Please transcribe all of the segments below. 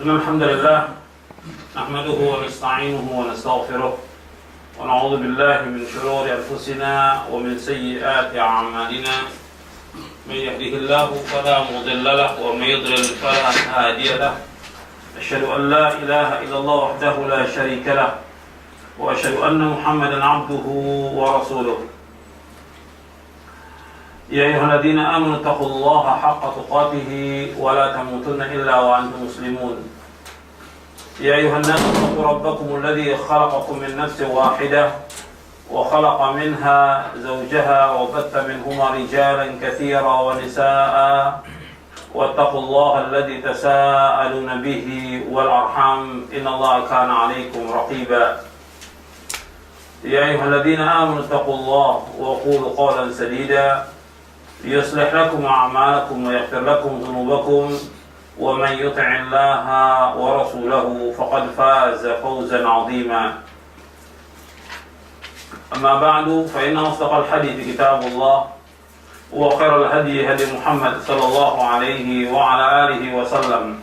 إن الحمد لله نحمده ونستعينه ونستغفره ونعوذ بالله من شرور أنفسنا ومن سيئات أعمالنا من يهده الله فلا مضل له ومن يضلل فلا هادي له أشهد أن لا إله إلا الله وحده لا شريك له وأشهد أن محمدا عبده ورسوله يا أيها الذين آمنوا اتقوا الله حق تقاته ولا تموتن إلا وأنتم مسلمون يا أيها الناس اتقوا ربكم الذي خلقكم من نفس واحدة وخلق منها زوجها وبث منهما رجالا كثيرا ونساء واتقوا الله الذي تساءلون به والأرحام إن الله كان عليكم رقيبا يا أيها الذين آمنوا اتقوا الله وقولوا قولا سديدا يصلح لكم أعمالكم ويغفر لكم ذنوبكم ومن يطع الله ورسوله فقد فاز فوزا عظيما أما بعد فإن أصدق الحديث كتاب الله وخير الهدي هدي محمد صلى الله عليه وعلى آله وسلم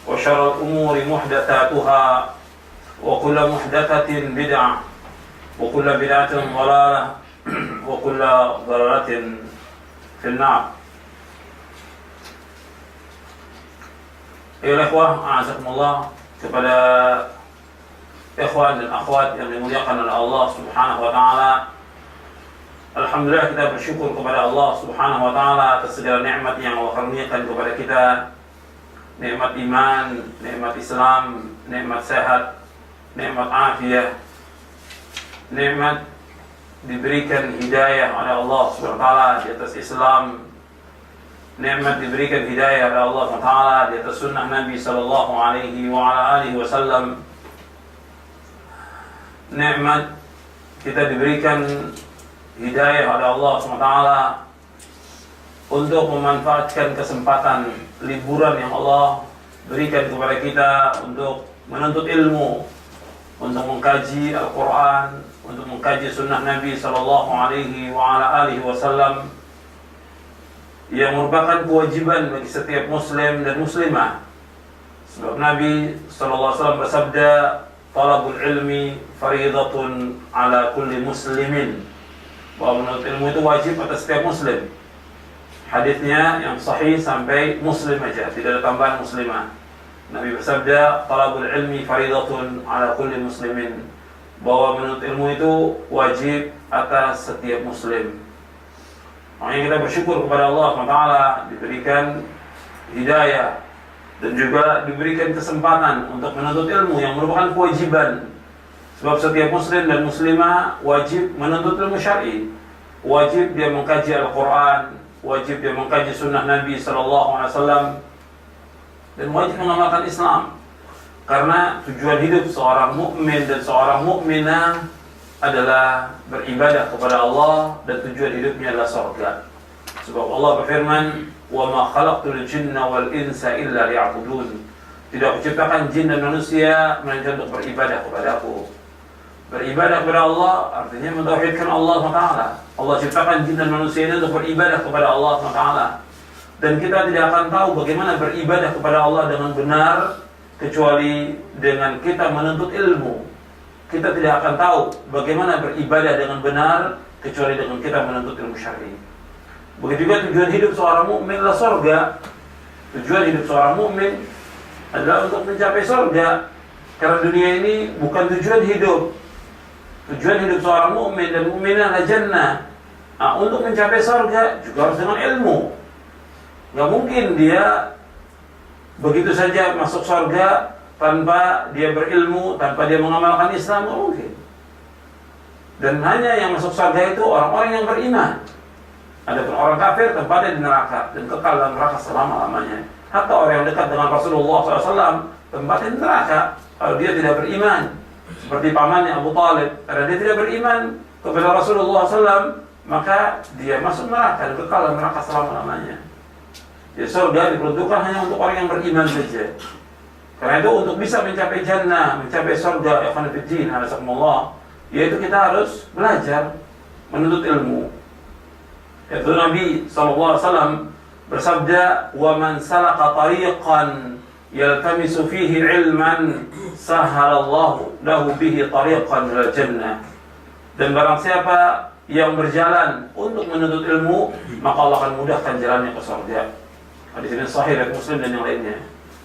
وشر الأمور محدثاتها وكل محدثة بدعة وكل بدعة ضلالة وكل ضلالة Finnar. Ya ikhwah, a'azakumullah, kepada ikhwan dan akhwat yang dimuliakan oleh Allah Subhanahu wa taala. Alhamdulillah, kita bersyukur kepada Allah Subhanahu wa taala atas segala nikmat yang Allah karuniakan kepada kita. Nikmat iman, nikmat Islam, nikmat sehat, nikmat afiah, nikmat diberikan hidayah oleh Allah SWT di atas Islam, nikmat diberikan hidayah oleh Allah SWT di atas sunnah Nabi sallallahu alaihi wa ala alihi wasallam, nikmat kita diberikan hidayah oleh Allah SWT untuk memanfaatkan kesempatan liburan yang Allah berikan kepada kita untuk menuntut ilmu, untuk mengkaji Al-Quran, untuk mengkaji sunnah Nabi sallallahu alaihi wa ala alihi wasallam, yang merupakan kewajiban bagi setiap muslim dan muslimah. Sebab Nabi sallallahu alaihi wasallam bersabda, "Talabul ilmi fariidatun ala kulli muslimin." Bahwa menuntut ilmu itu wajib atas setiap muslim. Hadisnya yang sahih sampai muslim aja, tidak ada tambahan muslimah. Nabi bersabda, "Talabul ilmi fariidatun ala kulli muslimin." Bahwa menuntut ilmu itu wajib atas setiap muslim. Makanya kita bersyukur kepada Allah SWT diberikan hidayah dan juga diberikan kesempatan untuk menuntut ilmu yang merupakan kewajiban. Sebab setiap muslim dan muslimah wajib menuntut ilmu syar'i. Wajib dia mengkaji Al-Quran, wajib dia mengkaji sunnah Nabi SAW, dan wajib mengamalkan Islam. Karena tujuan hidup seorang mukmin dan seorang mukminah adalah beribadah kepada Allah, dan tujuan hidupnya adalah surga. Sebab Allah berfirman, "Wa ma khalaqtul jinna wal insa illa liya'budun." Tidak kuciptakan jin dan manusia melainkan untuk beribadah kepadaku. Beribadah kepada Allah artinya mentauhidkan Allah SWT. Allah ciptakan jin dan manusia ini untuk beribadah kepada Allah SWT. Dan kita tidak akan tahu bagaimana beribadah kepada Allah dengan benar kecuali dengan kita menuntut ilmu. Kita tidak akan tahu bagaimana beribadah dengan benar kecuali dengan kita menuntut ilmu syar'i. Begitu juga tujuan hidup seorang mukmin adalah surga. Tujuan hidup seorang mukmin adalah untuk mencapai surga. Karena dunia ini bukan tujuan hidup. Tujuan hidup seorang mukmin dan mukminah adalah jannah. Nah, untuk mencapai surga juga harus dengan ilmu. Gak mungkin dia begitu saja masuk surga tanpa dia berilmu, tanpa dia mengamalkan Islam, tidak mungkin. Dan hanya yang masuk surga itu orang-orang yang beriman. Adapun orang kafir tempatnya di neraka dan kekal dalam neraka selama-lamanya. Hatta orang yang dekat dengan Rasulullah SAW tempatnya di neraka kalau dia tidak beriman. Seperti pamannya Abu Talib, karena dia tidak beriman kepada Rasulullah SAW, maka dia masuk neraka dan kekal dalam neraka selama-lamanya. Ya, surga diperuntukkan hanya untuk orang yang beriman saja. Karena itu untuk bisa mencapai jannah, mencapai surga, ikhwan fillah, hafizakumullah, yaitu kita harus belajar menuntut ilmu. Yaitu Nabi SAW bersabda, "Wa man salaka tariqan yaltamisu fihi ilman sahhalallahu lahu bihi tariqan ilal jannah. Dan barang siapa yang berjalan untuk menuntut ilmu, maka Allah akan mudahkan jalannya ke surga. Hadis ini sahih dari Muslim dan yang lainnya.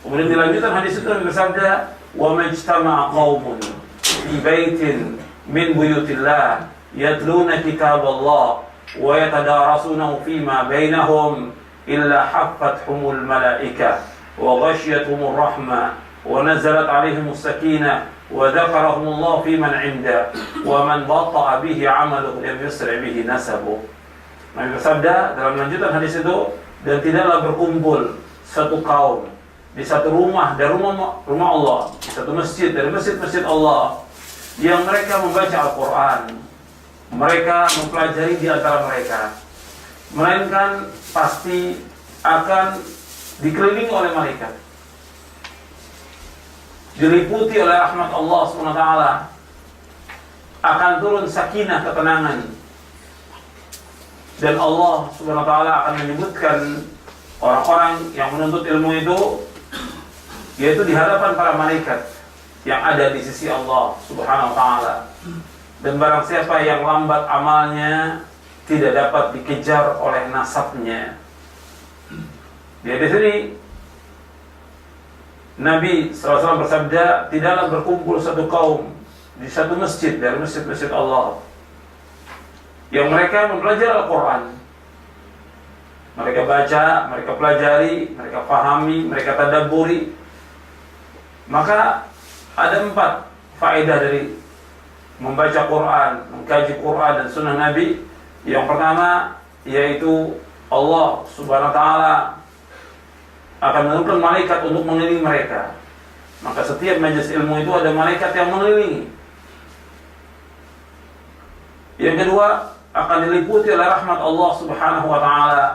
Kemudian dilanjutkan hadis itu bersabda, "Wa majtama'a qaumun fi baitin min buyutillah yatluna kitaballah wa yatadarasunahu fima bainahum illa haffathumul malaikah wa ghasyiyatuhumur rahmah wa nazalat 'alaihimus sakinah wa dzakarahumullahu fiman 'inda wa man batta'a bihi 'amaluhu lam yusri' bihi nasabuh." Nabi bersabda dalam lanjutan hadis itu, dan tidaklah berkumpul satu kaum di satu rumah dari rumah Allah, di satu masjid dari masjid-masjid Allah, yang mereka membaca Al-Quran, mereka mempelajari di antara mereka, melainkan pasti akan dikelilingi oleh malaikat, diliputi oleh rahmat Allah SWT, akan turun sakinah, ketenangan, dan Allah SWT akan menyebutkan orang-orang yang menuntut ilmu itu, yaitu di hadapan para malaikat yang ada di sisi Allah Subhanahu wa taala. Dan barang siapa yang lambat amalnya, tidak dapat dikejar oleh nasabnya. Di sini Nabi SAW bersabda, tidaklah berkumpul satu kaum di satu masjid dari masjid-masjid Allah yang mereka mempelajari Al-Quran. Mereka baca, mereka pelajari, mereka pahami, mereka tadabburi. Maka ada 4 faedah dari membaca Quran, mengkaji Quran dan sunnah Nabi. Yang pertama yaitu Allah Subhanahu wa taala akan menurunkan malaikat untuk mengelilingi mereka. Maka setiap majelis ilmu itu ada malaikat yang mengelilingi. Yang kedua, akan diliputi oleh rahmat Allah Subhanahu wa taala.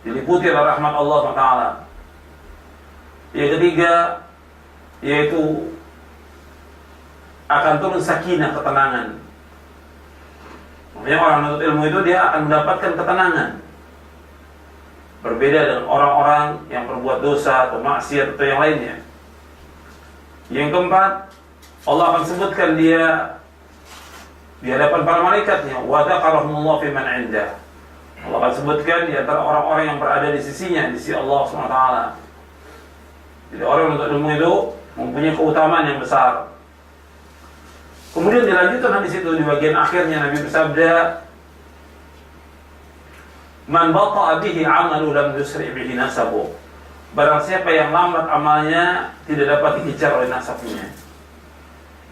Diliputi oleh rahmat Allah Subhanahu wa taala. Yang ketiga yaitu akan turun sakinah, ketenangan. Makanya orang menuntut ilmu itu dia akan mendapatkan ketenangan. Berbeda dengan orang-orang yang berbuat dosa atau maksiat atau yang lainnya. Yang keempat, Allah akan sebutkan dia di hadapan para malaikatnya, wa dzakarahumullahu fiman 'indah. Allah akan sebutkan di antara orang-orang yang berada di sisinya, di sisi Allah SWT. Jadi orang untuk ilmu itu mempunyai keutamaan yang besar. Kemudian dilanjutkan hadis itu di bagian akhirnya Nabi bersabda, "Man batta'a bihi 'amalu lam yusri' bihi nasabu." Barang siapa yang lambat amalnya, tidak dapat dikejar oleh nasabnya.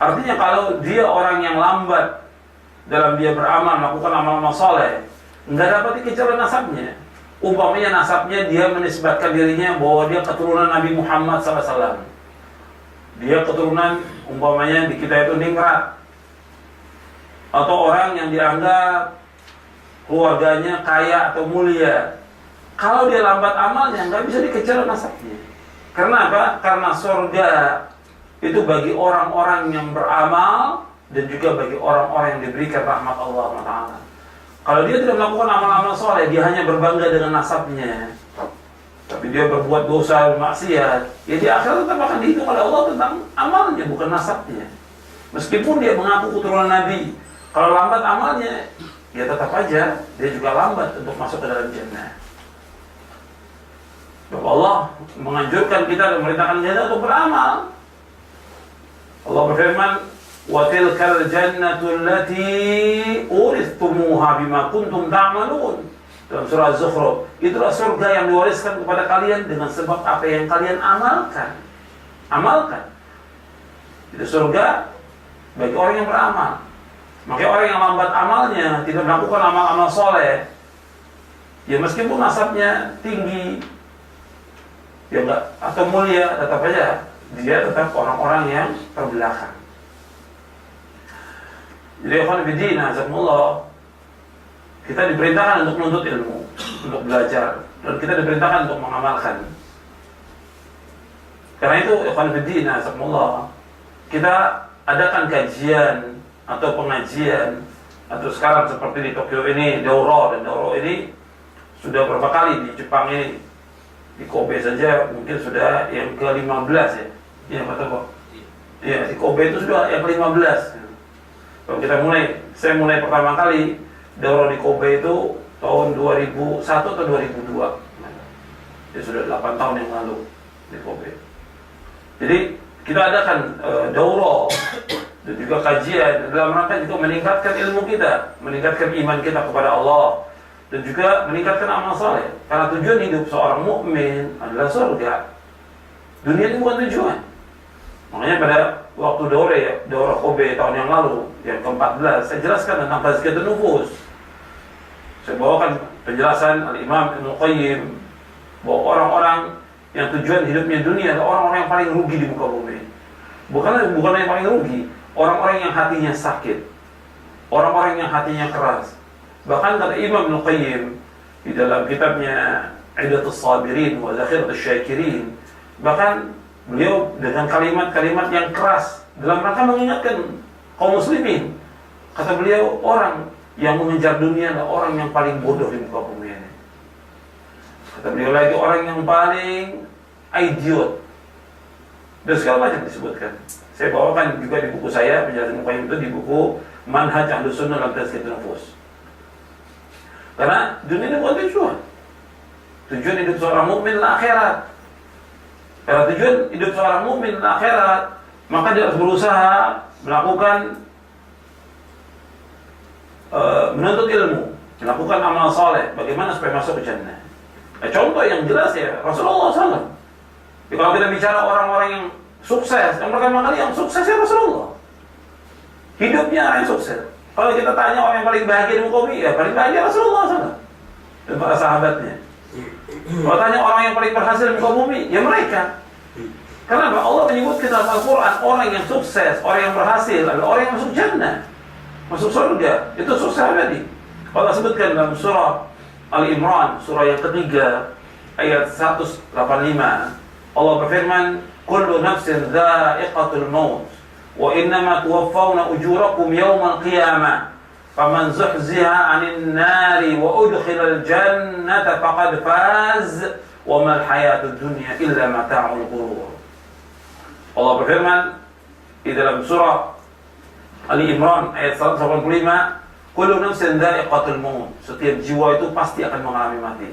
Artinya kalau dia orang yang lambat dalam dia beramal, melakukan amal-amal soleh, enggak dapat dikejar oleh nasabnya. Umpamanya nasabnya dia menisbatkan dirinya bahwa dia keturunan Nabi Muhammad SAW. Dia keturunan umpamanya di kita itu ningrat, atau orang yang dianggap keluarganya kaya atau mulia. Kalau dia lambat amalnya, nggak bisa dikejar nasabnya. Karena apa? Karena surga itu bagi orang-orang yang beramal dan juga bagi orang-orang yang diberikan rahmat Allah Taala. Kalau dia tidak melakukan amal-amal soleh, dia hanya berbangga dengan nasabnya, tapi dia berbuat dosa, maksiat, ya di akhirat tetap akan dihitung oleh Allah tentang amalnya, bukan nasabnya. Meskipun dia mengaku keturunan Nabi, kalau lambat amalnya, ya tetap aja dia juga lambat untuk masuk ke dalam jannah. Bapak Allah menganjurkan kita dan memerintahkan kita untuk beramal. Allah berfirman, وَتِلْكَ الْجَنَّةُ الَّتِي أُورِثْتُمُوهَا بِمَا كُنْتُمْ تَعْمَلُونَ. Dalam surah Az-Zukhruf, itulah surga yang diwariskan kepada kalian dengan sebab apa yang kalian amalkan. Amalkan. Itu surga bagi orang yang beramal. Makanya orang yang lambat amalnya, tidak melakukan amal-amal soleh, ya meskipun nasabnya tinggi, ya enggak, atau mulia, tetap aja dia tetap orang-orang yang terbelakang. Jadi ikhwan fillah, azakumullah, kita diperintahkan untuk menuntut ilmu, untuk belajar, dan kita diperintahkan untuk mengamalkan. Karena itu ikhwan fillah, azakumullah, kita adakan kajian atau pengajian, atau sekarang seperti di Tokyo ini daurah, dan daurah ini sudah berapa kali di Jepang ini Di Kobe saja mungkin sudah yang ke-15 ya. Iya Pak Toko. Iya, di Kobe itu sudah yang ke-15. Kalau saya mulai pertama kali daurah di Kobe itu tahun 2001 atau 2002. Ya sudah 8 tahun yang lalu di Kobe. Jadi kita adakan daurah dan juga kajian dalam rangka juga meningkatkan ilmu kita, meningkatkan iman kita kepada Allah, dan juga meningkatkan amal saleh. Karena tujuan hidup seorang mukmin adalah surga. Dunia ini bukan tujuan. Makanya pada waktu daurah Kobe tahun yang lalu, yang ke-14, saya jelaskan tentang tazkiyatun nufus. Saya bawakan penjelasan Al-Imam Ibnu Qayyim bahwa orang-orang yang tujuan hidupnya dunia adalah orang-orang yang paling rugi di muka bumi. Bukan yang paling rugi, orang-orang yang hatinya sakit, orang-orang yang hatinya keras. Bahkan kata Imam Ibnu Qayyim di dalam kitabnya Iddatus Sabirin wa Zakhiratus Syakirin, bahkan beliau dengan kalimat-kalimat yang keras dalam rangka mengingatkan kaum muslimin. Kata beliau, orang yang mengejar dunia adalah orang yang paling bodoh di muka bumi ini. Kata beliau lagi, orang yang paling idiot. Dan segala macam disebutkan. Saya bawakan juga di buku saya, penjelasan Muqayyim itu di buku Manhaj Ahlus Sunnah dalam Tazkiyatun Nufus. Karena dunia ini bukan tujuan. Tujuan hidup seorang mukmin adalah akhirat. Karena tujuan hidup seorang mukmin adalah akhirat, maka dia harus berusaha melakukan menuntut ilmu, melakukan amal saleh, bagaimana supaya masuk ke jannah. Contoh yang jelas ya Rasulullah SAW. Jadi kalau kita bicara orang-orang yang sukses, yang pertama kali yang sukses ya Rasulullah. Hidupnya orang yang sukses. Kalau kita tanya orang yang paling bahagia di muka bumi, ya paling bahagia Rasulullah SAW dan para sahabatnya. Kalau tanya orang yang paling berhasil di muka bumi, ya mereka. Kenapa? Allah menyebut kita dalam Al-Quran, orang yang sukses, orang yang berhasil adalah orang yang masuk jannah, masuk surga. Itu sukses abadi. Allah sebutkan dalam surah Al-Imran, surah yang ketiga, ayat 185, Allah berfirman, kullu nafsin dha'iqatul maut, wa innama tuwaffawna ujurakum yawmal qiyamah, faman zuhziha 'anil nari wa udkhilal jannata faqad faz, wa mal hayatud dunya illa mata'ul ghurur. Allah berfirman di dalam surah Ali Imran ayat 185, kullu nafsin dha'iqatul maut, setiap jiwa itu pasti akan mengalami mati.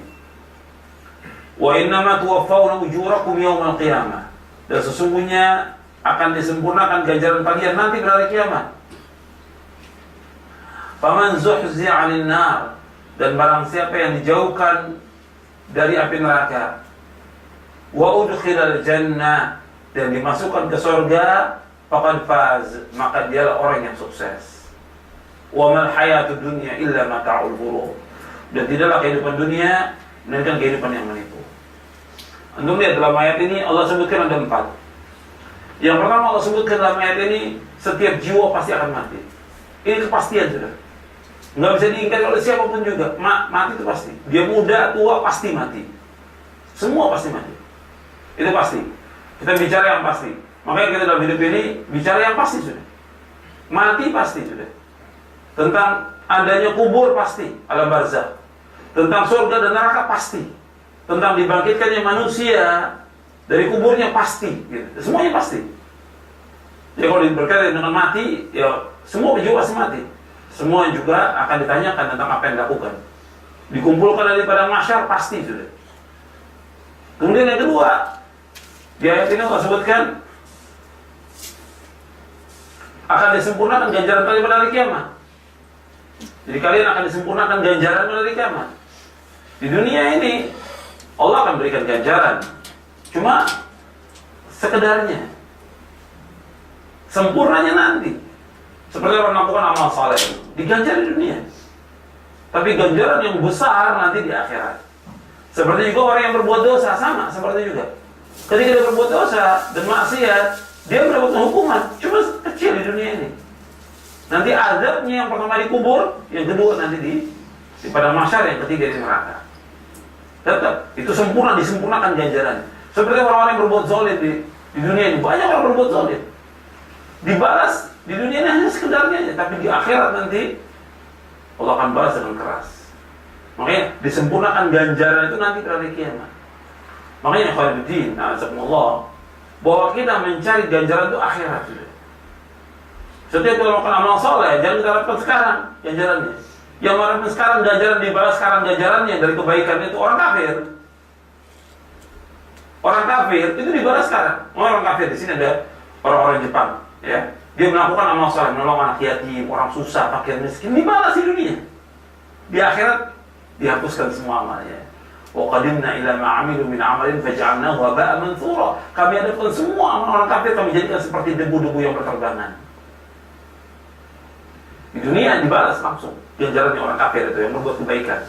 Wa innama tuwaffawna ujurakum yawmal qiyamah, dan sesungguhnya akan disempurnakan ganjaran kalian nanti pada hari kiamat. Faman zuhzi'a 'anil nar, dan barang siapa yang dijauhkan dari api neraka, wa udkhilal jannah, dan dimasukkan ke surga, faqad faz, maka dialah orang yang sukses. Wa mal hayatud dunya illa mata'ul ghurur, dan tidaklah kehidupan dunia melainkan kehidupan yang menipu. Antum lihat dalam ayat ini Allah sebutkan ada 4. Yang pertama Allah sebutkan dalam ayat ini, setiap jiwa pasti akan mati. Ini kepastian sudah, nggak bisa diingkari oleh siapapun juga. Mati itu pasti. Dia muda, tua, pasti mati. Semua pasti mati. Itu pasti. Kita bicara yang pasti. Makanya kita dalam hidup ini bicara yang pasti sudah. Mati pasti sudah. Tentang adanya kubur pasti, alam barzakh. Tentang surga dan neraka pasti. Tentang dibangkitkannya manusia dari kuburnya pasti. Gitu. Semuanya pasti. Ya kalau berkaitan dengan mati, ya semua jiwa pasti mati. Semua juga akan ditanyakan tentang apa yang dilakukan. Dikumpulkan dari padang mahsyar pasti sudah. Kemudian yang kedua, di ayat ini Allah sebutkan akan disempurnakan ganjaran kalian pada hari kiamat. Jadi kalian akan disempurnakan ganjaran pada hari kiamat. Di dunia ini Allah akan berikan ganjaran, cuma sekedarnya. Sempurnanya nanti. Seperti orang melakukan amal saleh, diganjar di dunia. Tapi ganjaran yang besar nanti di akhirat. Seperti juga orang yang berbuat dosa, sama seperti juga. Ketika dia berbuat dosa dan maksiat, dia mendapatkan hukuman, cuma kecil di dunia ini. Nanti azabnya yang pertama di kubur, yang kedua nanti di padang mahsyar, yang ketiga di neraka. Tetap itu sempurna, disempurnakan ganjaran. Seperti orang-orang yang berbuat zalim di dunia ini, banyak orang berbuat zalim. Dibalas di dunia ini hanya sekedarnya aja, tapi di akhirat nanti Allah akan balas dengan keras. Makanya disempurnakan ganjaran itu nanti pada hari kiamat. Makanya Khairuddin, azakumullah, bahwa kita mencari ganjaran itu akhirat. Setiap kita melakukan amal soleh, jangan kita harapkan sekarang ganjarannya. Yang mengharapkan sekarang ganjaran dibalas sekarang ganjarannya dari kebaikan itu orang kafir. Orang kafir itu dibalas sekarang. Orang kafir di sini ada orang-orang Jepang, ya. Dia melakukan amal soleh, menolong anak yatim, orang susah, fakir miskin, dibalas di dunia. Di akhirat dihapuskan semua amalnya. Wa qadimna ila ma 'amilu min 'amalin faj'alnahu haba'an manthura. Kami hadapan semua orang kafir kami jadikan seperti debu-debu yang berterbangan. Di dunia dibalas langsung ganjarannya orang kafir itu yang berbuat kebaikan.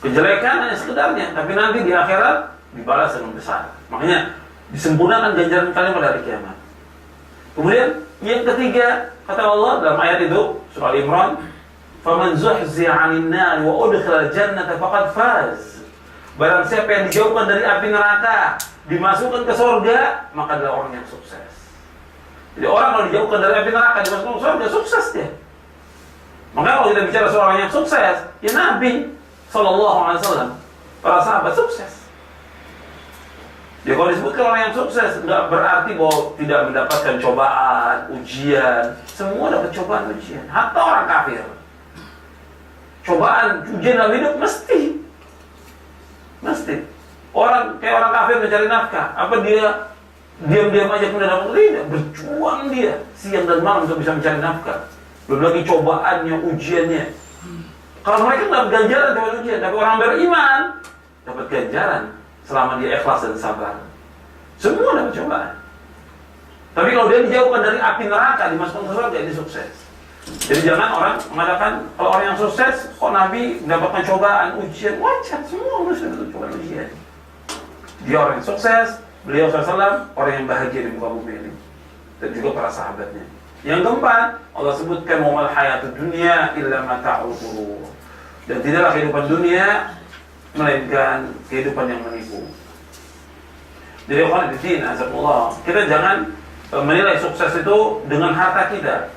Kejelekan hanya sekedarnya, tapi nanti di akhirat dibalas dengan besar. Makanya disempurnakan ganjaran kalian pada hari kiamat. Kemudian yang ketiga kata Allah dalam ayat itu surah Al-Imran, "Faman zuhzi'a 'anil nar wa udkhila al-jannata faqad faz." Barang siapa yang dijauhkan dari api neraka, dimasukkan ke surga, maka adalah orang yang sukses. Jadi orang kalau dijauhkan dari api neraka, dimasukkan ke surga, sukses dia. Maka kalau kita bicara seorang yang sukses, ya Nabi SAW, para sahabat sukses. Ya kalau disebutkan orang yang sukses, nggak berarti bahwa tidak mendapatkan cobaan, ujian. Semua dapat cobaan, ujian. Hatta orang kafir. Cobaan, ujian dalam hidup mesti. Orang kayak orang kafir mencari nafkah, apa dia diam-diam aja kemudian dapat? Tidak, berjuang dia siang dan malam untuk bisa mencari nafkah. Belum lagi cobaannya, ujiannya. Kalau mereka dapat ganjaran dapat ujian, tapi orang beriman dapat ganjaran selama dia ikhlas dan sabar. Semua dapat cobaan. Tapi kalau dia dijauhkan dari api neraka, dimasukkan ke surga, dia sukses. Jadi jangan orang mengatakan kalau orang yang sukses, kok Nabi mendapatkan cobaan, ujian, wajar, semua manusia dapat cobaan, ujian. Dia orang yang sukses, beliau SAW orang yang bahagia di muka bumi ini, dan juga para sahabatnya. Yang keempat, Allah sebutkan wamal hayatud dunya illa mata'ul ghurur. Dan tidaklah kehidupan dunia melainkan kehidupan yang menipu. Jadi khairuddin azzakumullah, kita jangan menilai sukses itu dengan harta kita,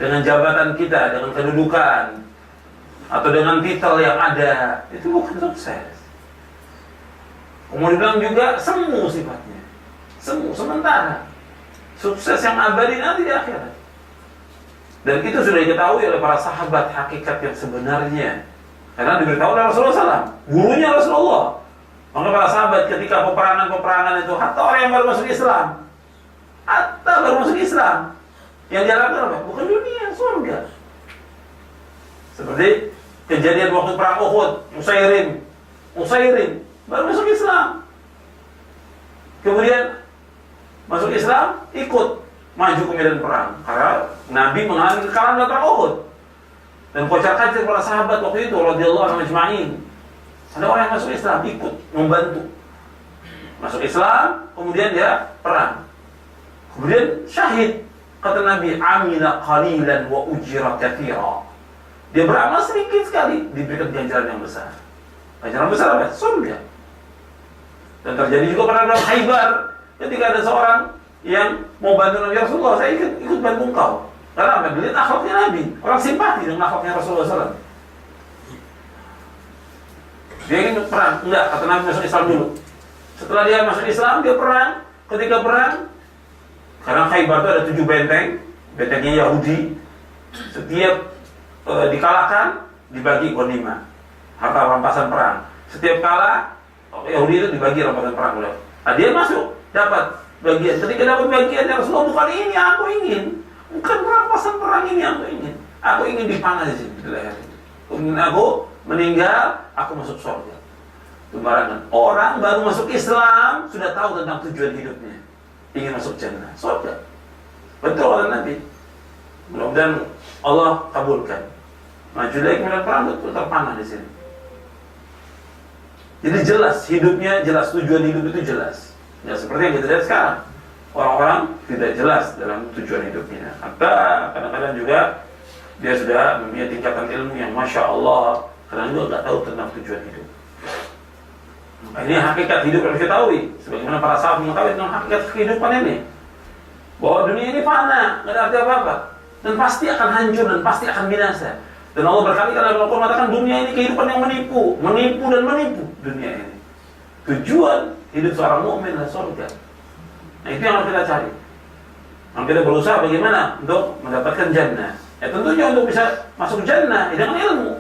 dengan jabatan kita, dengan kedudukan, atau dengan titel yang ada. Itu bukan sukses. Kemudian juga semu sifatnya, semu sementara. Sukses yang abadi nanti di akhirat. Dan itu sudah diketahui oleh para sahabat hakikat yang sebenarnya, karena diberitahu oleh Rasulullah SAW, gurunya Rasulullah. Maka para sahabat ketika peperangan itu, hatta orang yang baru masuk Islam, yang diharapkan apa? Bukan dunia, surga. Seperti kejadian waktu perang Uhud, Musairim baru masuk Islam. Kemudian masuk Islam, ikut maju ke medan perang karena Nabi mengalami kekalahan dalam perang Uhud. Dan kocar-kacir para sahabat waktu itu radhiyallahu anhum ajma'in. Ada orang yang masuk Islam, ikut membantu. Masuk Islam, kemudian dia perang. Kemudian syahid. Kata Nabi, amila qalilan wa ujira katsira. Dia beramal sedikit sekali, diberikan ganjaran yang besar. Ganjaran besar apa? Surga. Dan terjadi juga pada dalam Khaybar, ketika ada seorang yang mau bantu Nabi Rasulullah, saya ikut bantu engkau. Karena apa? Dilihat akhlaknya Nabi, orang simpati dengan akhlaknya Rasulullah SAW. Dia ingin perang, enggak, kata Nabi masuk Islam dulu. Setelah dia masuk Islam, dia perang. Ketika perang, karena Khaybar itu ada 7 bentengnya Yahudi. Setiap dikalahkan, dibagi ghanimah, harta rampasan perang. Setiap kalah, Yahudi itu dibagi rampasan perang. Nah, dia masuk, dapat bagian. Ketika dapat bagian, ya Rasulullah, bukan ini aku ingin. Bukan rampasan perang ini aku ingin. Aku ingin dipanah di sini, di leher itu. Kemudian aku meninggal, aku masuk surga. Sembarangan. Orang baru masuk Islam sudah tahu tentang tujuan hidupnya. Ingin masuk jannah, surga. Betul kata Nabi. Mudah-mudahan Allah kabulkan. Maju lagi kemudian perang, betul terpanah di sini. Jadi jelas hidupnya, jelas tujuan hidup itu jelas. Ya seperti yang kita lihat sekarang. Orang-orang tidak jelas dalam tujuan hidupnya. Atau kadang-kadang juga dia sudah mempunyai tingkatan ilmu yang Masya Allah, kadang juga nggak tahu tentang tujuan hidup. Nah, ini hakikat hidup yang kita tahu. Sebagaimana para sahabat mengetahui tentang hakikat kehidupan ini, bahwa dunia ini fana, nggak ada arti apa-apa, dan pasti akan hancur dan pasti akan binasa. Dan Allah berkali-kali dalam Al-Quran mengatakan dunia ini kehidupan yang menipu dan menipu dunia ini. tujuan hidup seorang mukmin adalah surga. Nah, itu yang harus kita cari. Nah, kita berusaha bagaimana untuk mendapatkan jannah. Ya tentunya untuk bisa masuk jannah dengan ilmu.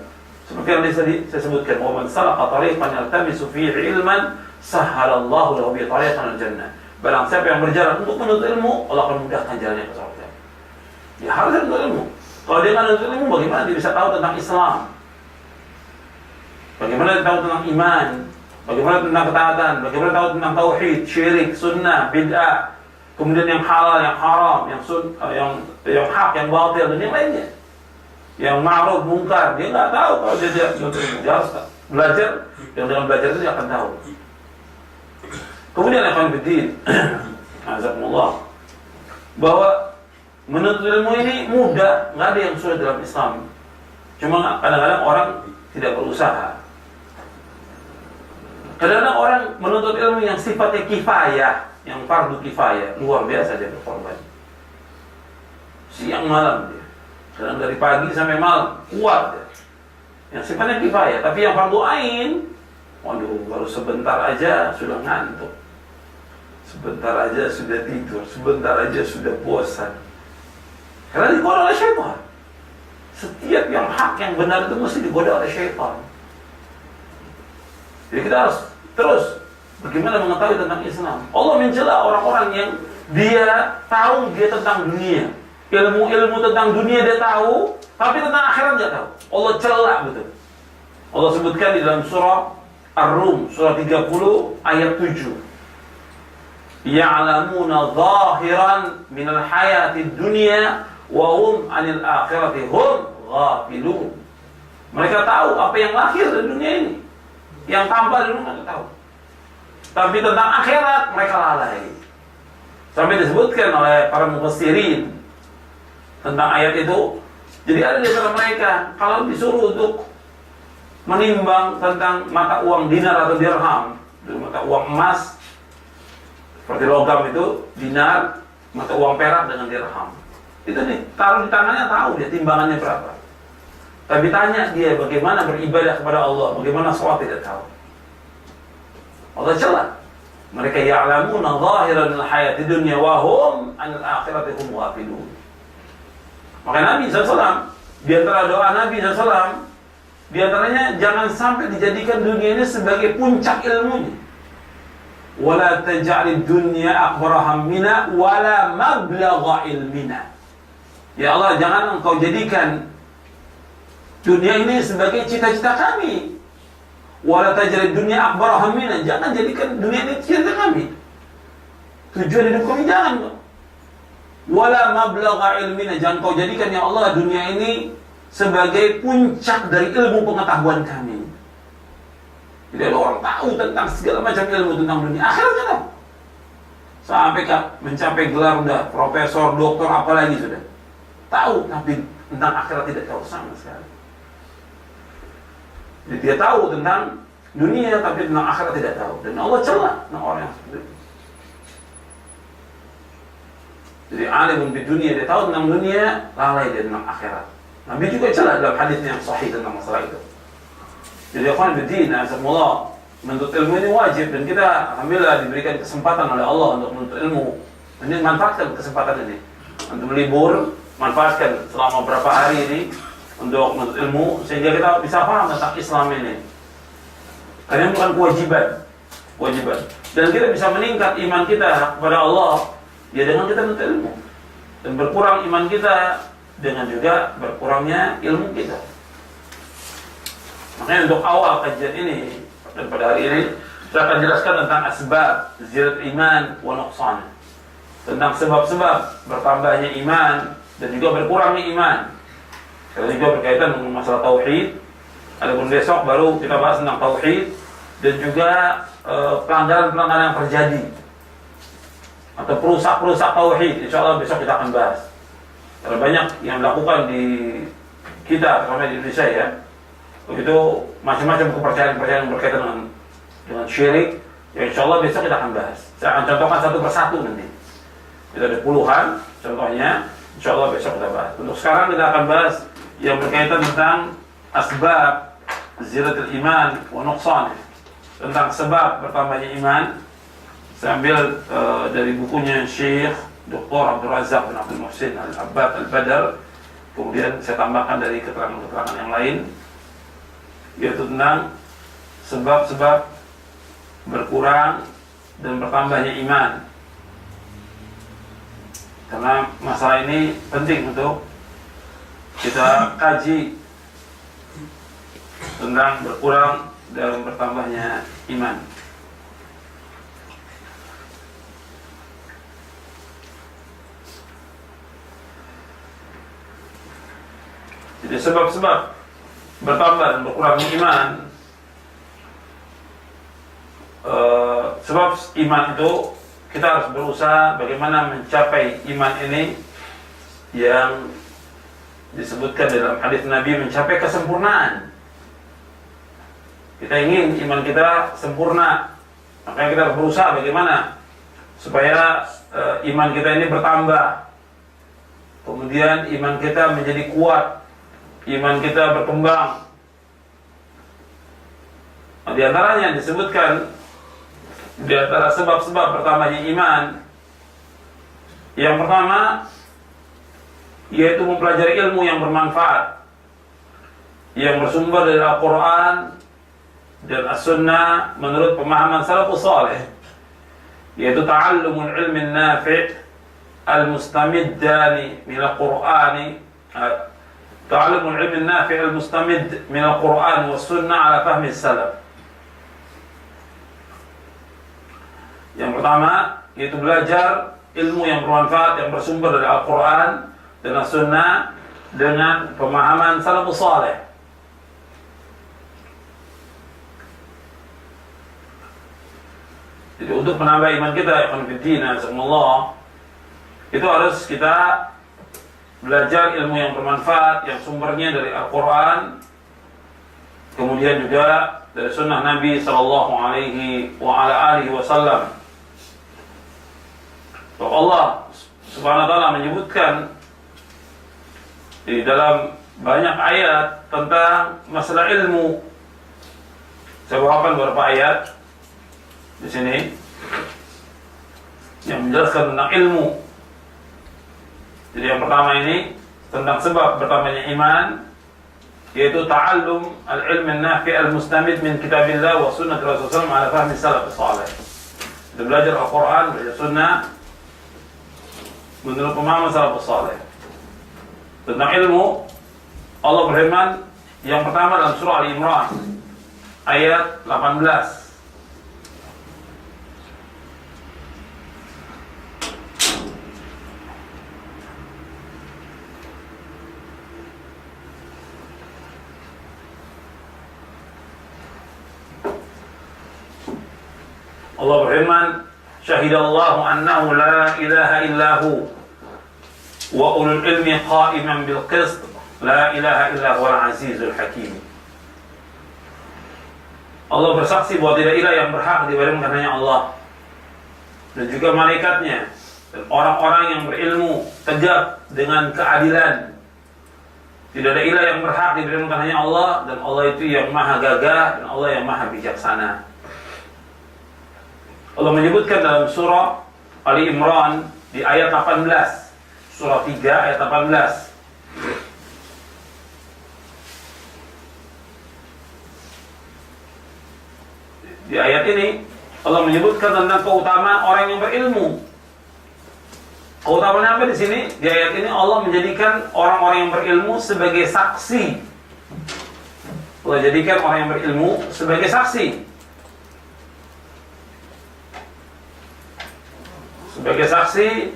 Seperti yang tadi saya sebutkan, wa man salaka tariqan yaltamisu fihi ilman sahhalallahu lahu bihi tariqan al-jannah. Barang siapa yang berjalan untuk menuntut ilmu, Allah akan mudahkan jalannya ke surga. Ya harus menuntut ilmu. Kalau dia nggak menuntut ilmu, bagaimana dia bisa tahu tentang Islam? Bagaimana dia tahu tentang iman? Bagaimana tentang ketaatan? Bagaimana tahu tentang tauhid, syirik, sunnah, bid'ah? Kemudian yang halal, yang haram, yang hak, yang batil, dan yang lainnya. Yang ma'ruf, mungkar, dia nggak tahu kalau dia harus belajar. Yang dengan belajar itu dia akan tahu. Kemudian akan berdiri, azakumullah, bahwa menuntut ilmu ini mudah, nggak ada yang sulit dalam Islam. Cuma kadang-kadang orang tidak berusaha. Kadang-kadang orang menuntut ilmu yang sifatnya kifayah, yang fardu kifayah, luar biasa dia berkorban. Siang malam dia, kadang dari pagi sampai malam, kuat dia. Yang sifatnya kifayah, tapi yang fardu ain, waduh, baru sebentar aja sudah ngantuk, sebentar aja sudah tidur, sebentar aja sudah bosan. Karena digoda oleh syaitan. Setiap yang hak, yang benar itu mesti digoda oleh syaitan. Jadi kita harus terus bagaimana mengetahui tentang Islam. Allah mencela orang-orang yang dia tahu dia tentang dunia, ilmu-ilmu tentang dunia dia tahu, tapi tentang akhirat dia tahu. Allah cela betul. Allah sebutkan di dalam surah Ar-Rum, surah 30 ayat 7. Ya'lamuna zahiran minal hayatid dunya wa hum 'anil akhirati hum ghafilun. Mereka tahu apa yang lahir di dunia ini. Yang tampak dulu mereka tahu. Tapi tentang akhirat mereka lalai. Sampai disebutkan oleh para mufassirin tentang ayat itu. Jadi ada di antara mereka kalau disuruh untuk menimbang tentang mata uang dinar atau dirham, mata uang emas seperti logam itu dinar, mata uang perak dengan dirham. Itu nih taruh di tangannya tahu dia timbangannya berapa. Tapi tanya dia bagaimana beribadah kepada Allah, bagaimana sholat tidak tahu. Allah celah. Mereka ya'lamuna zahiran minal hayati dunya wa hum 'anil akhirati hum ghafilun. Maka Nabi SAW, di antara doa Nabi SAW, di antaranya jangan sampai dijadikan dunia ini sebagai puncak ilmunya. Wala taj'alid dunya akbara hammina wala mablagha ilmina. Ya Allah, jangan engkau jadikan dunia ini sebagai cita-cita kami. Wala taj'alid dunya akbara hammina. Jangan jadikan dunia ini cita-cita kami. Tujuan hidup kami jangan. Wala mablagha ilmina. Jangan kau jadikan ya Allah dunia ini sebagai puncak dari ilmu pengetahuan kami. Jadi ada orang tahu tentang segala macam ilmu tentang dunia. Akhirnya tahu. Sampai mencapai gelar udah profesor, doktor, apalagi sudah. Tahu, tapi tentang akhirat tidak tahu sama sekali. Jadi dia tahu tentang dunia, tapi tentang akhirat tidak tahu. Dan Allah celah tentang orang yang seperti itu. Jadi alimun di dunia, dia tahu tentang dunia, lalai dia tentang akhirat. Nabi juga celah dalam hadisnya yang sahih tentang masalah itu. Jadi akhwan bidin, azakumullah, menuntut ilmu ini wajib, dan kita alhamdulillah diberikan kesempatan oleh Allah untuk menuntut ilmu. Ini manfaatkan kesempatan ini untuk libur, manfaatkan selama beberapa hari ini untuk menuntut ilmu sehingga kita bisa paham tentang Islam ini. Karena ini bukan kewajiban. Dan kita bisa meningkat iman kita kepada Allah ya dengan kita menuntut ilmu. Dan berkurang iman kita dengan juga berkurangnya ilmu kita. Makanya untuk awal kajian ini dan pada hari ini saya akan jelaskan tentang asbab ziyadat iman wa nuqsan. Tentang sebab-sebab bertambahnya iman dan juga berkurangnya iman. Karena juga berkaitan dengan masalah tauhid. Adapun besok baru kita bahas tentang tauhid dan juga pelanggaran-pelanggaran yang terjadi atau perusak-perusak tauhid. Insyaallah besok kita akan bahas. Karena banyak yang dilakukan di kita, terutama di Indonesia ya. Itu macam-macam kepercayaan-kepercayaan yang berkaitan dengan syirik. Ya insyaallah besok kita akan bahas. Saya akan contohkan satu persatu nanti. Kita ada puluhan contohnya. InsyaAllah besok kita bahas. Untuk sekarang kita akan bahas yang berkaitan tentang asbab ziyadatul iman wa nuqsan. tentang sebab bertambahnya iman. Saya ambil dari bukunya Syekh Dr. Abdul Razak bin Abdul Muhsin Al-Abbad Al-Badr. Kemudian saya tambahkan dari keterangan-keterangan yang lain, yaitu tentang sebab-sebab berkurang dan bertambahnya iman. Karena masalah ini penting untuk kita kaji tentang berkurang dan bertambahnya iman. Jadi sebab-sebab bertambah dan berkurangnya iman, sebab iman itu kita harus berusaha bagaimana mencapai iman ini yang disebutkan dalam hadis Nabi, mencapai kesempurnaan. Kita ingin iman kita sempurna, makanya kita harus berusaha bagaimana supaya iman kita ini bertambah, kemudian iman kita menjadi kuat, iman kita berkembang. Di antaranya disebutkan, di antara sebab-sebab bertambahnya iman, yang pertama yaitu mempelajari ilmu yang bermanfaat, yang bersumber dari Al-Quran dan As-Sunnah menurut pemahaman salafus salih, yaitu ta'allumul ilmin nafi' al-mustamiddani min Al-Qur'ani, ta'allumul ilmin nafi' al-mustamid min Al-Quran wa Sunnah ala fahmi salaf. Yang pertama yaitu belajar ilmu yang bermanfaat yang bersumber dari Al-Quran dan As-Sunnah dengan pemahaman salafus salih. Jadi untuk menambah iman kita, ya khonfidina, Allah, itu harus kita belajar ilmu yang bermanfaat yang sumbernya dari Al-Quran, kemudian juga dari Sunnah Nabi Sallallahu Alaihi Wasallam. Allah Subhanahu wa Ta'ala menyebutkan di dalam banyak ayat tentang masalah ilmu. Saya bawakan beberapa ayat di sini yang menjelaskan tentang ilmu. Jadi yang pertama ini tentang sebab bertambahnya iman, yaitu ta'allum al-ilm an-nafi' al-mustamid min kitabillah wa sunnah Rasulullah ala fahmi salaf salih. Kita belajar Al-Quran, belajar sunnah menurut pemahaman salafus salih. Tentang ilmu, Allah berfirman yang pertama dalam surah Al-Imran ayat 18. Allah berfirman, syahidallahu annahu la ilaha illahu wa ulul ilmi qa'iman bil qist la ilaha illa huwal azizul hakim. Allah bersaksi bahwa tidak ilah yang berhak diibadahi hanya Allah, dan juga malaikatnya dan orang-orang yang berilmu tegak dengan keadilan. Tidak ada ilah yang berhak diibadahi hanya Allah, dan Allah itu yang maha gagah dan Allah yang maha bijaksana. Allah menyebutkan dalam surah Ali Imran di ayat 18, surah 3 ayat 18. Di ayat ini Allah menyebutkan tentang keutamaan orang yang berilmu. Keutamaannya apa di sini? Di ayat ini Allah menjadikan orang-orang yang berilmu sebagai saksi. Allah jadikan orang yang berilmu sebagai saksi. Sebagai saksi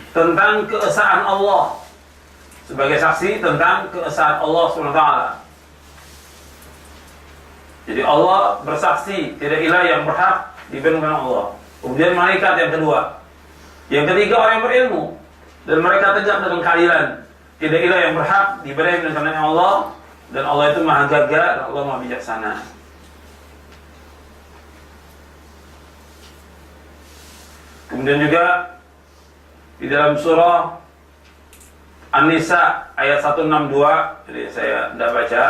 tentang keesaan Allah, sebagai saksi tentang keesaan Allah SWT. Jadi Allah bersaksi tidak ilah yang berhak dibandingkan Allah. Kemudian malaikat yang kedua. Yang ketiga orang yang berilmu, dan mereka tegak dengan keadilan. Tidak ilah yang berhak dibandingkan Allah, dan Allah itu maha gagah dan Allah maha bijaksana. Kemudian juga di dalam surah An-Nisa ayat 162, jadi saya tidak baca.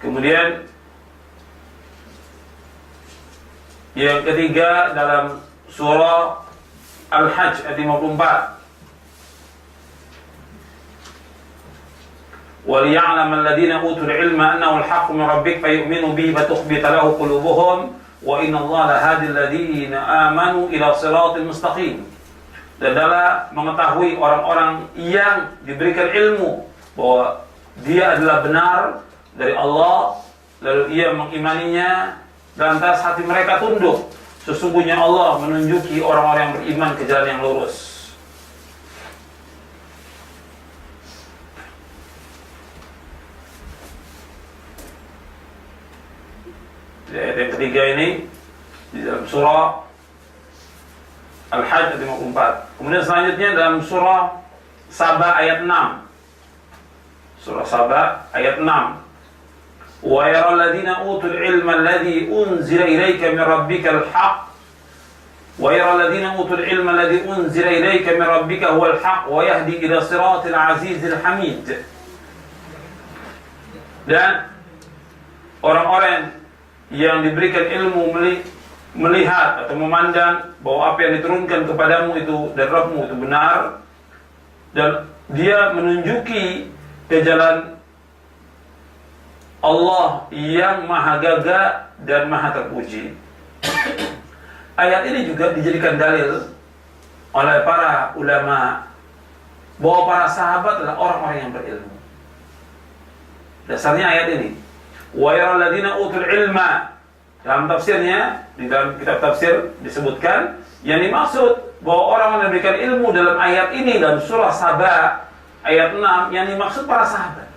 Kemudian yang ketiga dalam surah Al-Hajj ayat 54. وَلِيَعْلَمَ الَّذِينَ أُوتُوا الْعِلْمَ أَنَّهُ الْحَقُّ مِنْ رَبِّكَ فَيُؤْمِنُوا بِهِ فَتُخْبِتَ لَهُ قُلُوبُهُمْ وَإِنَّ اللَّهَ لَهَادِي الَّذِينَ آمَنُوا إِلَى صِرَاطٍ مُسْتَقِيمٍ. Dan adalah mengetahui orang-orang yang diberikan ilmu bahwa dia adalah benar dari Allah, lalu ia mengimaninya, dan lantas hati mereka tunduk. Sesungguhnya Allah menunjuki orang-orang yang beriman ke jalan yang lurus. Ayat yang ketiga ini di dalam surah Al-Hajj ayat 54. Kemudian selanjutnya dalam surah Saba ayat 6. Surah Saba ayat 6. Wa yara alladhina utul ilma alladhi unzila ilayka min rabbikal haqq. Wa yara alladhina utul ilma alladhi unzila ilayka min rabbika huwal haqq wa yahdi ila siratil azizil hamid. Dan orang-orang yang diberikan ilmu melihat atau memandang bahwa apa yang diturunkan kepadamu itu dan Rabbmu itu benar, dan dia menunjuki ke jalan Allah yang maha gagah dan maha terpuji. Ayat ini juga dijadikan dalil oleh para ulama bahwa para sahabat adalah orang-orang yang berilmu. Dasarnya ayat ini, wa yara alladziina utul ilma, dalam tafsirnya, di dalam kitab tafsir disebutkan yang dimaksud bahwa orang yang diberikan ilmu dalam ayat ini dalam surah Saba ayat 6, yang dimaksud para sahabat.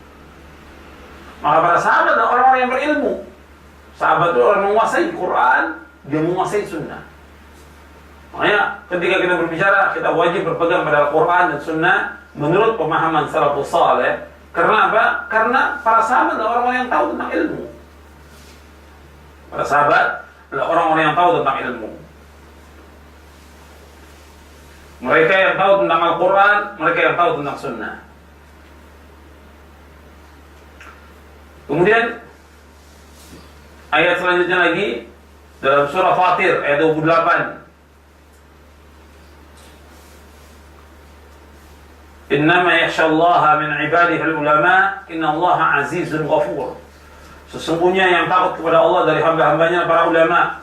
Maka para sahabat adalah orang-orang yang berilmu. Sahabat itu orang menguasai Quran, dia menguasai sunnah. Makanya ketika kita berbicara, kita wajib berpegang pada Al-Quran dan sunnah menurut pemahaman salafus saleh. Karena apa? Karena para sahabat adalah orang-orang yang tahu tentang ilmu. Para sahabat adalah orang-orang yang tahu tentang ilmu. Mereka yang tahu tentang Al-Quran, mereka yang tahu tentang sunnah. Kemudian ayat selanjutnya lagi dalam surah Fatir ayat 28. Innama yakhshallaha min ibadihi al-ulama, innallaha azizun ghafur. Sesungguhnya yang takut kepada Allah dari hamba-hambanya para ulama.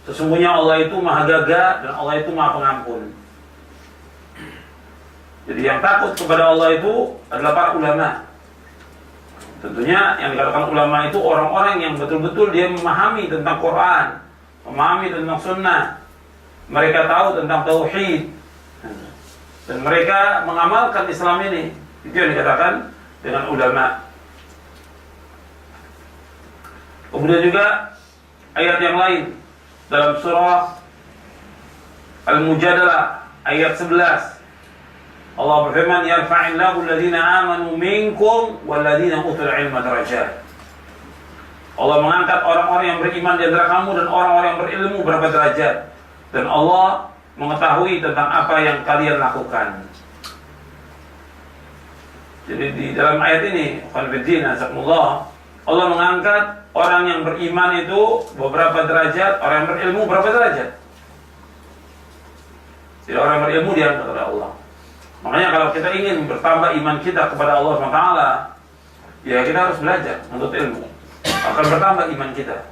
Sesungguhnya Allah itu maha gagah dan Allah itu maha pengampun. Jadi yang takut kepada Allah itu adalah para ulama. Tentunya yang dikatakan ulama itu orang-orang yang betul-betul dia memahami tentang Quran, memahami tentang sunnah. Mereka tahu tentang tauhid, dan mereka mengamalkan Islam ini. Itu yang dikatakan dengan ulama. Kemudian juga ayat yang lain dalam surah Al-Mujadalah ayat 11. Allah berfirman, yarfa'illahu alladhina amanu minkum walladhina utul ilma darajat. Allah mengangkat orang-orang yang beriman di antara kamu dan orang-orang yang berilmu berapa derajat. Dan Allah mengetahui tentang apa yang kalian lakukan. Jadi di dalam ayat ini, Allah mengangkat orang yang beriman itu beberapa derajat, orang yang berilmu berapa derajat. Jadi orang yang berilmu diangkat oleh Allah. Makanya kalau kita ingin bertambah iman kita kepada Allah SWT, ya kita harus belajar untuk ilmu. Akan bertambah iman kita.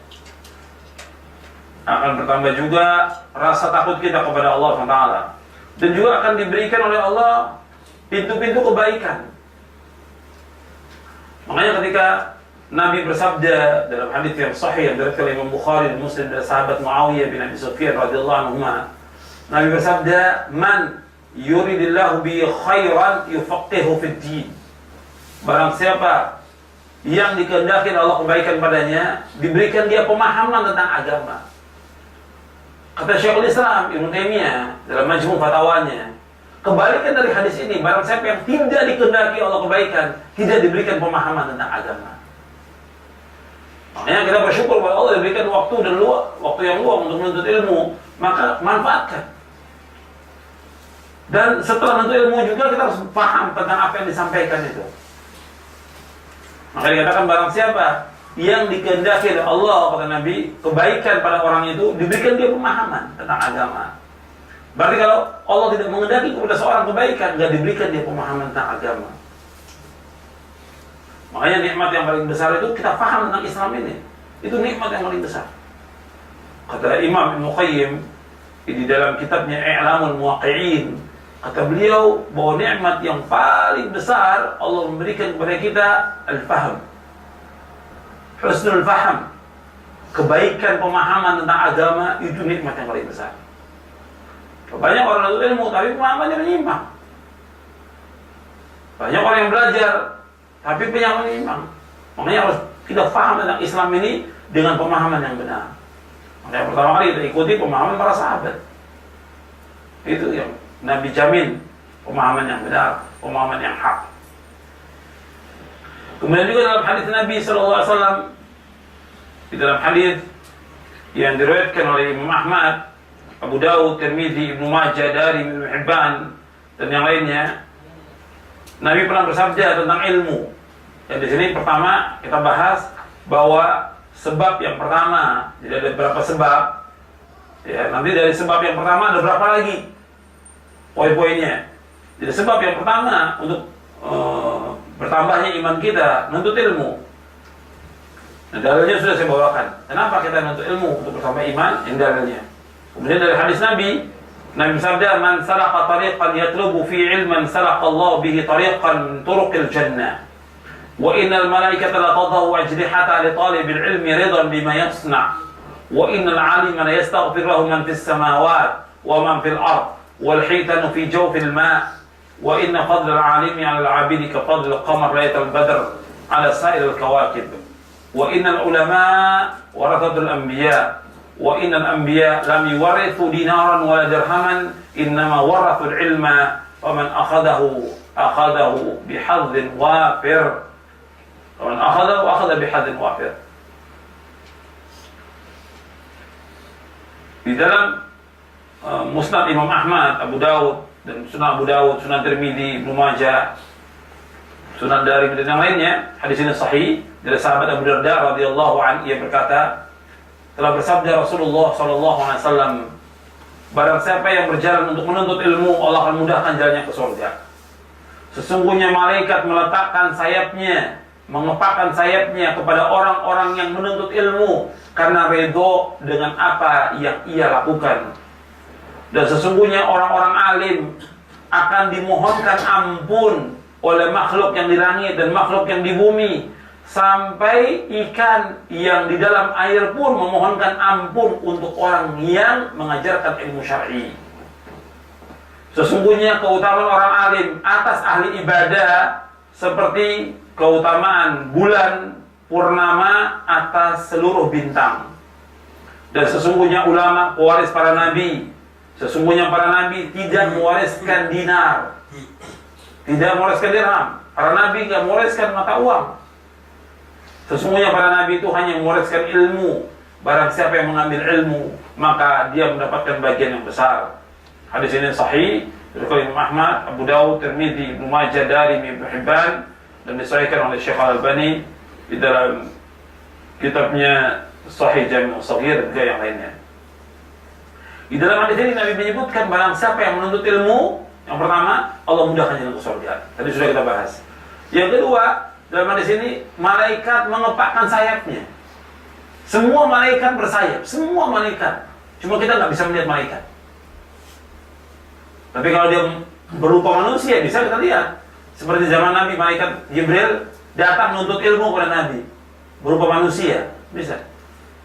Akan bertambah juga rasa takut kita kepada Allah SWT. Dan juga akan diberikan oleh Allah pintu-pintu kebaikan. Makanya ketika Nabi bersabda dalam hadis yang sahih yang diriwayatkan Imam Bukhari dan Muslim dari sahabat Muawiyah bin Abi Sufyan radhiyallahu anhu, Nabi bersabda, "Man yuridillahu bi khairan yufaqihu fid din." Barang siapa yang dikehendaki Allah kebaikan padanya, diberikan dia pemahaman tentang agama. Kata Syekhul Islam Ibnu Taimiyah dalam Majmu' Fatawanya, kebalikan dari hadis ini, barang siapa yang tidak dikehendaki Allah kebaikan, tidak diberikan pemahaman tentang agama. Makanya kita bersyukur bahwa Allah diberikan waktu dan waktu yang luang untuk menuntut ilmu, maka manfaatkan. Dan setelah menuntut ilmu juga kita harus paham tentang apa yang disampaikan itu. Maka dikatakan barang siapa yang dikehendaki oleh Allah, kata Nabi, kebaikan pada orang itu diberikan dia pemahaman tentang agama. Berarti kalau Allah tidak menghendaki kepada seorang kebaikan, nggak diberikan dia pemahaman tentang agama. Makanya nikmat yang paling besar itu kita paham tentang Islam ini. Itu nikmat yang paling besar. Kata Imam Ibnu Qayyim di dalam kitabnya I'lamul Muwaqqi'in, kata beliau bahwa nikmat yang paling besar Allah memberikan kepada kita al-faham, husnul faham, kebaikan pemahaman tentang agama. Itu nikmat yang paling besar. Banyak orang menuntut ilmu tapi pemahamannya menyimpang. Banyak orang yang belajar tapi pemahamannya menyimpang. Makanya harus kita paham tentang Islam ini dengan pemahaman yang benar. Makanya pertama kali kita ikuti pemahaman para sahabat. Itu yang Nabi jamin, pemahaman yang benar, pemahaman yang hak. Kemudian juga dalam hadis Nabi SAW, di dalam hadis yang diriwayatkan oleh Imam Ahmad, Abu Dawud, Tirmidzi, Ibnu Majah, dari Ibnu Hibban dan yang lainnya, Nabi pernah bersabda tentang ilmu. Dan di sini pertama kita bahas bahwa sebab yang pertama, jadi ada beberapa sebab. Ya, nanti dari sebab yang pertama ada berapa lagi poin-poinnya. Jadi sebab yang pertama untuk bertambahnya iman kita, menuntut ilmu. Nah, dalilnya sudah saya bawakan. Kenapa kita menuntut ilmu untuk bertambah iman? Ini dalilnya. Kemudian dari hadis Nabi bersabda, "Man salaka tariqan yatlubu fi ilman salaka Allah bihi tariqan min turuqil jannah. Wa innal malaikata la tadau ajnihata li talibil ilmi ridan bima yasna'. Wa innal 'alima la yastaghfir lahu man fis samawati wa man fil ard wal hitanu fi jawfil ma'. Wa inna fadla al-'alimi 'ala al-'abidi ka fadli al-qamar laylatal badr 'ala sa'iril kawakib. Wa innal ulama warathatul anbiya. Wa innal anbiya lam yuwarithu dinaran wala dirhaman, innama warathul ilma, faman akhadahu bihadzin wafir." Faman akhadha bihadzin wafir. Di dalam Musnad Imam Ahmad, Abu Dawud dan Sunan Abu Dawud, Sunan Tirmidzi, Ibnu Majah, Sunan Darimi dan yang lainnya, hadis ini sahih dari sahabat Abu Darda radhiyallahu anhu, ia berkata, telah bersabda Rasulullah SAW, barang siapa yang berjalan untuk menuntut ilmu, Allah akan mudahkan jalannya ke surga. Sesungguhnya malaikat meletakkan sayapnya, mengepakkan sayapnya kepada orang-orang yang menuntut ilmu karena ridho dengan apa yang ia lakukan. Dan sesungguhnya orang-orang alim akan dimohonkan ampun oleh makhluk yang di langit dan makhluk yang di bumi, sampai ikan yang di dalam air pun memohonkan ampun untuk orang yang mengajarkan ilmu syar'i. Sesungguhnya keutamaan orang alim atas ahli ibadah seperti keutamaan bulan purnama atas seluruh bintang. Dan sesungguhnya ulama pewaris para nabi. Sesungguhnya para nabi tidak mewariskan dinar, tidak mewariskan dirham. Para nabi tidak mewariskan mata uang. Sesungguhnya para nabi itu hanya mewariskan ilmu. Barang siapa yang mengambil ilmu, maka dia mendapatkan bagian yang besar. Hadis ini sahih dari Imam Ahmad, Abu Dawud, Tirmidzi, Ibnu Majah, Darimi, Ibnu Hibban, dan disahihkan oleh Syekh Al-Albani di dalam kitabnya Sahih Jami' Shaghir dan yang lainnya. Di dalam hadis ini Nabi menyebutkan barang siapa yang menuntut ilmu, yang pertama Allah mudahkan jalan ke surga. Tadi sudah kita bahas. Yang kedua, dalam hadis ini malaikat mengepakkan sayapnya. Semua malaikat bersayap, semua malaikat. Cuma kita nggak bisa melihat malaikat. Tapi kalau dia berupa manusia bisa kita lihat. Seperti zaman Nabi, malaikat Jibril datang menuntut ilmu kepada Nabi berupa manusia, bisa.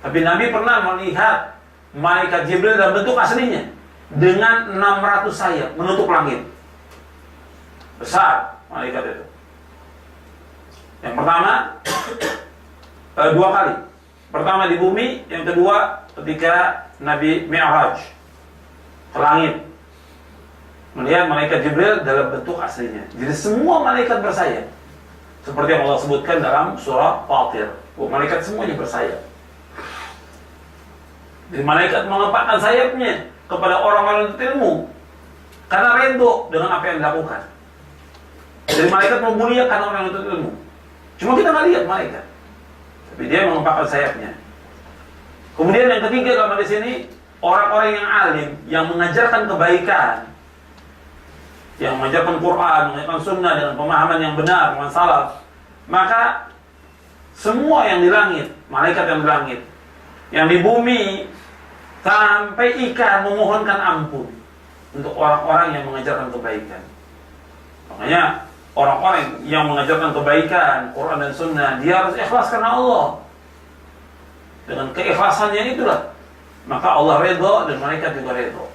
Tapi Nabi pernah melihat malaikat Jibril dalam bentuk aslinya dengan 600 sayap menutup langit. Besar malaikat itu. Yang pertama dua kali. Pertama di bumi, yang kedua ketika Nabi Mi'raj ke langit, melihat malaikat Jibril dalam bentuk aslinya. Jadi semua malaikat bersayap, seperti yang Allah sebutkan dalam surah Fatir. Malaikat semuanya bersayap. Jadi malaikat mengepakkan sayapnya kepada orang-orang yang ilmu karena rindu dengan apa yang dilakukan. Jadi malaikat memuliakan orang yang ilmu. Cuma kita nggak lihat malaikat. tapi dia mengempakan sayapnya. Kemudian yang ketiga dalam hadis ini, orang-orang yang alim, yang mengajarkan kebaikan, yang mengajarkan Quran, mengajarkan Sunnah dengan pemahaman yang benar, pemahaman salaf, maka semua yang di langit, malaikat yang di langit, yang di bumi, sampai ikan memohonkan ampun untuk orang-orang yang mengajarkan kebaikan. Makanya orang-orang yang mengajarkan kebaikan, Quran dan Sunnah, dia harus ikhlas karena Allah. Dengan keikhlasannya itulah, maka Allah redha dan malaikat juga redha,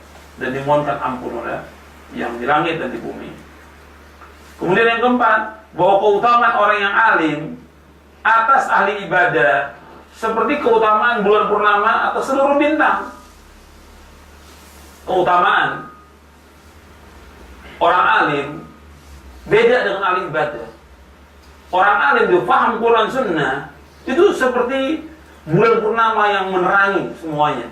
dan dimohonkan ampun oleh yang di langit dan di bumi. Kemudian yang keempat, bahwa keutamaan orang yang alim atas ahli ibadah seperti keutamaan bulan purnama atau seluruh bintang. Keutamaan orang alim beda dengan ahli ibadah. Orang alim dia paham Quran Sunnah itu seperti bulan purnama yang menerangi semuanya.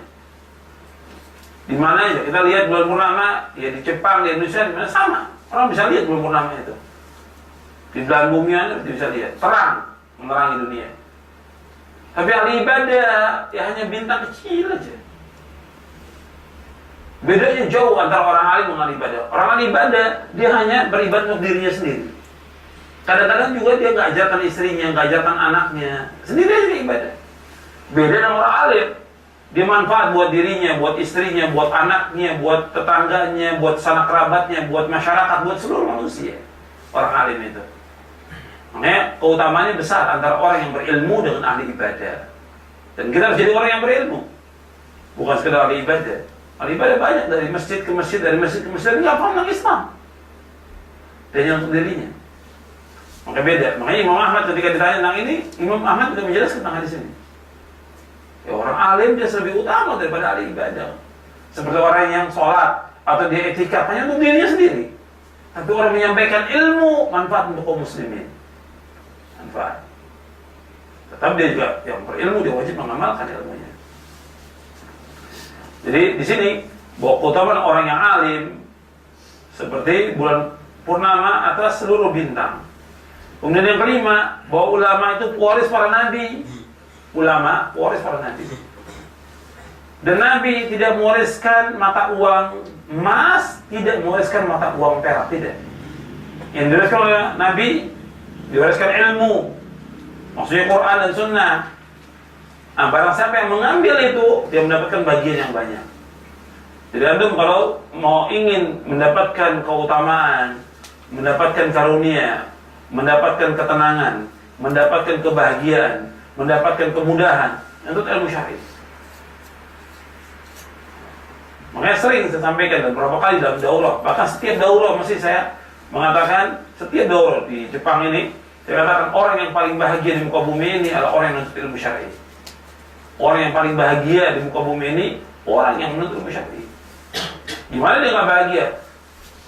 Di mana aja kita lihat bulan purnama, ya di Jepang, di Indonesia, di mana sama. Orang bisa lihat bulan purnama itu. Di belahan bumi Anda bisa lihat, terang, menerangi dunia. Tapi ahli ibadah ya hanya bintang kecil aja. Bedanya jauh antara orang alim dengan ahli ibadah. Orang ahli ibadah dia hanya beribadah untuk dirinya sendiri. Kadang-kadang juga dia nggak ajarkan istrinya, nggak ajarkan anaknya, sendiri aja ibadah. Beda dengan orang alim, dia manfaat buat dirinya, buat istrinya, buat anaknya, buat tetangganya, buat sanak kerabatnya, buat masyarakat, buat seluruh manusia. Orang alim itu. Makanya keutamanya besar antara orang yang berilmu dengan ahli ibadah. Dan kita harus jadi orang yang berilmu, bukan sekedar ahli ibadah. Ahli ibadah banyak, dari masjid ke masjid, dari masjid ke masjid, dia paham tentang Islam dan yang untuk dirinya. Maka beda. Makanya Imam Ahmad ketika ditanya tentang ini, Imam Ahmad juga menjelaskan tentang hadis ini. Ya, orang alim dia lebih utama daripada ahli ibadah. Seperti orang yang sholat atau dia etikaf hanya untuk dirinya sendiri. Tapi orang menyampaikan ilmu manfaat untuk kaum muslimin. Manfaat. Tetap dia juga yang berilmu, dia wajib mengamalkan ilmunya. Jadi di sini bahwa keutamaan orang yang alim seperti bulan purnama atas seluruh bintang. Kemudian yang kelima, bahwa ulama itu pewaris para nabi. Ulama pewaris para nabi. Dan Nabi tidak mewariskan mata uang emas, tidak mewariskan mata uang perak, tidak. Yang diwariskan oleh Nabi, diwariskan ilmu, maksudnya Quran dan Sunnah. Nah, barang siapa yang mengambil itu, dia mendapatkan bagian yang banyak. Jadi antum kalau mau ingin mendapatkan keutamaan, mendapatkan karunia, mendapatkan ketenangan, mendapatkan kebahagiaan, mendapatkan kemudahan, itu ilmu syar'i. Makanya sering saya sampaikan dan beberapa kali dalam daurah, bahkan setiap daurah masih saya mengatakan, setiap daurah di Jepang ini, saya katakan orang yang paling bahagia di muka bumi ini adalah orang yang menuntut ilmu syar'i. Orang yang paling bahagia di muka bumi ini orang yang menuntut ilmu syar'i. Gimana dia nggak bahagia?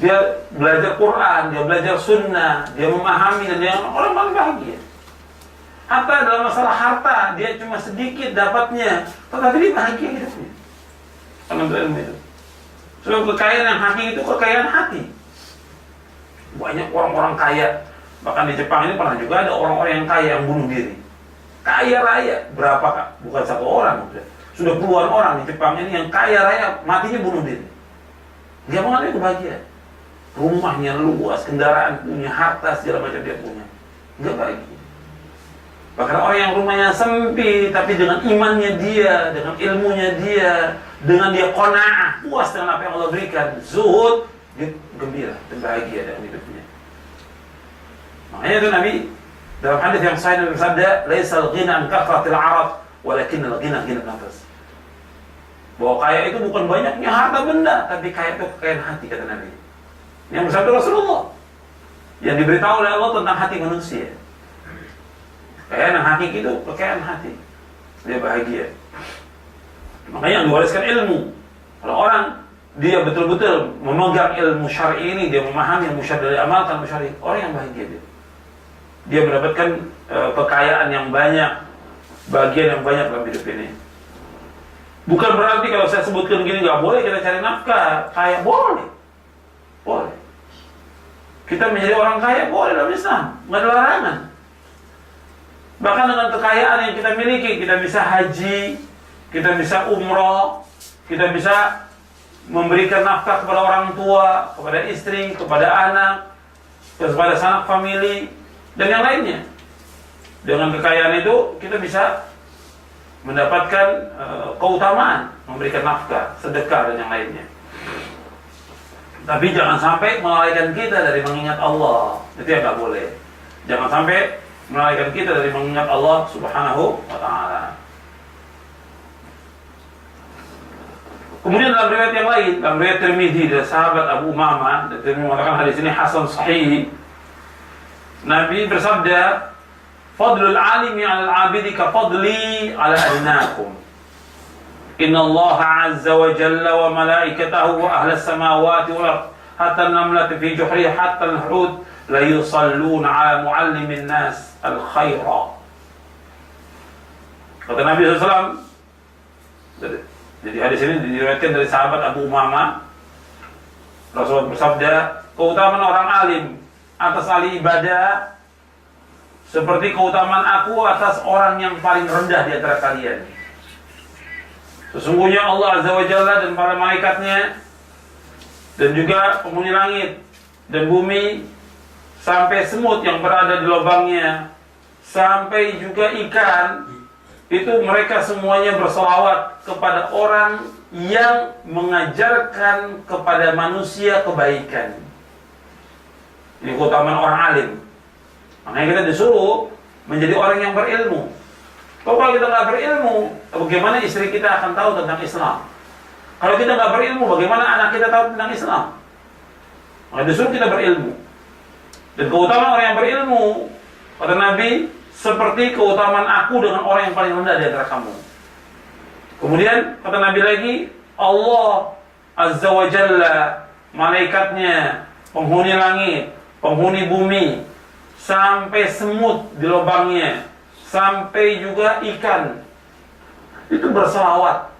Dia belajar Quran, dia belajar Sunnah, dia memahami, dan dia orang paling bahagia. Hatta dalam masalah harta dia cuma sedikit dapatnya, tetapi dia bahagia hidupnya. Menuntut ilmu itu. Sebab kekayaan yang hakiki itu kekayaan hati. Banyak orang-orang kaya, bahkan di Jepang ini pernah juga ada orang-orang yang kaya yang bunuh diri. Kaya raya, berapa kak? Bukan satu orang, sudah puluhan orang di Jepang ini yang kaya raya matinya bunuh diri. Dia mengalami kebahagiaan. Rumahnya luas, kendaraan punya, harta segala macam dia punya. Enggak bahagia. Bahkan orang yang rumahnya sempit, tapi dengan imannya dia, dengan ilmunya dia, dengan dia qanaah, puas dengan apa yang Allah berikan, zuhud, dia gembira dan bahagia dalam hidupnya. Makanya itu Nabi dalam hadis yang sahih bersabda, "Laisal ghina an kathratil 'arad, walakinnal ghina ghina nafs." Bahwa kaya itu bukan banyaknya harta benda, tapi kaya itu kekayaan hati, kata Nabi. Yang bersabda Rasulullah, yang diberitahu oleh Allah tentang hati manusia. Kekayaan yang hakiki itu kekayaan hati. Dia bahagia. Makanya yang diwariskan ilmu. Kalau orang dia betul-betul memegang ilmu syar'i ini, dia memahami ilmu syar'i, dia amalkan ilmu syar'i, orang yang bahagia dia. Dia mendapatkan kekayaan yang banyak, bagian yang banyak dalam hidup ini. Bukan berarti kalau saya sebutkan gini nggak boleh kita cari nafkah, kaya boleh, boleh. Kita menjadi orang kaya boleh dalam Islam, nggak ada larangan. Bahkan dengan kekayaan yang kita miliki, kita bisa haji, kita bisa umroh, kita bisa memberikan nafkah kepada orang tua, kepada istri, kepada anak, kepada sanak famili, dan yang lainnya. Dengan kekayaan itu kita bisa mendapatkan keutamaan, memberikan nafkah, sedekah, dan yang lainnya. Tapi jangan sampai melalaikan kita dari mengingat Allah. Itu yang nggak boleh. Jangan sampai melalaikan kita dari mengingat Allah Subhanahu wa ta'ala. Kemudian dalam riwayat yang lain, dalam riwayat Tirmidzi dari sahabat Abu Umamah, dan Tirmidzi mengatakan hadis ini hasan sahih. Nabi bersabda, "Fadlul alimi 'alal 'abidi ka fadli 'ala adnakum. Inna Allah 'azza wa jalla wa malaikatahu wa ahlas samawati wal ardh hatta an-namlati fi juhriha hatta al-hud la yusalluna 'ala mu'allimin nas al-khaira." Kata Nabi SAW, jadi hadis ini diriwayatkan dari sahabat Abu Umamah. Rasulullah bersabda, keutamaan orang alim atas ahli ibadah seperti keutamaan aku atas orang yang paling rendah di antara kalian. Sesungguhnya Allah Azza wa Jalla dan para malaikatnya dan juga penghuni langit dan bumi, sampai semut yang berada di lubangnya, sampai juga ikan, itu mereka semuanya berselawat kepada orang yang mengajarkan kepada manusia kebaikan. Ini keutamaan orang alim. Makanya kita disuruh menjadi orang yang berilmu. Kalau kita nggak berilmu, bagaimana istri kita akan tahu tentang Islam? Kalau kita nggak berilmu, bagaimana anak kita tahu tentang Islam? Maka disuruh kita berilmu. Dan keutamaan orang yang berilmu, kata Nabi, seperti keutamaan aku dengan orang yang paling rendah di antara kamu. Kemudian kata Nabi lagi, Allah Azza wa Jalla, malaikatnya, penghuni langit, penghuni bumi, sampai semut di lubangnya, sampai juga ikan, itu berselawat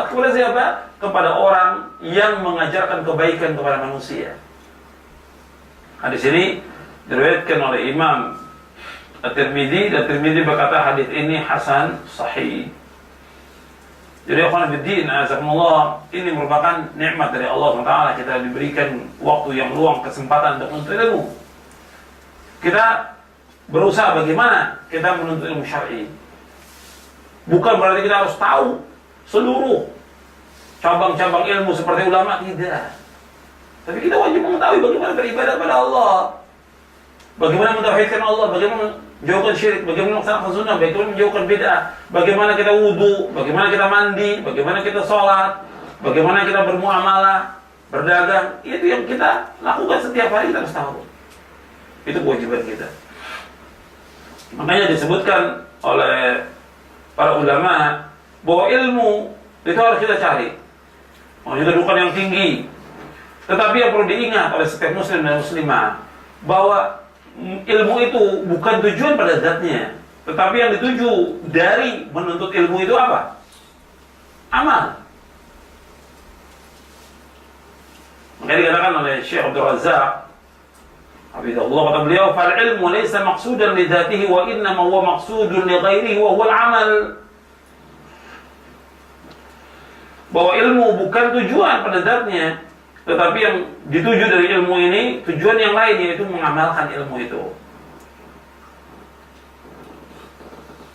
kepada siapa? Kepada orang yang mengajarkan kebaikan kepada manusia. Hadis ini diriwayatkan oleh Imam At-Tirmidzi, dan Tirmidzi berkata hadis ini hasan sahih. Jadi akhwan fiddin, azakumullah, ini merupakan nikmat dari Allah SWT. Kita diberikan waktu yang luang, kesempatan untuk menuntut ilmu. Kita berusaha bagaimana kita menuntut ilmu syar'i. Bukan berarti kita harus tahu seluruh cabang-cabang ilmu seperti ulama, tidak. Tapi kita wajib mengetahui bagaimana beribadah kepada Allah, bagaimana mentauhidkan Allah, bagaimana menjauhkan syirik, bagaimana melaksanakan sunnah, bagaimana menjauhkan bid'ah, bagaimana kita wudu, bagaimana kita mandi, bagaimana kita sholat, bagaimana kita bermuamalah, berdagang. Itu yang kita lakukan setiap hari, kita harus tahu. Itu kewajiban kita. Makanya disebutkan oleh para ulama bahwa ilmu itu harus kita cari. Itu bukan yang tinggi. Tetapi yang perlu diingat oleh setiap muslim dan muslimah, bahwa ilmu itu bukan tujuan pada zatnya, tetapi yang dituju dari menuntut ilmu itu apa? Amal. Makanya dikatakan oleh Syekh Abdul Razak, hafizahullah, kata beliau, fal ilmu laysa maqsudan li dzatihi wa innama huwa maqsudun li ghairihi wa huwa al-amal. Bahwa ilmu bukan tujuan pada zatnya, tetapi yang dituju dari ilmu ini tujuan yang lain, yaitu mengamalkan ilmu itu.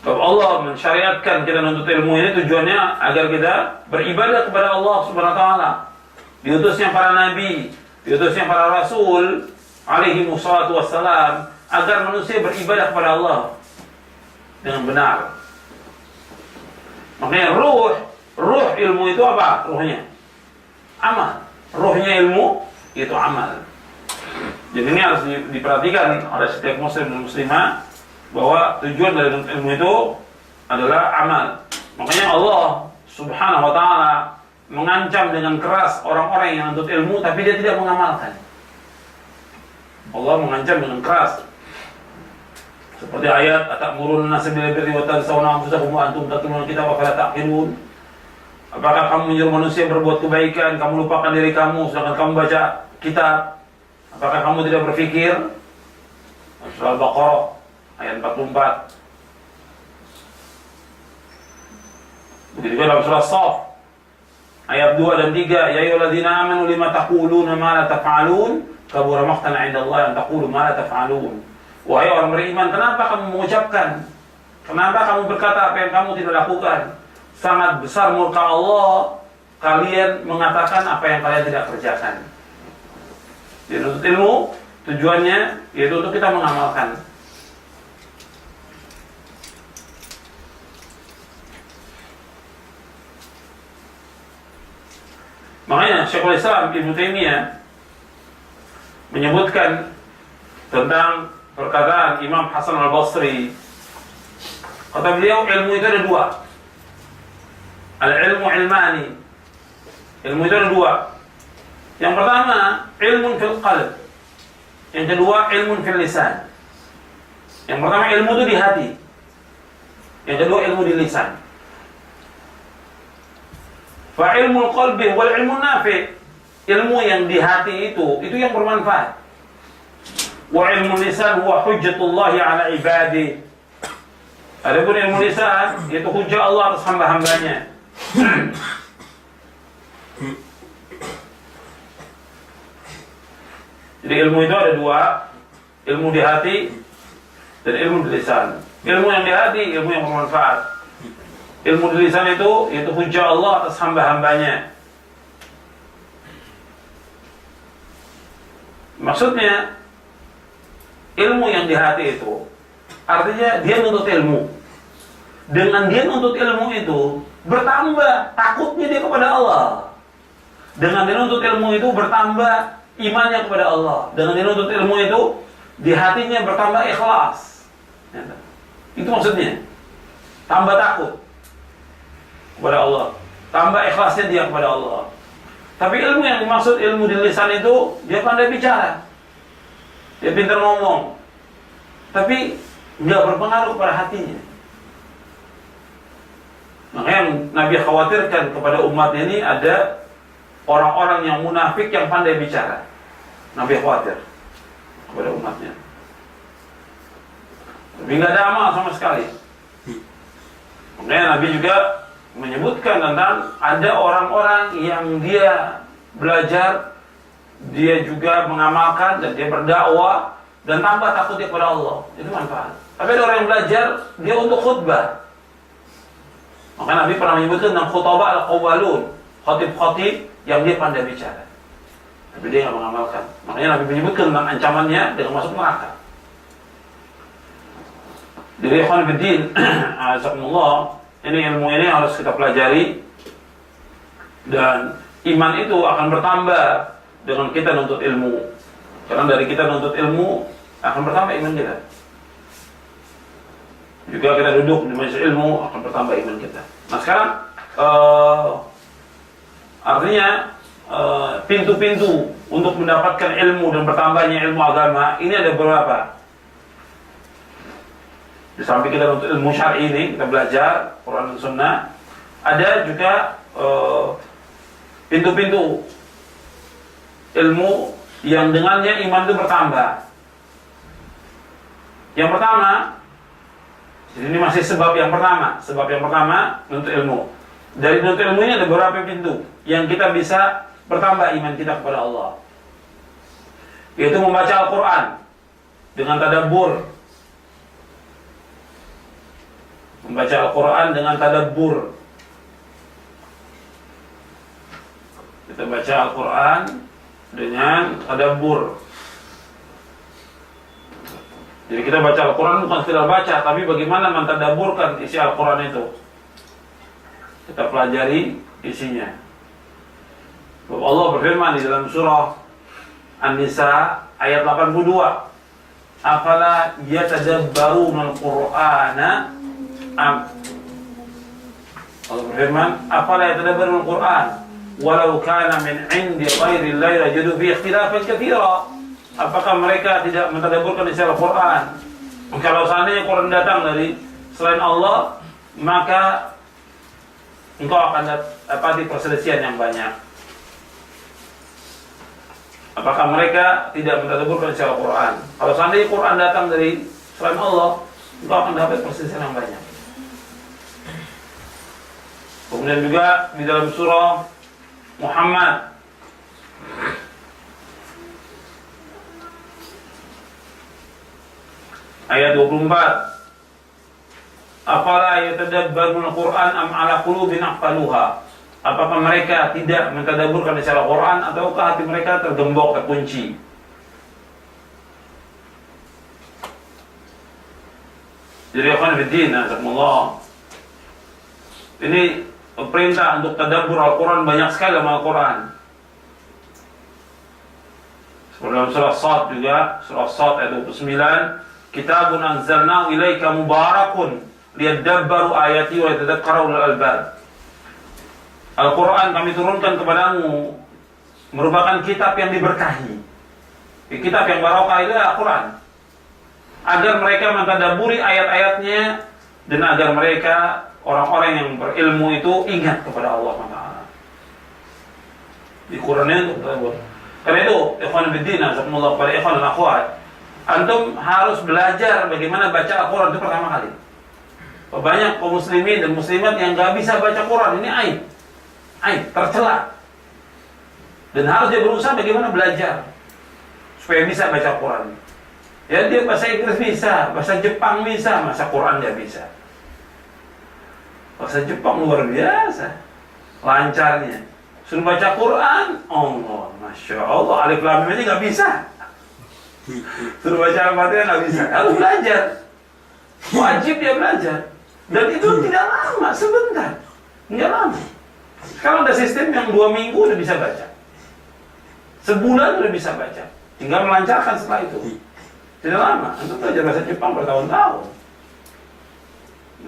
Kalau Allah mensyariatkan kita menuntut ilmu ini, tujuannya agar kita beribadah kepada Allah Subhanahu wa taala. Diutusnya para nabi, diutusnya para rasul alaihi wassalatu wassalam, agar manusia beribadah kepada Allah dengan benar. Makanya ruh ilmu itu apa? Ruhnya amal. Ruhnya ilmu itu amal. Jadi ini harus diperhatikan oleh setiap muslim dan muslimah, bahwa tujuan dari ilmu itu adalah amal. Makanya Allah Subhanahu wa taala mengancam dengan keras orang-orang yang menuntut ilmu tapi dia tidak mengamalkan. Allah mengancam dengan keras. Seperti ayat atamuruna nas bil birri wa tansawna anfusakum wa antum tatluna al-kitaba fala taqilun. Apakah kamu menyuruh manusia berbuat kebaikan, kamu lupakan diri kamu sedangkan kamu baca kitab? Apakah kamu tidak berpikir? Surah Al-Baqarah ayat 44. Begitu juga dalam surah Shaf ayat 2 dan 3, ya ayyuhalladzina amanu lima taquluna ma la taf'alun kabura maqtan 'inda Allah an taqulu ma la taf'alun. Wahai orang beriman, kenapa kamu mengucapkan, kenapa kamu berkata apa yang kamu tidak lakukan? Sangat besar murka Allah kalian mengatakan apa yang kalian tidak kerjakan. Jadi untuk ilmu tujuannya yaitu untuk kita mengamalkan. Makanya Syekhul Islam Ibnu Taimiyah menyebutkan tentang perkataan Imam Hasan Al-Basri. Kata beliau, ilmu itu ada dua. Al-ilmu ilmani. Ilmu itu ada dua. Yang pertama, ilmun fil qalb. Yang kedua, ilmun fil lisan. Yang pertama, ilmu itu di hati. Yang kedua, ilmu di lisan. Fa ilmul qalbi wal ilmun nafi'. Ilmu yang di hati itu yang bermanfaat. Wa ilmu lisan huwa hujjatullah ala ibadi. Adapun ilmu lisan itu hujjah Allah atas hamba-hambanya. Jadi ilmu itu ada dua, ilmu di hati dan ilmu di lisan. Ilmu yang di hati, ilmu yang bermanfaat. Ilmu di lisan itu hujjah Allah atas hamba-hambanya. Maksudnya ilmu yang di hati itu artinya dia nuntut ilmu. Dengan dia nuntut ilmu itu bertambah takutnya dia kepada Allah. Dengan dia nuntut ilmu itu bertambah imannya kepada Allah. Dengan dia nuntut ilmu itu di hatinya bertambah ikhlas. Itu maksudnya. Tambah takut kepada Allah, tambah ikhlasnya dia kepada Allah. Tapi ilmu yang dimaksud ilmu di lisan itu dia pandai bicara, dia pintar ngomong, tapi nggak berpengaruh pada hatinya. Makanya Nabi khawatirkan kepada umatnya ini ada orang-orang yang munafik yang pandai bicara. Nabi khawatir kepada umatnya, tapi nggak ada amal sama sekali. Makanya Nabi juga menyebutkan tentang ada orang-orang yang dia belajar, dia juga mengamalkan dan dia berdakwah dan tambah takut dia kepada Allah. Itu manfaat. Tapi ada orang yang belajar dia untuk khutbah. Maka Nabi pernah menyebutkan tentang khutbah al-qawwalun, khatib-khatib yang dia pandai bicara, tapi dia nggak mengamalkan. Makanya Nabi menyebutkan tentang ancamannya dengan masuk neraka. Jadi ikhwan fillah, azakumullah, ini ilmu ini harus kita pelajari, dan iman itu akan bertambah dengan kita nuntut ilmu. Karena dari kita nuntut ilmu akan bertambah iman kita. Juga kita duduk di majelis ilmu akan bertambah iman kita. Nah sekarang artinya pintu-pintu untuk mendapatkan ilmu dan bertambahnya ilmu agama ini ada beberapa. Di samping kita untuk ilmu syar'i ini, kita belajar Quran dan Sunnah, ada juga pintu-pintu ilmu yang dengannya iman itu bertambah. Yang pertama, ini masih sebab yang pertama untuk ilmu. Dari untuk ilmu ini ada beberapa pintu yang kita bisa bertambah iman kita kepada Allah, yaitu membaca Al-Quran dengan tadabbur. Membaca Al-Quran dengan tadabbur. Kita baca Al-Quran dengan tadabbur. Jadi kita baca Al-Quran bukan sekedar baca, tapi bagaimana mentadabburkan isi Al-Quran itu. Kita pelajari isinya. Allah berfirman di dalam surah An-Nisa ayat 82. Afala yatadabbaruna al-Qur'ana. Allah berfirman, afala yatadabbaruna al-Qur'an walau kana min 'indi ghairi Allah lajadu fihi ikhtilafan katsira. Apakah mereka tidak mentadabburkan isi Al-Quran? Kalau seandainya Quran datang dari selain Allah, maka engkau akan dapati perselisihan yang banyak. Apakah mereka tidak mentadabburkan isi Al-Quran? Kalau seandainya Quran datang dari selain Allah, engkau akan dapat perselisihan yang banyak. Kemudian juga di dalam surah Muhammad ayat 24, afala yatadabbarul Qur'an am ala qulubin aqfaluha. Apakah mereka tidak mentadabburkan secara Quran ataukah hati mereka tergembok, terkunci? Jadi akhwan fiddin, azakumullah, ini perintah untuk tadabbur Al-Quran banyak sekali dalam Al-Quran. Seperti dalam surah Sad juga, surah Sad ayat 29, kitabun anzalnahu ilaika mubarakun liyadabbaru ayati wa yatadhakkaru ulul albab. Al-Quran kami turunkan kepadamu merupakan kitab yang diberkahi. Kitab yang barokah itu Al-Quran, agar mereka mentadabburi ayat-ayatnya dan agar mereka orang-orang yang berilmu itu ingat kepada Allah SWT. Di Qurannya untuk tadabbur. Karena itu, ikhwan fillah, jazakumullah, kepada ikhwan dan akhwat, antum harus belajar bagaimana baca Al-Quran itu pertama kali. Banyak kaum muslimin dan muslimat yang gak bisa baca Quran, ini aib, tercela. Dan harus dia berusaha bagaimana belajar supaya bisa baca Quran. Ya, dia bahasa Inggris bisa, bahasa Jepang bisa, masa Quran dia bisa. Bahasa Jepang luar biasa lancarnya. Suruh baca Quran, Allah, Masya Allah, alif lam mim aja gak bisa. Suruh baca Al-Fatihah gak bisa. Harus belajar, wajib dia belajar. Dan itu tidak lama, sebentar, nggak lama. Sekarang ada sistem yang 2 minggu udah bisa baca, sebulan udah bisa baca, tinggal melancarkan setelah itu. Tidak lama, untuk belajar bahasa Jepang bertahun-tahun.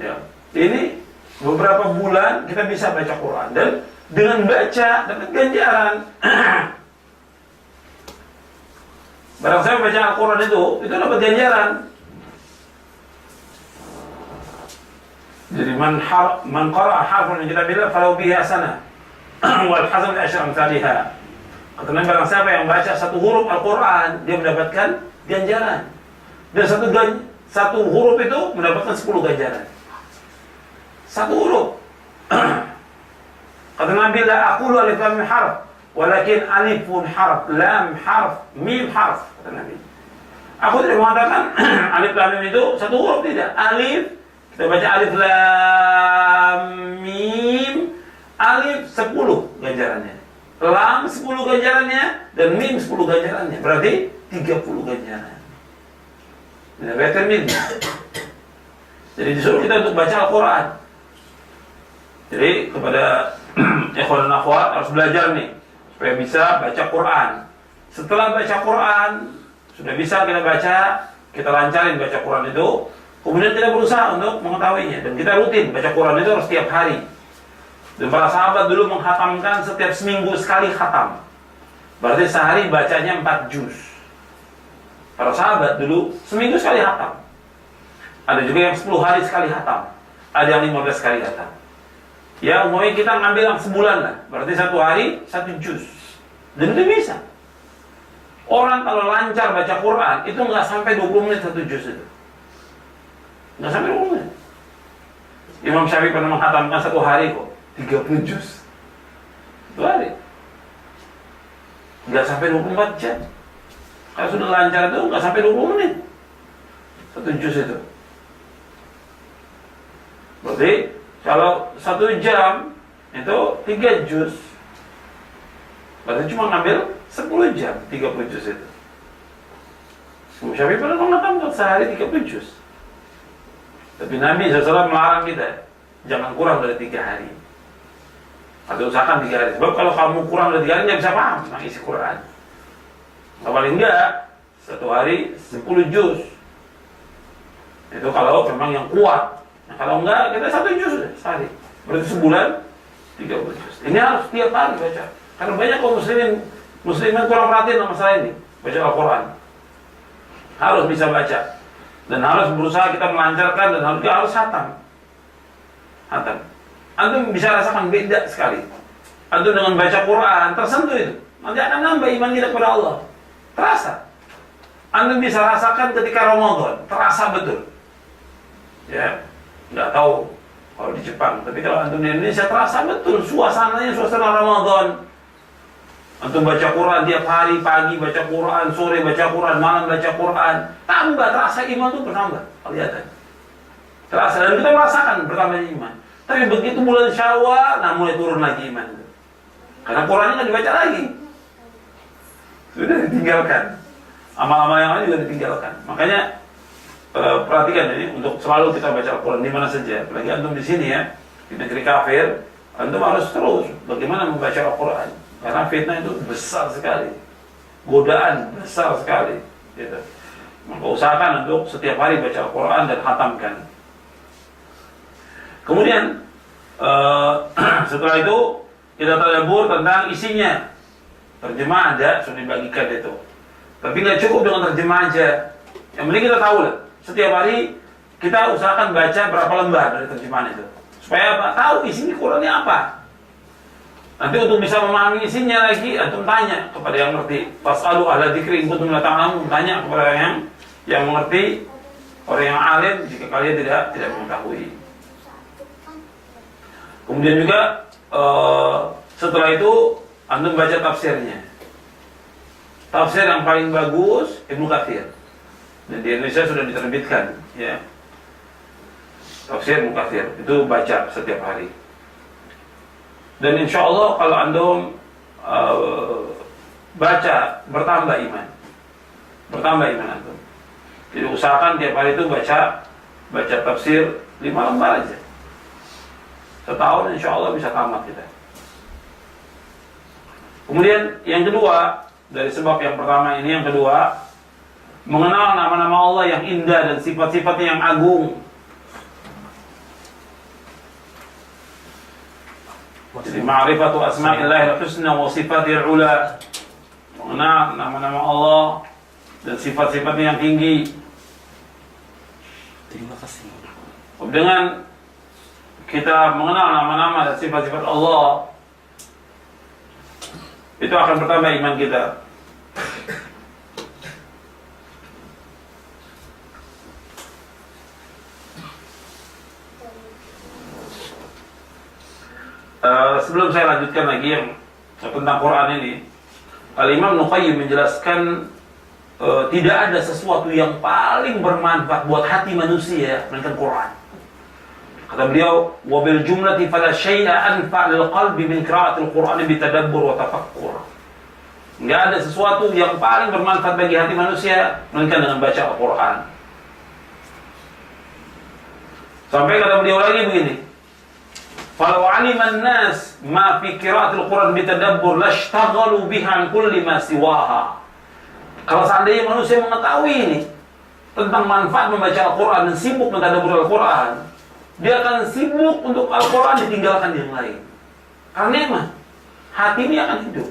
Ya, ini beberapa bulan kita bisa baca Quran, dan dengan baca dapat ganjaran. Barang saya baca Al-Quran itu dapat ganjaran. Jadi man qara'a harfan min kitabillah falahu bihi hasanah wal hasanatu asyru amsalihha. Kata Nabi, barang siapa yang baca satu huruf Al-Quran, dia mendapatkan ganjaran. Dan satu huruf itu mendapatkan 10 ganjaran. Satu huruf. Kata Nabi, la aqulu alif lam mim harf, walakin alifun harf, lam harf, mim harf. Kata Nabi, aku tidak mengatakan alif lam mim itu satu huruf, tidak. Alif, kita baca alif lam mim, alif 10 ganjarannya, lam 10 ganjarannya, dan mim 10 ganjarannya. Berarti 30 ganjaran. Ini betul mim. Jadi disuruh kita untuk baca Al-Quran. Jadi kepada ikhwan dan akhwat harus belajar nih supaya bisa baca Quran. Setelah baca Quran, sudah bisa kita baca, kita lancarin baca Quran itu. Kemudian kita berusaha untuk mengetahuinya, dan kita rutin baca Quran itu harus setiap hari. Dan para sahabat dulu menghatamkan setiap seminggu sekali khatam. Berarti sehari bacanya 4 juz. Para sahabat dulu seminggu sekali khatam. Ada juga yang 10 hari sekali khatam. Ada yang 15 kali khatam. Ya, umumnya kita ngambil yang sebulan lah. Berarti 1 hari 1 juz. Dan itu bisa. Orang kalau lancar baca Quran itu nggak sampai 20 menit 1 juz itu. Nggak sampai 20 menit. Imam Syafi'i pernah menghatamkan 1 hari kok 30 juz 1 hari. Nggak sampai 24 jam. Kalau sudah lancar itu nggak sampai 20 menit 1 juz itu. Berarti kalau 1 jam itu 3 juz. Berarti cuma ngambil 10 jam 30 juz itu. Imam Syafi'i pernah mengatakan sehari 30 juz. Tapi Nabi SAW melarang kita jangan kurang dari 3 hari. Atau usahakan 3 hari. Sebab kalau kamu kurang dari 3 hari nggak bisa paham tentang isi Quran. Paling enggak 1 hari 10 juz. Itu kalau memang yang kuat. Nah, kalau enggak, kita 1 juz sehari. Berarti sebulan 30 juz. Ini harus tiap hari baca. Karena banyak kaum muslimin kurang perhatian sama masalah ini. Baca Al-Quran harus bisa baca. Dan harus berusaha kita melancarkan, dan harus khatam. Antum bisa rasakan beda sekali. Antum dengan baca Quran tersentuh itu. Nanti akan nambah iman kita kepada Allah. Terasa. Antum bisa rasakan ketika Ramadan, terasa betul. Ya, nggak tahu kalau di Jepang. Tapi kalau antum di Indonesia terasa betul suasananya suasana Ramadan. Antum baca Quran tiap hari, pagi baca Quran, sore baca Quran, malam baca Quran, tambah terasa iman itu bertambah, kelihatan. Terasa, dan kita merasakan bertambahnya iman. Tapi begitu bulan Syawal, nah mulai turun lagi iman itu. Karena Qurannya nggak dibaca lagi, sudah ditinggalkan. Amal-amal yang lain juga ditinggalkan. Makanya perhatikan ini untuk selalu kita baca Al-Quran di mana saja. Apalagi antum di sini ya, di negeri kafir, antum harus terus bagaimana membaca Al-Quran. Karena fitnah itu besar sekali, godaan besar sekali, gitu. Maka usahakan untuk setiap hari baca Al-Quran dan khatamkan. Kemudian setelah itu kita tadabbur tentang isinya. Terjemah ada, sudah dibagikan itu. Tapi nggak cukup dengan terjemah aja. Yang penting kita tahu lah. Setiap hari kita usahakan baca berapa lembar dari terjemahan itu. Supaya apa? Tahu isi Qurannya apa. Nanti untuk bisa memahami isinya lagi, antum tanya kepada yang ngerti. Fas'alu ahla dzikri in kuntum la ta'lamun. Tanya kepada yang mengerti, orang yang alim jika kalian tidak mengetahui. Kemudian juga setelah itu antum baca tafsirnya. Tafsir yang paling bagus Ibnu Katsir. Dan di Indonesia sudah diterbitkan, ya. Tafsir Ibnu Katsir itu baca setiap hari. Dan insya Allah kalau antum baca bertambah iman antum. Jadi usahakan tiap hari itu baca tafsir 5 lembar aja. Setahun insya Allah bisa tamat kita. Kemudian yang kedua, dari sebab yang pertama ini, yang kedua, mengenal nama-nama Allah yang indah dan sifat-sifatnya yang agung. Jadi ma'rifatu asma'illahil husna wa sifatil ula. Mengenal nama-nama Allah dan sifat-sifatnya yang tinggi. Terima kasih. Dengan kita mengenal nama-nama dan sifat-sifat Allah, itu akan bertambah iman kita. Sebelum saya lanjutkan lagi yang tentang Quran ini, Al-Imam Ibnu Qayyim menjelaskan tidak ada sesuatu yang paling bermanfaat buat hati manusia melainkan Quran. Kata beliau, wa bil jumlati fala syai'a anfa' lil qalbi min qira'atil Qur'ani bi tadabbur wa tafakkur. Enggak ada sesuatu yang paling bermanfaat bagi hati manusia melainkan dengan baca Al-Quran. Sampai kata beliau lagi begini, falau 'aliman nas ma fi qira'atil Qur'an bi tadabbur lashtaghalu biha an kulli ma siwaha. Kalau seandainya manusia mengetahui ini tentang manfaat membaca Al-Quran dan sibuk mentadabbur Al-Quran, dia akan sibuk untuk Al-Quran ditinggalkan yang lain. Karena emang hati ini akan hidup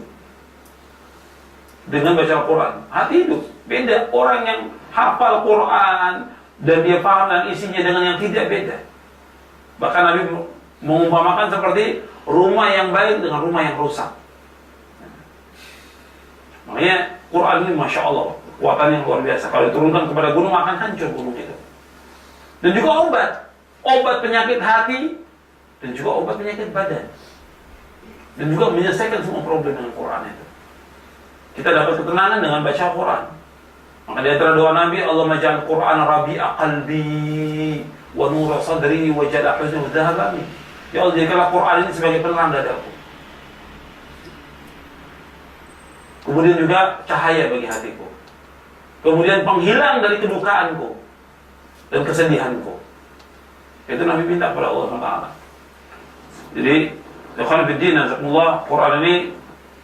dengan baca Al-Quran. Hati hidup. Beda orang yang hafal Quran dan dia paham dan isinya dengan yang tidak beda. Bahkan Nabi mengumpamakan seperti rumah yang baik dengan rumah yang rusak. Makanya Quran ini Masya Allah kekuatan yang luar biasa. Kalau diturunkan kepada gunung akan hancur gunung itu. Dan juga obat penyakit hati dan juga obat penyakit badan, dan juga menyelesaikan semua problem dengan Quran itu. Kita dapat ketenangan dengan baca Quran. Maka di antara doa Nabi, Allahumma ja'al Quran rabi'a qalbi wa nura sadri wa jala huzni wa dhahabami. Ya Allah, jadikanlah Quran ini sebagai penerang dadaku, kemudian juga cahaya bagi hatiku, kemudian penghilang dari kedukaanku dan kesedihanku. Itu Nabi minta kepada Allah SWT. Jadi, ikhwan fillah, jazakumullah, Quran ini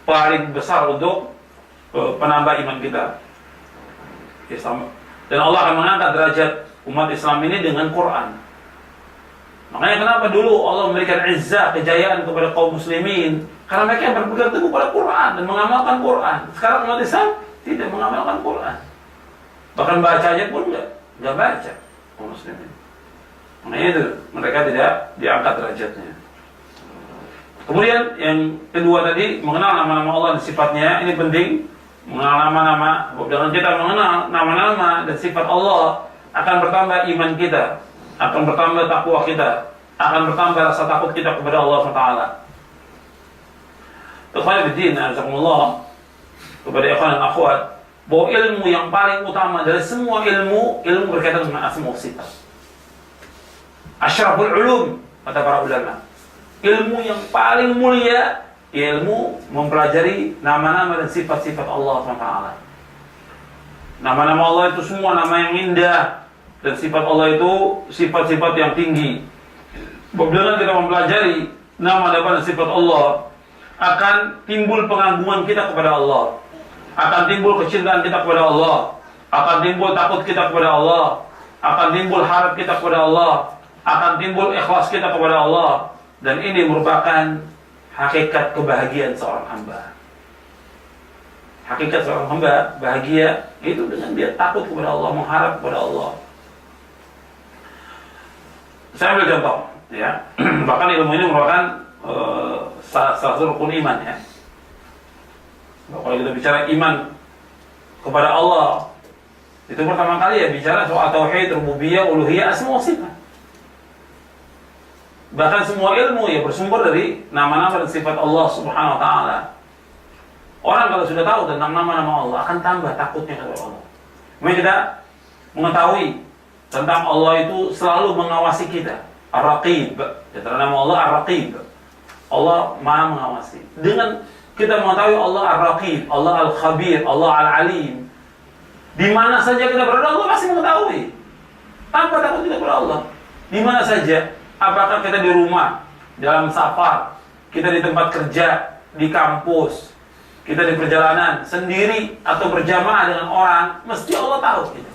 paling besar untuk penambah iman kita. Dan Allah akan mengangkat derajat umat Islam ini dengan Quran. Makanya kenapa dulu Allah memberikan izzah, kejayaan kepada kaum muslimin? Karena mereka yang berpegang teguh pada Quran dan mengamalkan Quran. Sekarang umat Islam tidak mengamalkan Quran. Bahkan bacanya pun enggak baca kaum muslimin. Makanya itu mereka tidak diangkat derajatnya. Kemudian yang kedua tadi, mengenal nama-nama Allah dan sifatnya. Ini penting, mengenal nama-nama. Dengan kita mengenal nama-nama dan sifat Allah, akan bertambah iman kita, akan bertambah takwa kita, akan bertambah rasa takut kita kepada Allah SWT. Ikhwan fillah, azakumullah, kepada ikhwan dan akhwat, bahwa ilmu yang paling utama dari semua ilmu berkaitan dengan asma wa sifat. Asyraful ulum, kata para ulama. Ilmu yang paling mulia, ilmu mempelajari nama-nama dan sifat-sifat Allah SWT. Nama-nama Allah itu semua nama yang indah, dan sifat Allah itu sifat-sifat yang tinggi. Apabila kita mempelajari nama dan sifat Allah, akan timbul pengagungan kita kepada Allah, akan timbul kecintaan kita kepada Allah, akan timbul takut kita kepada Allah, akan timbul harap kita kepada Allah, akan timbul ikhlas kita kepada Allah. Dan ini merupakan hakikat kebahagiaan seorang hamba. Hakikat seorang hamba bahagia itu dengan dia takut kepada Allah, mengharap kepada Allah. Saya ambil contoh, ya. Bahkan ilmu ini merupakan salah satu rukun iman, ya. Kalau kita bicara iman kepada Allah, itu pertama kali ya bicara soal tauhid, rububiyah, uluhiyah, asma wa sifat. Bahkan semua ilmu ya bersumber dari nama-nama dan sifat Allah Subhanahu wa taala. Orang kalau sudah tahu tentang nama-nama Allah akan tambah takutnya kepada Allah. Maka kita mengetahui tentang Allah itu selalu mengawasi kita. Ar-Raqib, antara nama Allah Ar-Raqib. Allah Maha mengawasi. Dengan kita mengetahui Allah Ar-Raqib, Allah Al-Khabir, Allah Al-Alim, di mana saja kita berada Allah pasti mengetahui. Tanpa takut kita kepada Allah. Di mana saja, apakah kita di rumah, dalam safar, kita di tempat kerja, di kampus, kita di perjalanan sendiri atau berjamaah dengan orang, mesti Allah tahu kita.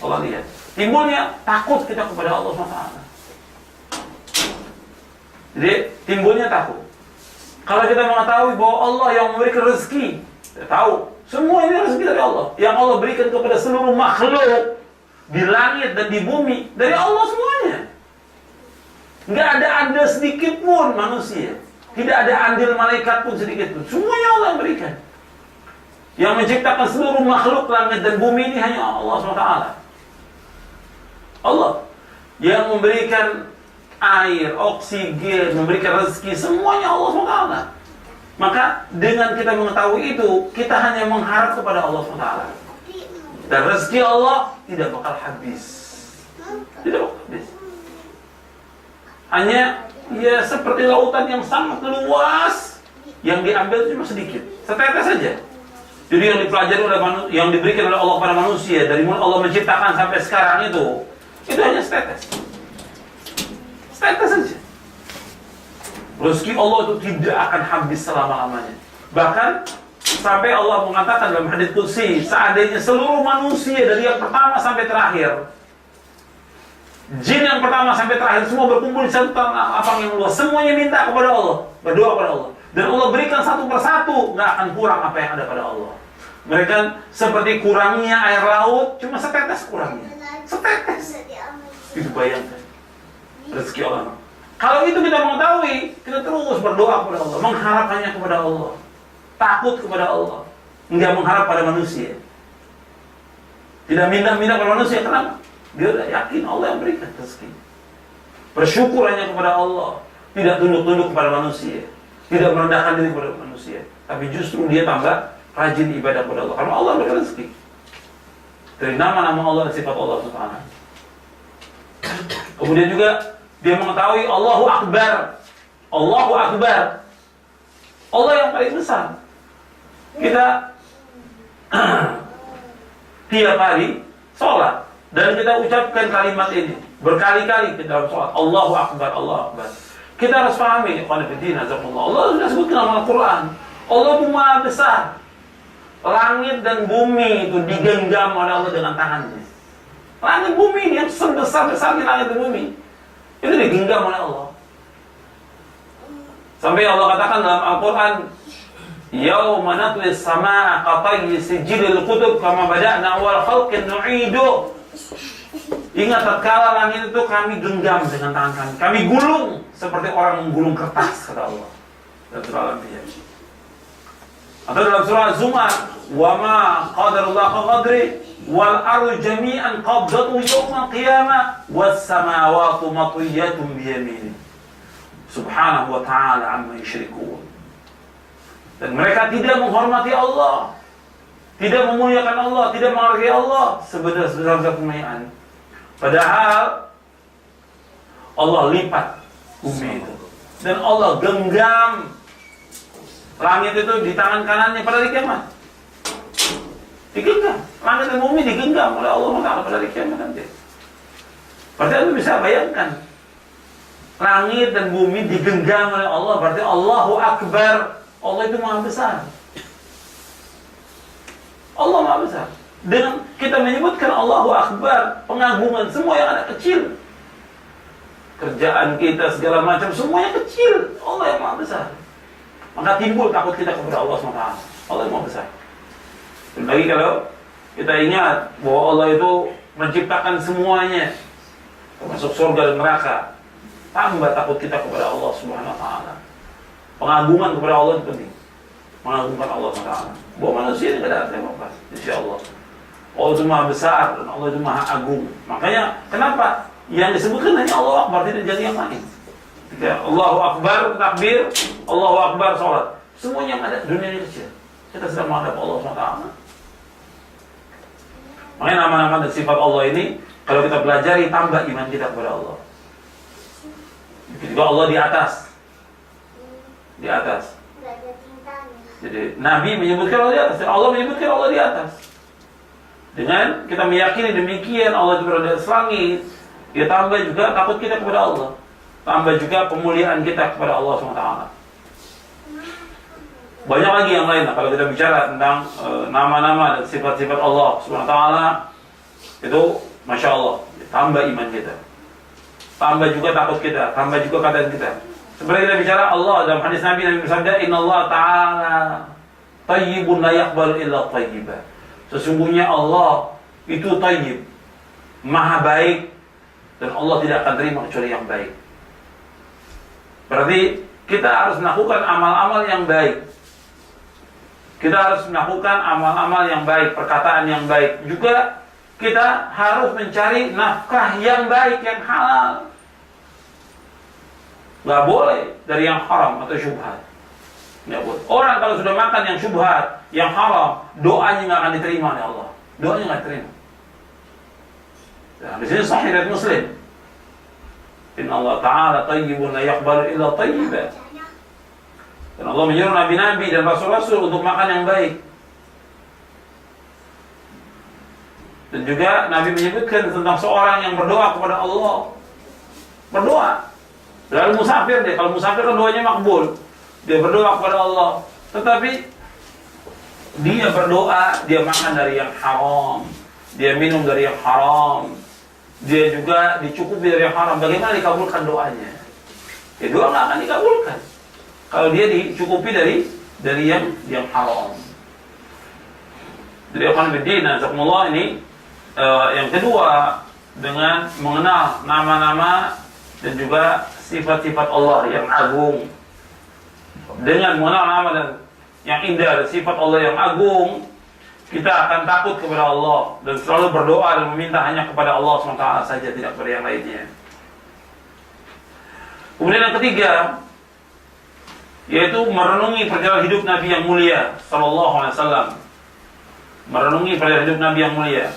Allah lihat. Timbulnya takut kita kepada Allah SWT. Jadi timbulnya takut. Kalau kita mengetahui bahwa Allah yang memberikan rezeki, kita tahu semua ini rezeki dari Allah, yang Allah berikan kepada seluruh makhluk di langit dan di bumi, dari Allah semuanya. Nggak ada andil sedikit pun manusia, tidak ada andil malaikat pun sedikit pun, semuanya Allah yang berikan. Yang menciptakan seluruh makhluk langit dan bumi ini hanya Allah SWT. Allah yang memberikan air, oksigen, memberikan rezeki, semuanya Allah SWT. Maka dengan kita mengetahui itu, kita hanya mengharap kepada Allah SWT. Dan rezeki Allah tidak bakal habis. Tidak bakal habis. Hanya ya seperti lautan yang sangat luas, yang diambil cuma sedikit, setetes saja. Jadi yang dipelajari oleh yang diberikan oleh Allah kepada manusia dari mulai Allah menciptakan sampai sekarang itu hanya setetes. Setetes saja. Rezeki Allah itu tidak akan habis selama-lamanya. Bahkan sampai Allah mengatakan dalam hadits qudsi, seandainya seluruh manusia dari yang pertama sampai terakhir, jin yang pertama sampai terakhir semua berkumpul di satu lapang yang luas, semuanya minta kepada Allah, berdoa kepada Allah, dan Allah berikan satu persatu, nggak akan kurang apa yang ada pada Allah. Mereka seperti kurangnya air laut, cuma setetes kurangnya, setetes. Itu bayangkan rezeki Allah. Kalau itu kita mengetahui, kita terus berdoa kepada Allah, mengharap hanya kepada Allah, takut kepada Allah, nggak mengharap pada manusia, tidak minta-minta pada manusia. Kenapa? Dia sudah yakin Allah yang berikan rezeki. Bersyukur hanya kepada Allah, tidak tunduk-tunduk kepada manusia, tidak merendahkan diri kepada manusia, tapi justru dia tambah rajin ibadah kepada Allah karena Allah berikan rezeki. Dari nama-nama Allah dan sifat Allah Subhanahu. Kemudian juga dia mengetahui Allahu Akbar. Allahu Akbar. Allah yang paling besar. Kita tiap hari sholat dan kita ucapkan kalimat ini berkali-kali di dalam sholat. Allahu Akbar, Allahu Akbar. Kita harus pahami, Allah sudah sebutkan dalam Al-Quran, Allah itu Maha besar. Langit dan bumi itu digenggam oleh Allah dengan tangannya. Langit bumi yang sebesar-besarnya langit dan bumi itu digenggam oleh Allah. Sampai Allah katakan dalam Al-Quran, Yauma natwis samaa qatayyi sijilil kutub kama bada'na awal khalqin nu'idu. Ingat tatkala langit itu kami genggam dengan tangan kami, kami gulung seperti orang menggulung kertas, kata Allah. Dan surah Al-Anbiya. Atau dalam surah Az-Zumar, wa ma qadarullah qadri wal ardu jami'an qabdatu yawmal qiyamah was samawati matwiyatun bi yamini. Subhanahu wa ta'ala amma yusyrikun. Dan mereka tidak menghormati Allah, tidak memuliakan Allah, tidak menghargai Allah sebesar-besar kemuliaan. Padahal Allah lipat bumi itu. Dan Allah genggam langit itu di tangan kanannya pada hari kiamat. Digenggam. Langit dan bumi digenggam oleh Allah Taala pada hari kiamat nanti. Berarti Anda bisa bayangkan, langit dan bumi digenggam oleh Allah, berarti Allahu Akbar. Allah itu maha besar. Allah maha besar. Dengan kita menyebutkan Allahu Akbar, pengagungan semua yang ada kecil. Kerjaan kita segala macam semuanya kecil. Allah yang maha besar. Maka timbul takut kita kepada Allah SWT. Allah yang maha besar. Dan lagi kalau kita ingat bahwa Allah itu menciptakan semuanya, termasuk surga dan neraka, tambah takut kita kepada Allah Subhanahu wa taala. Pengagungan kepada Allah itu penting. Mengagungkan Allah SWT. Bahwa manusia ini tidak ada apa-apa, insyaallah. Allah itu maha besar dan Allah itu maha agung. Makanya kenapa yang disebutkan hanya Allah Akbar, tidak jadi yang lain. Ketika Allahu Akbar takbir, Allahu Akbar sholat, semuanya yang ada dunia ini kecil. Kita sedang menghadap Allah SWT. Makanya nama-nama dan sifat Allah ini kalau kita pelajari, tambah iman kita kepada Allah. Juga Allah di atas. Di atas. Jadi Nabi menyebutkan Allah di atas, dan Allah menyebutkan Allah di atas. Dengan kita meyakini demikian Allah itu berada di atas langit, dia tambah juga takut kita kepada Allah, tambah juga pemuliaan kita kepada Allah SWT. Banyak lagi yang lain kalau kita bicara tentang nama-nama dan sifat-sifat Allah SWT, itu Masya Allah, tambah iman kita, tambah juga takut kita, tambah juga keadaan kita. Seperti kita bicara Allah dalam hadis Nabi bersabda, Inna Allah Ta'ala tayyibun la yaqbalu illa tayyibah. Sesungguhnya Allah itu tayyib, maha baik, dan Allah tidak akan terima kecuali yang baik. Berarti kita harus melakukan amal-amal yang baik. Kita harus melakukan amal-amal yang baik, perkataan yang baik. Juga kita harus mencari nafkah yang baik, yang halal. Gak boleh dari yang haram atau syubhat. Gak boleh. Orang kalau sudah makan yang syubhat, yang haram, doanya gak akan diterima oleh Allah. Doanya gak diterima. Nah, di sini sahih dari Muslim. Inna Allah Ta'ala tayyibun la yaqbalu illa tayyibah. Dan Allah menyuruh nabi-nabi dan rasul-rasul untuk makan yang baik. Dan juga Nabi menyebutkan tentang seorang yang berdoa kepada Allah. Berdoa. Lalu musafir dia, kalau musafir kan doanya makbul. Dia berdoa kepada Allah. Tetapi dia berdoa, dia makan dari yang haram, dia minum dari yang haram, dia juga dicukupi dari yang haram. Bagaimana dikabulkan doanya? Ya doa nggak akan dikabulkan kalau dia dicukupi dari yang haram. Jadi akan berdina, Zakumullah ini yang kedua, dengan mengenal nama-nama dan juga sifat-sifat Allah yang agung. Dengan mengenal nama dan yang indah dan sifat Allah yang agung, kita akan takut kepada Allah dan selalu berdoa dan meminta hanya kepada Allah SWT saja, tidak kepada yang lainnya. Kemudian yang ketiga, yaitu merenungi perjalanan hidup Nabi yang mulia Sallallahu Alaihi Wasallam. Merenungi perjalanan hidup Nabi yang mulia.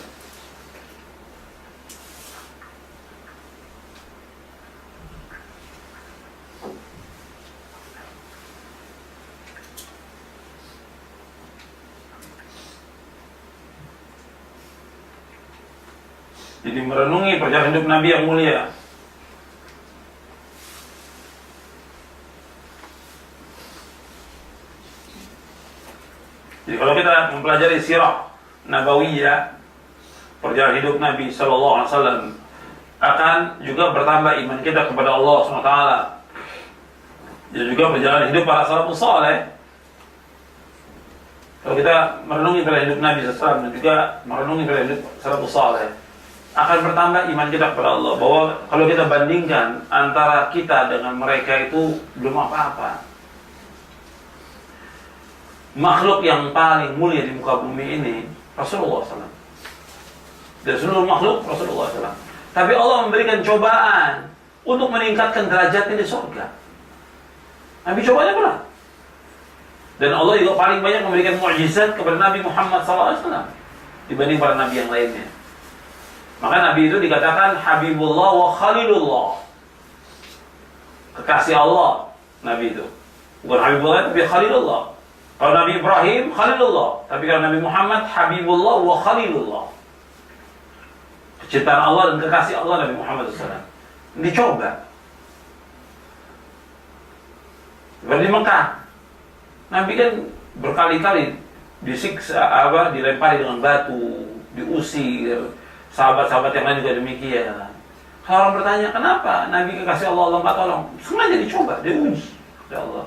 Jadi merenungi perjalanan hidup Nabi yang mulia. Jadi kalau kita mempelajari sirah nabawiyah, perjalanan hidup Nabi Sallallahu Alaihi Wasallam, akan juga bertambah iman kita kepada Allah SWT. Dan juga perjalanan hidup para salafus saleh. Kalau kita merenungi perjalanan hidup Nabi SAW dan juga merenungi perjalanan hidup salafus saleh, akan bertambah iman kita kepada Allah. Bahwa kalau kita bandingkan antara kita dengan mereka itu belum apa-apa. makhluk yang paling mulia di muka bumi ini Rasulullah SAW. Dan seluruh makhluk Rasulullah SAW. Tapi Allah memberikan cobaan untuk meningkatkan derajatnya di surga. Nabi cobanya berat. Dan Allah juga paling banyak memberikan mukjizat kepada Nabi Muhammad SAW dibanding para nabi yang lainnya. Maka Nabi itu dikatakan Habibullah wa Khalilullah, kekasih Allah. Nabi itu bukan Habibullah tapi Khalilullah. Kalau Nabi Ibrahim Khalilullah, tapi kalau Nabi Muhammad Habibullah wa Khalilullah, kecintaan Allah dan kekasih Allah Nabi Muhammad SAW. Dicoba. Seperti di Mekah, Nabi kan berkali-kali disiksa, dilempari dengan batu, diusir. Sahabat-sahabat yang lain juga demikian. Kalau orang bertanya, kenapa Nabi kekasih Allah, Allah nggak tolong? Sengaja dicoba, diuji oleh Allah.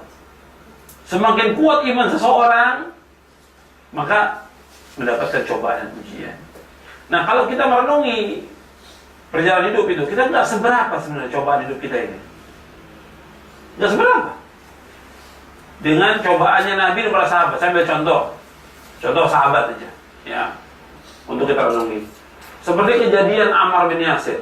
Semakin kuat iman seseorang, maka mendapatkan cobaan dan ujian. Nah, kalau kita merenungi perjalanan hidup itu, kita nggak seberapa sebenarnya cobaan hidup kita ini. Nggak seberapa. Dengan cobaannya Nabi dan para sahabat. Saya ambil contoh sahabat aja, ya, untuk kita renungi. Seperti kejadian Ammar bin Yasir,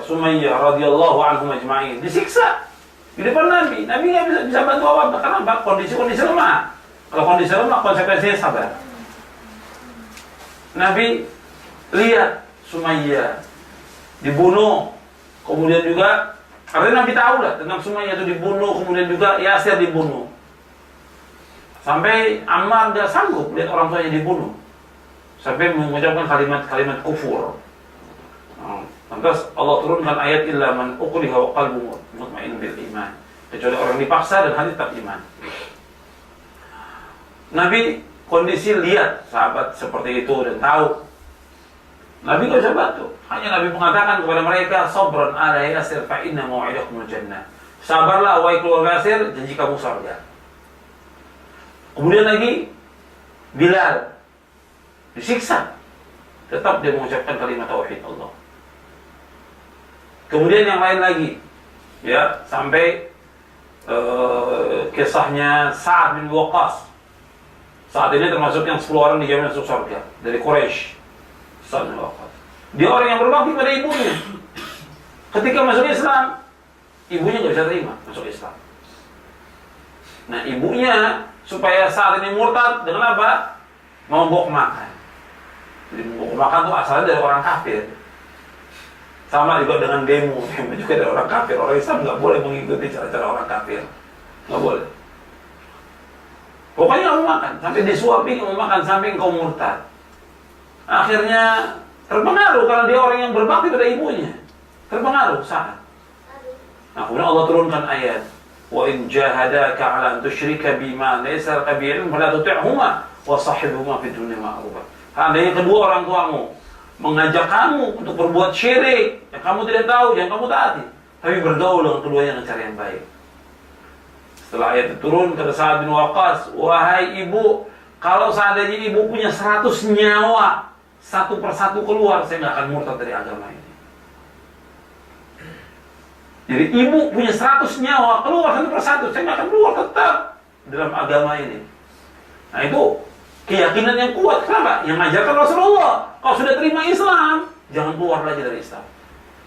Sumayyah radhiyallahu anhum ajma'in, disiksa di depan Nabi. Nabi nggak bisa bantu apa-apa. Karena kondisi lemah. Kalau kondisi lemah, konsekuensinya sabar. Nabi lihat Sumayyah dibunuh, kemudian juga karena Nabi tahu lah tentang Sumayyah itu dibunuh, kemudian juga Yasir dibunuh. Sampai Ammar tidak sanggup lihat orang tuanya dibunuh, sampai mengucapkan kalimat-kalimat kufur. Lantas Allah turunkan ayat illa man ukriha wa qalbuhu mutmain bil iman, kecuali orang dipaksa dan hati tetap iman. Nabi kondisi lihat sahabat seperti itu dan tahu. Nabi nggak bisa bantu. Hanya Nabi mengatakan kepada mereka, sabran ala Yasir fa inna mau'idakumul jannah. Sabarlah wahai keluarga Yasir, janji kamu surga. Kemudian lagi Bilal disiksa, tetap dia mengucapkan kalimat tauhid Allah. Kemudian yang lain lagi, ya, sampai kisahnya Sa'ad bin Waqqas. Saat ini termasuk yang 10 orang dijamin masuk surga dari Quraisy. Sa'ad bin Waqqas. Dia orang yang berbakti pada ibunya. Ketika masuk Islam, ibunya nggak bisa terima masuk Islam. Nah, ibunya supaya saat ini murtad dengan apa? Mogok makan. Jadi mogok makan itu asalnya dari orang kafir. Sama juga dengan demo juga dari orang kafir. Orang Islam nggak boleh mengikuti cara-cara orang kafir, nggak boleh. Pokoknya nggak mau makan, sampai disuapi nggak mau makan, sampai engkau murtad. Akhirnya terpengaruh karena dia orang yang berbakti pada ibunya. Terpengaruh saat. Nah, kemudian Allah turunkan ayat, wa in jahadaka 'ala an tusyrika bima laysa laka bihi 'ilmun fala tuti'huma wa sahibhuma fid dunya ma'rufa. Seandainya kedua orang tuamu mengajak kamu untuk berbuat syirik yang kamu tidak tahu, yang kamu taati, tapi bergaul dengan keduanya dengan cara yang baik. Setelah ayat itu turun, kata Sa'ad bin Waqqas, wahai ibu, kalau seandainya ibu punya 100 nyawa, satu persatu keluar, saya nggak akan murtad dari agama ini. Jadi ibu punya 100 nyawa, keluar satu persatu, saya nggak akan keluar tetap dalam agama ini. Nah, itu keyakinan yang kuat. Kenapa? Yang mengajarkan Rasulullah. Kalau sudah terima Islam, jangan keluar lagi dari Islam.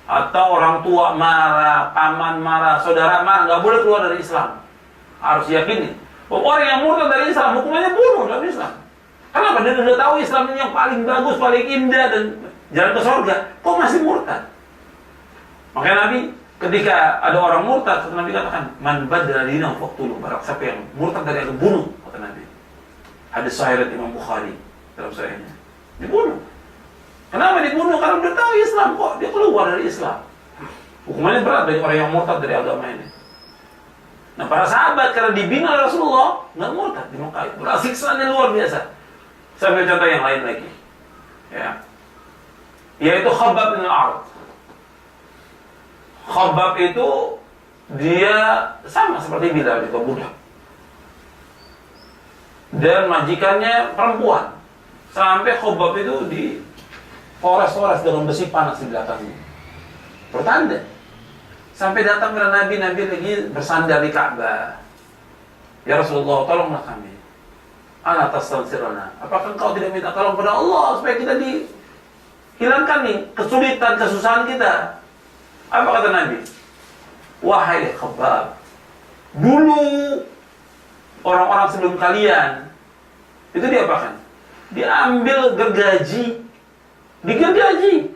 Atau orang tua marah, paman marah, saudara marah, nggak boleh keluar dari Islam. Harus yakini bahwa orang yang murtad dari Islam hukumannya bunuh dalam Islam. Kenapa? Dia sudah tahu Islam ini yang paling bagus, paling indah dan jalan ke surga. Kok masih murtad? Makanya Nabi ketika ada orang murtad, Nabi katakan, man badala dinahu faqtuluh. Barang siapa yang murtad dari agama, bunuh, kata Nabi. Hadis sahih riwayat Imam Bukhari dalam sahihnya. Dibunuh. Kenapa dibunuh? Karena dia tahu Islam, kok dia keluar dari Islam. Hukumannya berat bagi orang yang murtad dari agama ini. Nah, para sahabat karena dibina oleh Rasulullah nggak murtad di Mekah. Berarti siksaannya luar biasa. Saya ambil contoh yang lain lagi, ya, yaitu Khabbab bin al-Arat. Khabbab itu dia sama seperti Bilal, juga budak. Dan majikannya perempuan. Sampai Khabbab itu di forest dengan besi panas di belakangnya. Bertanda. Sampai datang kepada Nabi lagi bersandar di Ka'bah. Ya Rasulullah, tolonglah kami. Ala tastansirana. Apakah engkau tidak minta tolong pada Allah supaya kita dihilangkan nih kesulitan, kesusahan kita? Apa kata Nabi? Wahai Khabbab, dulu orang-orang sebelum kalian itu diapakan? Diambil gergaji, digergaji,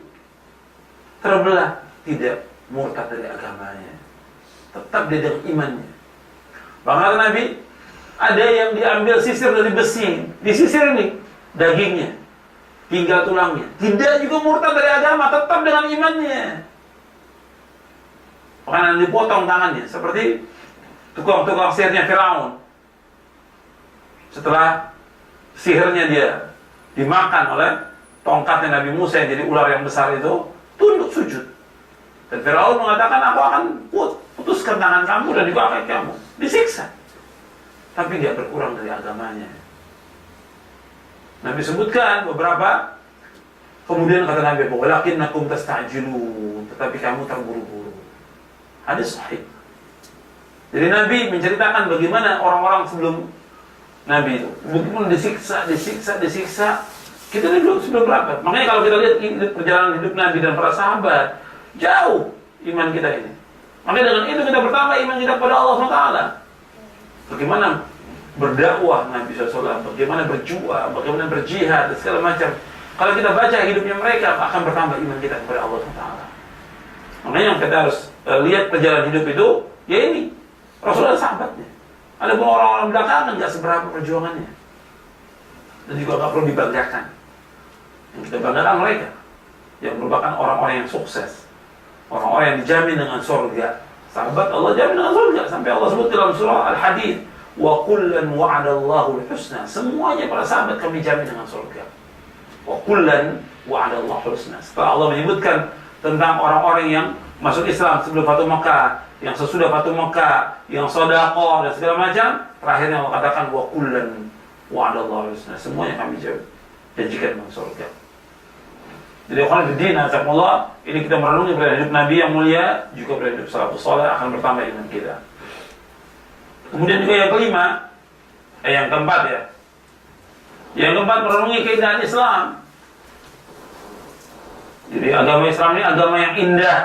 terbelah, tidak murtad dari agamanya, tetap dia dengan imannya. Bahkan Nabi, ada yang diambil sisir dari besi, disisir ini dagingnya, tinggal tulangnya, tidak juga murtad dari agama, tetap dengan imannya. Bahkan dipotong tangannya, seperti tukang-tukang sihirnya Firaun. Setelah sihirnya dia dimakan oleh tongkatnya Nabi Musa yang jadi ular yang besar itu, tunduk sujud. Dan Firaun mengatakan, aku akan putuskan tangan kamu dan juga kaki kamu. Disiksa. Tapi dia berkurang dari agamanya. Nabi sebutkan beberapa, kemudian kata Nabi, walakinnakum tastajilun, tetapi kamu terburu-buru. Hadis sahih. Jadi Nabi menceritakan bagaimana orang-orang sebelum Nabi itu, bagaimana disiksa. Kita ini belum berapa. Makanya kalau kita lihat perjalanan hidup Nabi dan para sahabat, jauh iman kita ini. Makanya dengan itu kita bertambah iman kita kepada Allah SWT. Bagaimana berdakwah Nabi SAW, bagaimana berjuang, bagaimana berjihad, dan segala macam. Kalau kita baca hidupnya mereka, akan bertambah iman kita kepada Allah SWT. Makanya yang kita harus lihat perjalanan hidup itu, ya ini, Rasulullah sahabatnya. Ada pun orang-orang belakangan nggak seberapa perjuangannya. Dan juga nggak perlu dibanggakan. Yang kita banggakan mereka, yang merupakan orang-orang yang sukses, orang-orang yang dijamin dengan surga. Sahabat Allah jamin dengan surga, sampai Allah sebut dalam surah Al-Hadid, wa kullan wa'adallahu al-husna. Semuanya para sahabat kami jamin dengan surga. Wa kullan wa'adallahu al-husna. Setelah Allah menyebutkan tentang orang-orang yang masuk Islam sebelum Fatu Makkah, yang sesudah Fatu Makkah, yang sedekah dan segala macam, terakhirnya Allah katakan wa kullan wa'adallahu al-husna. Semuanya kami janjikan dengan surga. Jadi kalau di din, azakumullah, ini kita merenungi pada hidup Nabi yang mulia, juga pada hidup salafus saleh akan bertambah iman kita. Kemudian juga yang kelima, yang keempat ya. Yang keempat, merenungi keindahan Islam. Jadi agama Islam ini agama yang indah.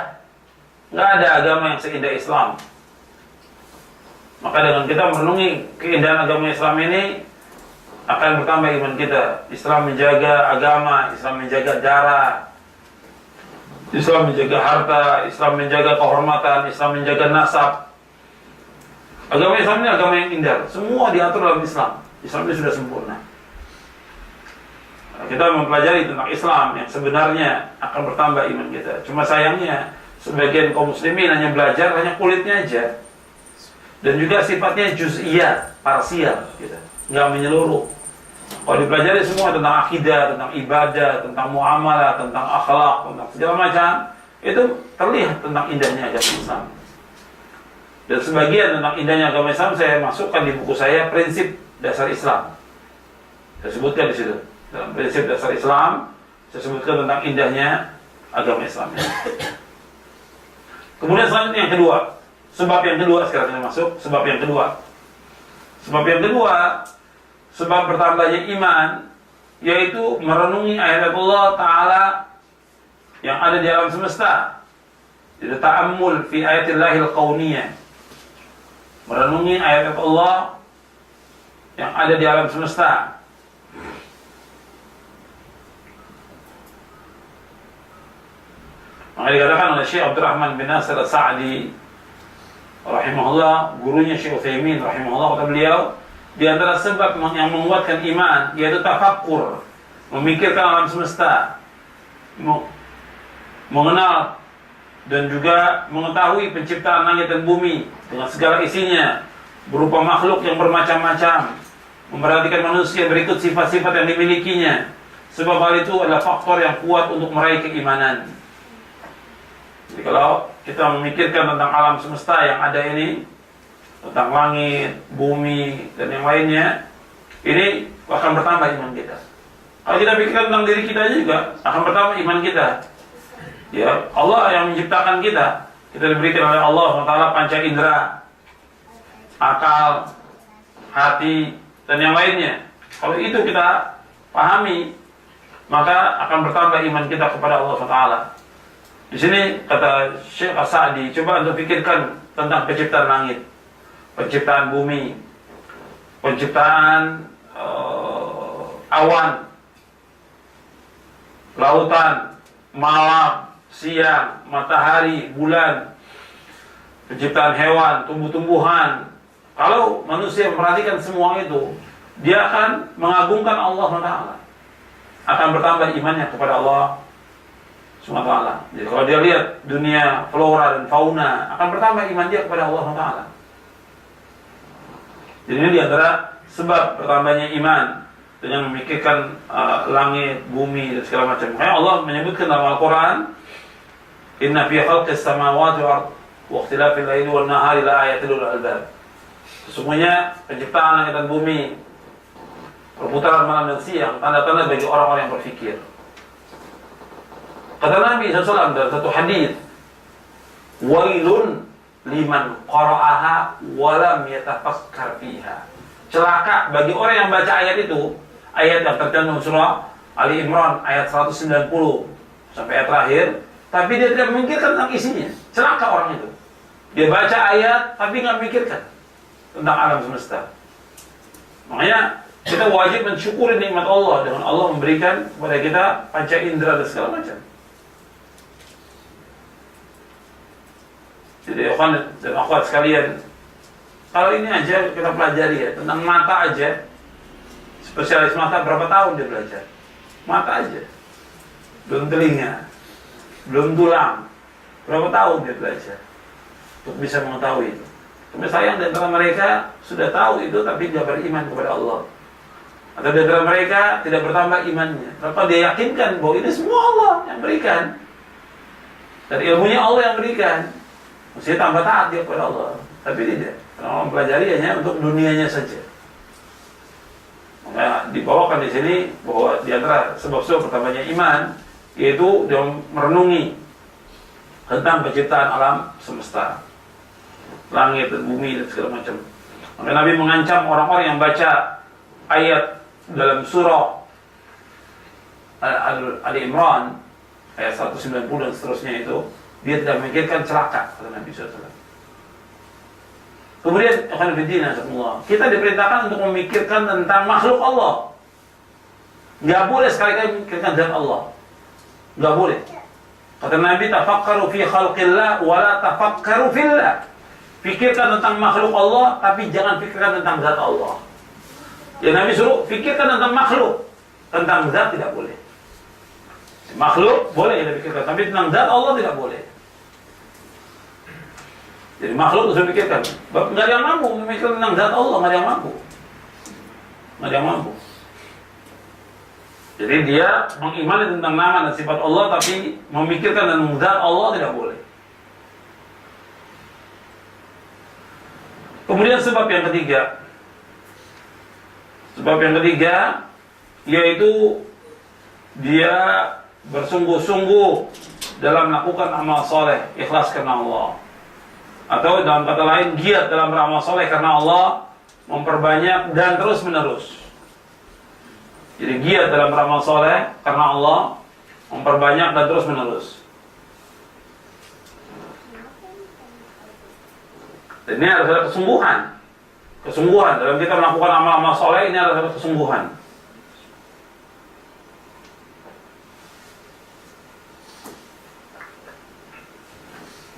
Nggak ada agama yang seindah Islam. Maka dengan kita merenungi keindahan agama Islam ini, akan bertambah iman kita. Islam menjaga agama, Islam menjaga darah, Islam menjaga harta, Islam menjaga kehormatan, Islam menjaga nasab. Agama Islam ini agama yang indah. Semua diatur dalam Islam. Islam ini sudah sempurna. Kita mempelajari tentang Islam yang sebenarnya akan bertambah iman kita. Cuma sayangnya sebagian kaum muslimin hanya belajar hanya kulitnya aja, dan juga sifatnya juz'iyah, parsial, gitu. Nggak menyeluruh. Kalau dipelajari semua tentang akidah, tentang ibadah, tentang muamalah, tentang akhlak, tentang segala macam, itu terlihat tentang indahnya agama Islam. Dan sebagian tentang indahnya agama Islam saya masukkan di buku saya, Prinsip Dasar Islam. Saya sebutkan di situ. Dalam Prinsip Dasar Islam, saya sebutkan tentang indahnya agama Islam. Kemudian selanjutnya yang kedua, sebab yang kedua, sekarang kita masuk sebab yang kedua. Sebab yang kedua, sebab bertambahnya iman, yaitu merenungi ayat Allah Ta'ala yang ada di alam semesta. Jadi ta'ammul fi ayatillahil qauniyah. Merenungi ayat Allah yang ada di alam semesta. Maka dikatakan oleh Syekh Abdurrahman bin Nasir As-Sa'di rahimahullah, gurunya Syekh Utsaimin rahimahullah, kata beliau, di antara sebab yang menguatkan iman yaitu tafakkur, memikirkan alam semesta, mengenal dan juga mengetahui penciptaan langit dan bumi dengan segala isinya, berupa makhluk yang bermacam-macam, memperhatikan manusia berikut sifat-sifat yang dimilikinya. Sebab hal itu adalah faktor yang kuat untuk meraih keimanan. Jadi kalau kita memikirkan tentang alam semesta yang ada ini, tentang langit, bumi, dan yang lainnya, ini akan bertambah iman kita. Kalau kita pikirkan tentang diri kita juga, akan bertambah iman kita. Ya, Allah yang menciptakan kita. Kita diberikan oleh Allah SWT panca indera, akal, hati, dan yang lainnya. Kalau itu kita pahami, maka akan bertambah iman kita kepada Allah SWT. Di sini kata Syekh As-Sa'di, coba untuk pikirkan tentang penciptaan langit, penciptaan bumi, penciptaan awan, lautan, malam, siang, matahari, bulan, penciptaan hewan, tumbuh-tumbuhan. Kalau manusia memperhatikan semua itu, dia akan mengagungkan Allah SWT, akan bertambah imannya kepada Allah SWT. Jadi kalau dia lihat dunia flora dan fauna, akan bertambah iman dia kepada Allah SWT. Jadi ini diantara sebab bertambahnya iman dengan memikirkan langit, bumi dan segala macam. Makanya Allah menyebutkan dalam Al-Quran, Inna fi khalqis samawati wal ardi wa ikhtilafil laili wan nahari la ayatin lil albab. Sesungguhnya penciptaan langit dan bumi, perputaran malam dan siang, tanda-tanda bagi orang-orang yang berfikir. Kata Nabi SAW dalam satu hadis, wailun liman qara'aha wa lam yatafakkar fiha. Celaka bagi orang yang baca ayat itu, ayat yang tercantum surah Ali Imran ayat 190 sampai ayat terakhir, tapi dia tidak memikirkan tentang isinya. Celaka orang itu. Dia baca ayat tapi nggak memikirkan tentang alam semesta. Makanya kita wajib mensyukuri nikmat Allah dengan Allah memberikan kepada kita panca indera dan segala macam. Jadi ikhwan dan akhwat sekalian, kalau ini aja kita pelajari ya, tentang mata aja, spesialis mata berapa tahun dia belajar? Mata aja, belum telinga, belum tulang, berapa tahun dia belajar untuk bisa mengetahui itu. Tapi sayang di antara mereka sudah tahu itu tapi tidak beriman kepada Allah. Atau di antara mereka tidak bertambah imannya. Tanpa dia yakinkan bahwa ini semua Allah yang berikan, dan ilmunya Allah yang berikan. Mesti tambah taat dia kepada Allah. Tapi tidak. Karena orang mempelajari hanya untuk dunianya saja. Maka dibawakan di sini bahwa di antara sebab-sebab bertambahnya iman, yaitu dia merenungi tentang penciptaan alam semesta, langit dan bumi dan segala macam. Maka Nabi mengancam orang-orang yang baca ayat dalam surah Ali Imran ayat 190 dan seterusnya itu, dia tidak memikirkan celaka, kata Nabi SAW. Kemudian kita diperintahkan untuk memikirkan tentang makhluk Allah. Nggak boleh sekali-kali memikirkan zat Allah. Nggak boleh. Kata Nabi, tafakkaru fi khalqillah wa la tafakkaru fillah. Pikirkan tentang makhluk Allah, tapi jangan pikirkan tentang zat Allah. Ya Nabi suruh pikirkan tentang makhluk, tentang zat tidak boleh. Makhluk boleh kita pikirkan, tapi tentang zat Allah tidak boleh. Jadi makhluk harus dipikirkan. Nggak ada yang mampu memikirkan tentang zat Allah, nggak ada yang mampu. Nggak ada yang mampu. Jadi dia mengimani tentang nama dan sifat Allah, tapi memikirkan tentang zat Allah tidak boleh. Kemudian sebab yang ketiga, yaitu dia bersungguh-sungguh dalam melakukan amal soleh, ikhlas karena Allah. Atau dalam kata lain, giat dalam beramal soleh karena Allah, memperbanyak dan terus menerus. Jadi giat dalam beramal soleh karena Allah, memperbanyak dan terus menerus. Dan ini adalah kesungguhan. Kesungguhan dalam kita melakukan amal-amal soleh, ini adalah kesungguhan.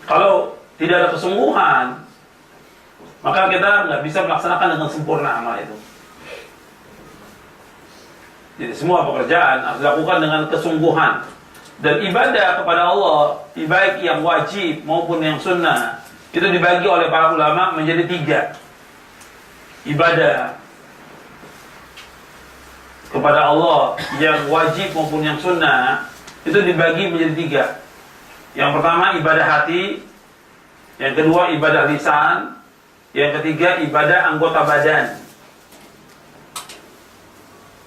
Kalau tidak ada kesungguhan, maka kita nggak bisa melaksanakan dengan sempurna amal itu. Jadi semua pekerjaan harus dilakukan dengan kesungguhan. Dan ibadah kepada Allah, baik yang wajib maupun yang sunnah, itu dibagi oleh para ulama menjadi 3. Ibadah kepada Allah yang wajib maupun yang sunnah itu dibagi menjadi 3. Yang pertama ibadah hati, yang kedua ibadah lisan, yang ketiga ibadah anggota badan.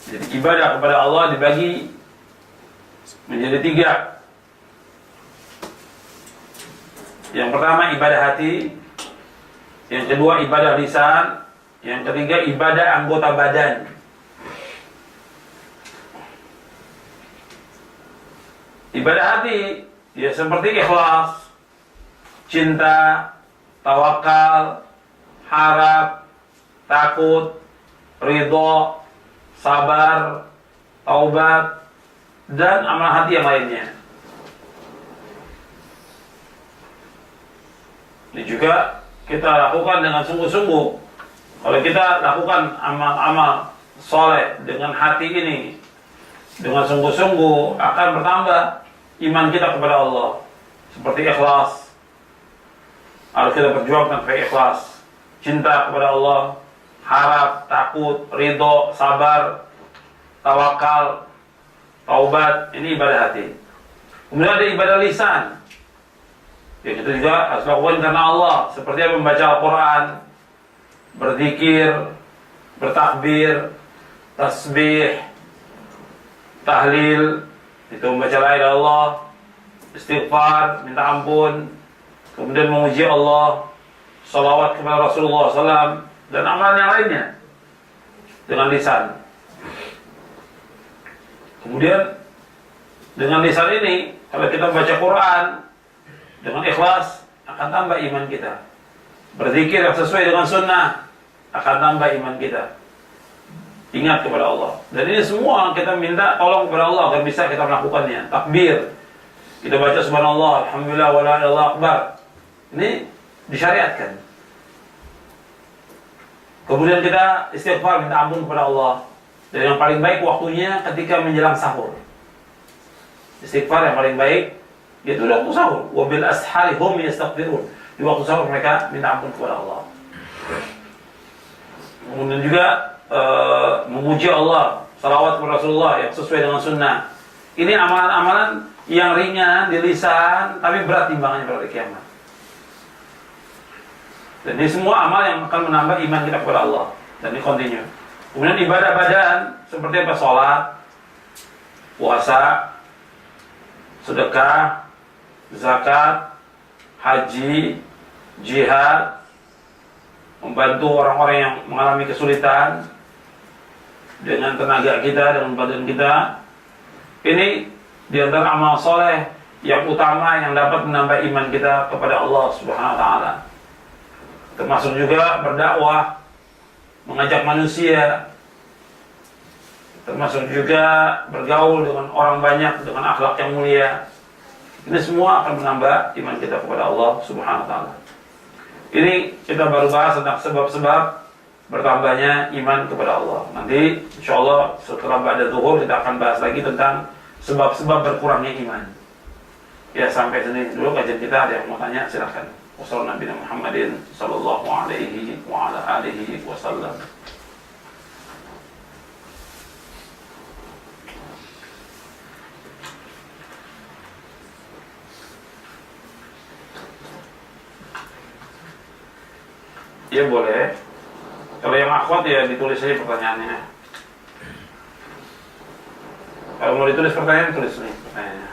Jadi ibadah kepada Allah dibagi menjadi 3. Yang pertama ibadah hati, yang kedua ibadah lisan, Yang ketiga, ibadah anggota badan. Ibadah hati, ya seperti ikhlas, cinta, tawakal, harap, takut, ridho, sabar, taubat, dan amal hati yang lainnya. Ini juga kita lakukan dengan sungguh-sungguh. Kalau kita lakukan amal-amal soleh dengan hati ini, dengan sungguh-sungguh, akan bertambah iman kita kepada Allah. Seperti ikhlas, harus kita perjuangkan supaya ikhlas, cinta kepada Allah, harap, takut, ridho, sabar, tawakal, taubat. Ini ibadah hati. Kemudian ada ibadah lisan. Ya, kita juga harus lakukan karena Allah, seperti membaca Al-Quran, berzikir, bertakbir, tasbih, tahlil, itu membaca la ilaha illallah, istighfar, minta ampun, kemudian memuji Allah, salawat kepada Rasulullah SAW, dan amalan yang lainnya dengan lisan. Kemudian dengan lisan ini, kalau kita baca Quran dengan ikhlas, akan tambah iman kita. Berzikir yang sesuai dengan sunnah, akan tambah iman kita. Ingat kepada Allah. Dan ini semua kita minta tolong kepada Allah agar bisa kita melakukannya. Takbir, kita baca subhanallah, alhamdulillah, wa la ilaha illallah akbar. Ini disyariatkan. Kemudian kita istighfar, minta ampun kepada Allah. Dan yang paling baik waktunya ketika menjelang sahur. Istighfar yang paling baik itu di waktu sahur. Wa bil ashari hum yastaghfirun. Di waktu sahur mereka minta ampun kepada Allah. Kemudian juga memuji Allah, salawat kepada Rasulullah yang sesuai dengan sunnah. Ini amalan-amalan yang ringan di lisan, tapi berat timbangannya pada hari kiamat. Dan ini semua amal yang akan menambah iman kita kepada Allah. Dan ini continue. Kemudian ibadah badan seperti apa? Sholat, puasa, sedekah, zakat, haji, jihad, membantu orang-orang yang mengalami kesulitan dengan tenaga kita, dengan badan kita. Ini di antara amal soleh yang utama yang dapat menambah iman kita kepada Allah Subhanahu wa taala. Termasuk juga berdakwah, mengajak manusia, termasuk juga bergaul dengan orang banyak dengan akhlak yang mulia. Ini semua akan menambah iman kita kepada Allah Subhanahu wa taala. Ini kita baru bahas tentang sebab-sebab bertambahnya iman kepada Allah. Nanti insyaallah setelah ba'da zuhur kita akan bahas lagi tentang sebab-sebab berkurangnya iman. Ya, sampai sini dulu kajian kita. Ada yang mau tanya silakan. Wassalamualaikum Nabi Muhammadin sallallahu alaihi wa ala alihi wasallam. Ya boleh. Kalau yang akhwat ya ditulis saja pertanyaannya. Kalau mau ditulis pertanyaan, tulis nih pertanyaannya.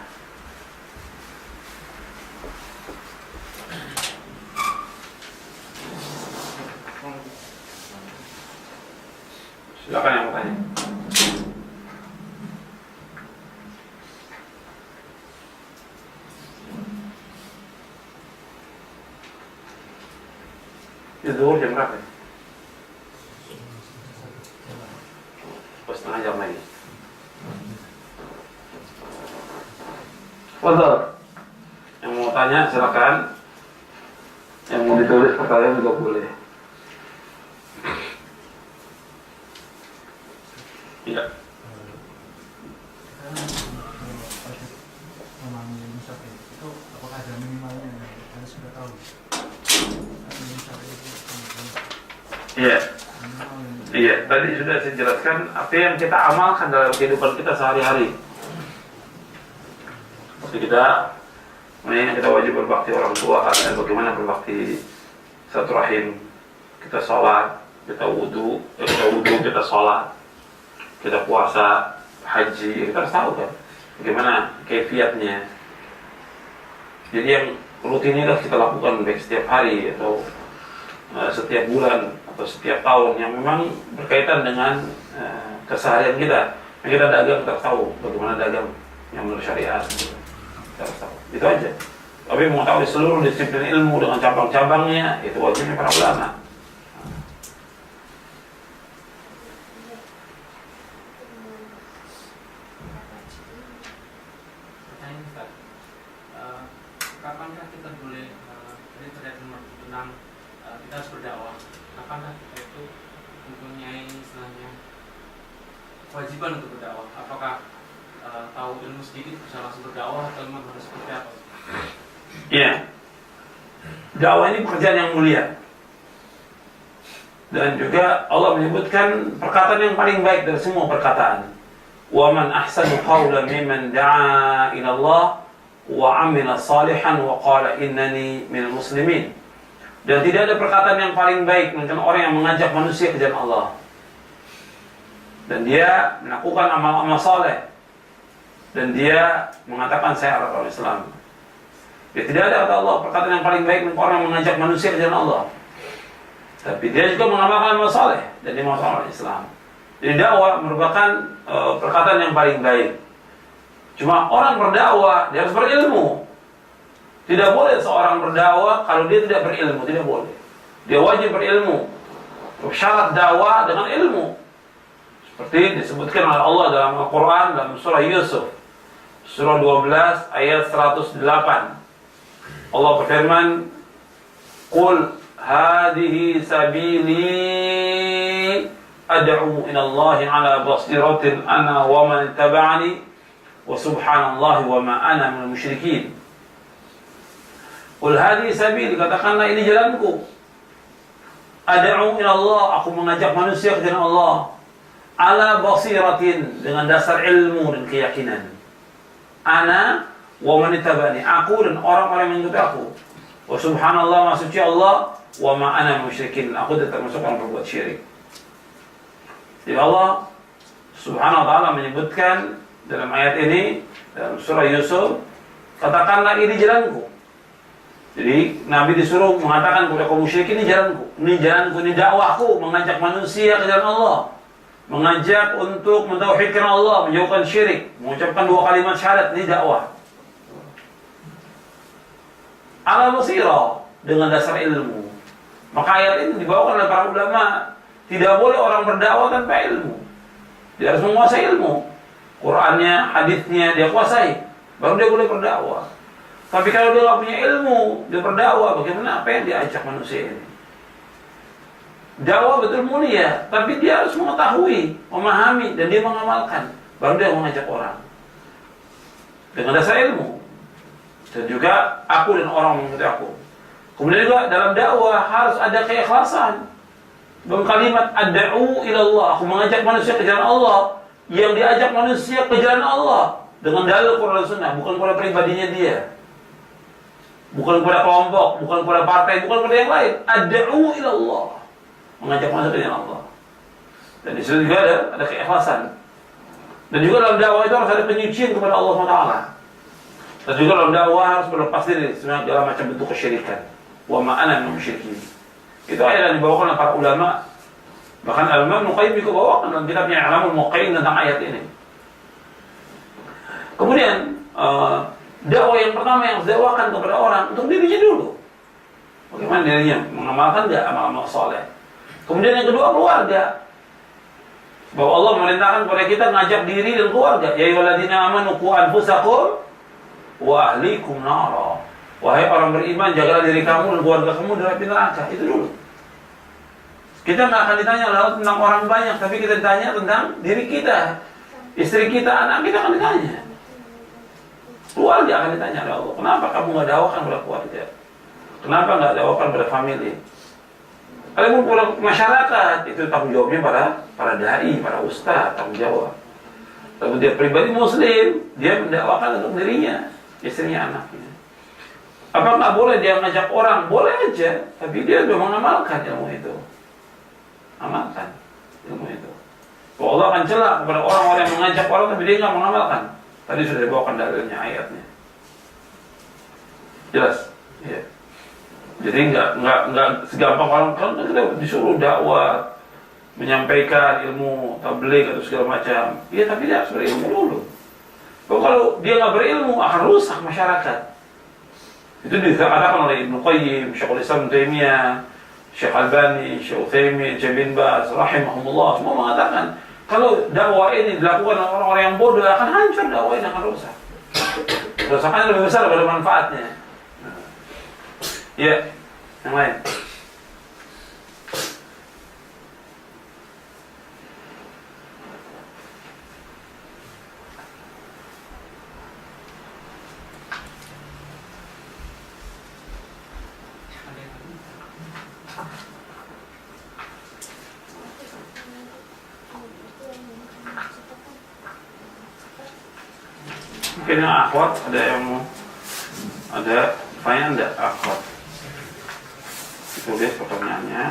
Silakan yang mau tanya. Itu zuhur jam berapa? Setengah jam lagi. Fadhal. Yang mau tanya silakan. Yang mau ditulis pertanyaan juga boleh. Iya. Itu apakah ada minimalnya? Anda sudah tahu. Iya. Iya, tadi sudah saya jelaskan apa yang kita amalkan dalam kehidupan kita sehari-hari. Seperti kita wajib berbakti orang tua, dan bagaimana berbakti silaturahim. Kita sholat, kita wudu, kita sholat, kita puasa, haji. Kita harus tahu kan bagaimana kaifiatnya. Jadi yang rutinitas kita lakukan baik setiap hari atau setiap bulan atau setiap tahun yang memang berkaitan dengan keseharian kita. Yang kita dagang, kita tahu bagaimana dagang yang menurut syariat. Kita harus tahu. Itu aja. Tapi mengetahui seluruh disiplin ilmu dengan cabang-cabangnya, itu wajibnya para ulama. Kapankah kita boleh ini terkait tentang kita harus berdakwah? Kapankah kita itu mempunyai istilahnya kewajiban untuk berdakwah? Apakah tahu ilmu sedikit bisa langsung berdakwah atau memang harus seperti apa? Iya, dakwah ini pekerjaan yang mulia. Dan juga Allah menyebutkan perkataan yang paling baik dari semua perkataan. Wa man ahsanu qawlan mimman da'a ila Allah wa 'amila salihan wa qala innani minal muslimin. Dan tidak ada perkataan yang paling baik melainkan orang yang mengajak manusia ke jalan Allah dan dia melakukan amal-amal saleh dan dia mengatakan saya adalah orang Islam. Ya, tidak ada kata Allah perkataan yang paling baik melainkan orang yang mengajak manusia ke jalan Allah. Tapi dia juga mengamalkan amal saleh dan dia masuk orang Islam. Jadi dakwah merupakan perkataan yang paling baik. Cuma orang berdakwah dia harus berilmu. Tidak boleh seorang berdakwah kalau dia tidak berilmu, tidak boleh. Dia wajib berilmu. Syarat dakwah dengan ilmu. Seperti disebutkan oleh Allah dalam Al-Quran dalam surah Yusuf, surah 12 ayat 108. Allah berfirman, "Qul hadhihi sabili ad'u ila Allah 'ala basiratin ana wa man ittaba'ani." Wa subhanallahi wa ma ana minal musyrikin. Qul hadhihi sabili, katakanlah ini jalanku. Ad'u ila Allah, aku mengajak manusia ke jalan Allah. Ala basiratin, dengan dasar ilmu dan keyakinan. Ana wa man ittaba'ani, aku dan orang-orang yang mengikuti aku. Wa subhanallah, maha suci Allah, wa ma ana minal musyrikin, aku tidak termasuk orang berbuat syirik. Jadi Allah Subhanahu wa ta'ala menyebutkan dalam ayat ini, dalam surah Yusuf, katakanlah ini jalanku. Jadi Nabi disuruh mengatakan kepada kaum musyrikin, ini jalanku, ini dakwahku, mengajak manusia ke jalan Allah, mengajak untuk mentauhidkan Allah, menjauhkan syirik, mengucapkan 2 kalimat syahadat, ini dakwah. Ala basirah, dengan dasar ilmu. Maka ayat ini dibawakan oleh para ulama, tidak boleh orang berdakwah tanpa ilmu. Dia harus menguasai ilmu. Qurannya, hadisnya dia kuasai, baru dia boleh berdakwah. Tapi kalau dia tidak punya ilmu, dia berdakwah, bagaimana apa yang diajak manusia ini? Dakwah betul mulia, tapi dia harus mengetahui, memahami, dan dia mengamalkan, baru dia mengajak orang dengan dasar ilmu. Dan juga aku dan orang mengikuti aku. Kemudian juga dalam dakwah harus ada keikhlasan. Dalam kalimat ad'u ila Allah, aku mengajak manusia ke jalan Allah. Yang diajak manusia ke jalan Allah dengan dalil Quran dan Sunnah, bukan kepada pribadinya dia, bukan kepada kelompok, bukan kepada partai, bukan kepada yang lain. Ad'u ila Allah, mengajak manusia ke jalan Allah. Dan di situ juga ada keikhlasan. Dan juga dalam dakwah itu harus ada penyucian kepada Allah SWT. Dan juga dalam dakwah harus berlepas diri segala macam bentuk kesyirikan. Wa ma ana minal musyrikin. Itu ayat yang dibawakan oleh para ulama. Bahkan Al-Imam Ibnu Qayyim juga bawakan dalam kitabnya I'lamul Muwaqqi'in tentang ayat ini. Kemudian dakwah yang pertama yang harus dakwakan kepada orang untuk dirinya dulu. Bagaimana dirinya mengamalkan enggak amal-amal saleh. Kemudian yang kedua keluarga. Bahwa Allah memerintahkan kepada kita ngajak diri dan keluarga. Ya ayyuhalladzina amanu qu anfusakum wa ahlikum nara. Wahai orang beriman, jagalah diri kamu dan keluarga kamu dari api neraka. Itu dulu. Kita nggak akan ditanya lalu tentang orang banyak, tapi kita ditanya tentang diri kita, istri kita, anak kita akan ditanya. Keluarga akan ditanya oleh Allah. Kenapa kamu nggak dakwakan pada keluarga? Kenapa nggak dakwakan pada family? Kalau pada masyarakat itu tanggung jawabnya para dai, para ustaz, tanggung jawab. Tapi dia pribadi Muslim, dia mendakwakan untuk dirinya, istrinya, anaknya. Apa nggak boleh dia ngajak orang? Boleh aja, tapi dia sudah mengamalkan ilmu itu. Amalkan ilmu itu. Bahwa Allah akan celak kepada orang-orang yang mengajak orang tapi dia nggak mengamalkan. Tadi sudah dibawakan dalilnya, ayatnya. Jelas? Iya. Jadi nggak segampang orang kan kita disuruh dakwah, menyampaikan ilmu, tabligh atau segala macam. Iya, tapi dia harus berilmu dulu. Kalau dia nggak berilmu akan rusak masyarakat. Itu dikatakan oleh Ibnu Qayyim, Syekhul Islam Ibnu Taimiyah, Syekh Albani, Syekh Utsaimin, Syekh bin Baz, rahimahumullah, semua mengatakan kalau dakwah ini dilakukan oleh orang-orang yang bodoh akan hancur, dakwah ini akan rusak. Kerusakannya lebih besar daripada manfaatnya. Ya, yang lain. Mungkin yang akhwat, ada yang mau ada pertanyaan enggak akhwat? Tulis pertanyaannya.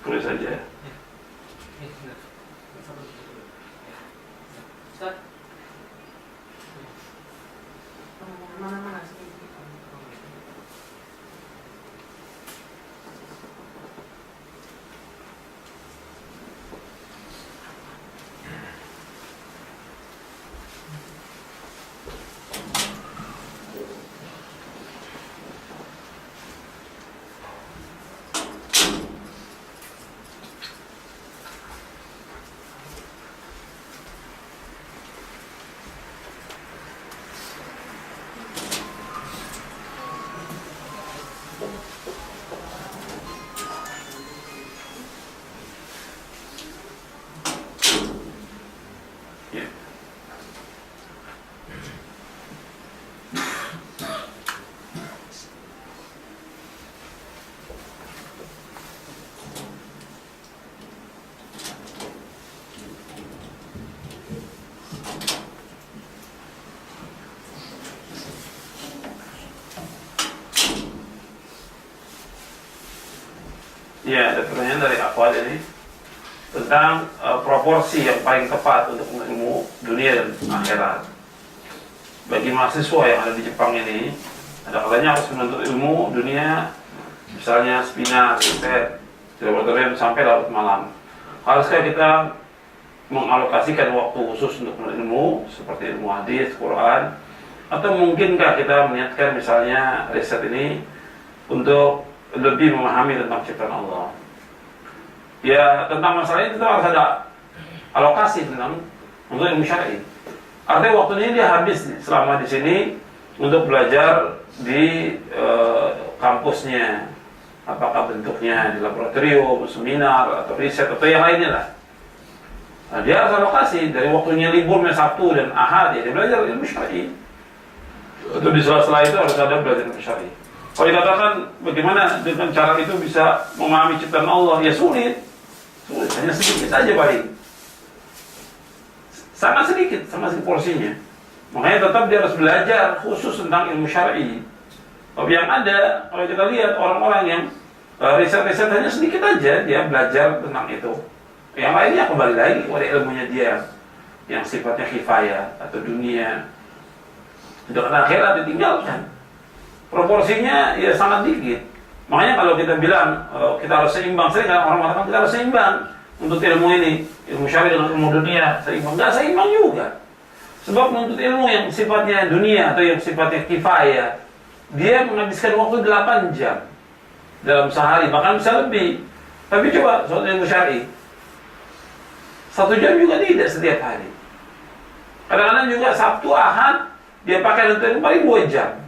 Tulis saja. Ya, ada pertanyaan dari akhwat ini tentang proporsi yang paling tepat untuk ilmu dunia dan akhirat. Bagi mahasiswa yang ada di Jepang ini, ada kalanya harus menuntut ilmu dunia, misalnya seminar, riset, laboratorium sampai larut malam. Haruskah kita mengalokasikan waktu khusus untuk menuntut ilmu, seperti ilmu hadis, Quran, atau mungkinkah kita meniatkan misalnya riset ini untuk lebih memahami tentang ciptaan Allah? Ya, tentang masalah ini kita harus ada alokasi tentang untuk ilmu syar'i. Artinya waktunya dia habis selama di sini untuk belajar di kampusnya, apakah bentuknya di laboratorium, seminar, atau riset, atau yang lainnya lah. Nah, dia harus alokasi dari waktunya liburnya Sabtu dan Ahad, ya dia belajar ilmu syar'i. Atau di sela-sela itu harus ada belajar ilmu syar'i. Kalau dikatakan bagaimana dengan cara itu bisa memahami ciptaan Allah, ya sulit, hanya sedikit saja paling, sangat sedikit porsinya. Makanya tetap dia harus belajar khusus tentang ilmu syar'i. Tapi yang ada, kalau kita lihat orang-orang yang riset-riset hanya sedikit aja dia belajar tentang itu. Yang lainnya kembali lagi kepada ilmunya dia, yang sifatnya kifayah atau dunia. Untuk akhirat ditinggalkan. Proporsinya ya sangat dikit. Makanya kalau kita bilang kita harus seimbang, sering kan orang mengatakan kita harus seimbang untuk ilmu ini, ilmu syar'i dengan ilmu dunia, seimbang. Nggak seimbang juga. Sebab menuntut ilmu yang sifatnya dunia atau yang sifatnya kifayah, dia menghabiskan waktu 8 jam dalam sehari, bahkan bisa lebih. Tapi coba soal ilmu syar'i, 1 jam juga tidak setiap hari. Kadang-kadang juga Sabtu, Ahad dia pakai untuk ilmu paling 2 jam.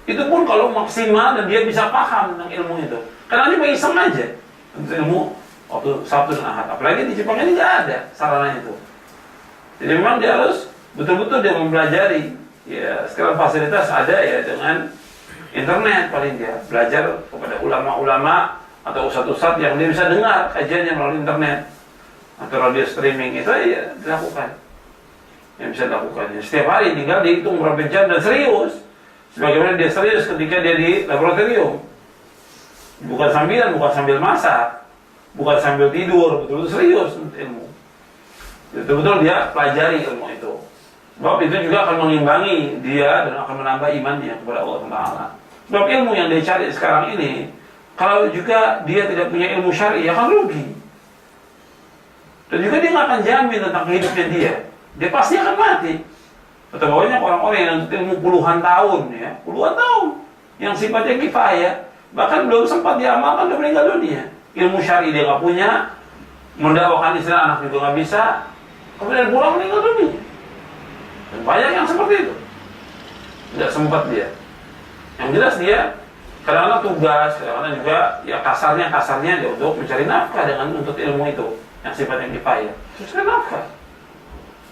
Itu pun kalau maksimal dan dia bisa paham tentang ilmu itu. Karena dia iseng aja untuk ilmu waktu Sabtu dan Ahad. Apalagi di Jepang ini nggak ada sarana itu. Jadi memang dia harus betul-betul dia mempelajari. Ya sekarang fasilitas ada ya dengan internet, paling dia belajar kepada ulama-ulama atau ustadz-ustadz yang dia bisa dengar kajiannya melalui internet atau radio streaming, itu ya dilakukan. Yang bisa dilakukan. Ya, setiap hari tinggal dihitung berapa jam dan serius. sebagaimana dia serius ketika dia di laboratorium. Bukan sambilan, bukan sambil masak, bukan sambil tidur, betul-betul serius untuk ilmu. Betul-betul dia pelajari ilmu itu. Sebab itu juga akan mengimbangi dia dan akan menambah imannya kepada Allah Taala. Sebab ilmu yang dia cari sekarang ini, kalau juga dia tidak punya ilmu syar'i, akan rugi. Dan juga dia nggak akan jamin tentang hidupnya dia. Dia pasti akan mati. Betapa banyak orang-orang yang ilmu puluhan tahun, ya, puluhan tahun, yang sifatnya kifayah, bahkan belum sempat diamalkan udah meninggal dunia. Ilmu syar'i dia nggak punya, mendakwakan istri anak juga nggak bisa, kemudian pulang meninggal dunia. Dan banyak yang seperti itu, tidak sempat dia. Yang jelas dia kadang-kadang tugas, kadang-kadang juga ya kasarnya dia untuk mencari nafkah dengan menuntut ilmu itu, yang sifatnya kifayah, mencari nafkah.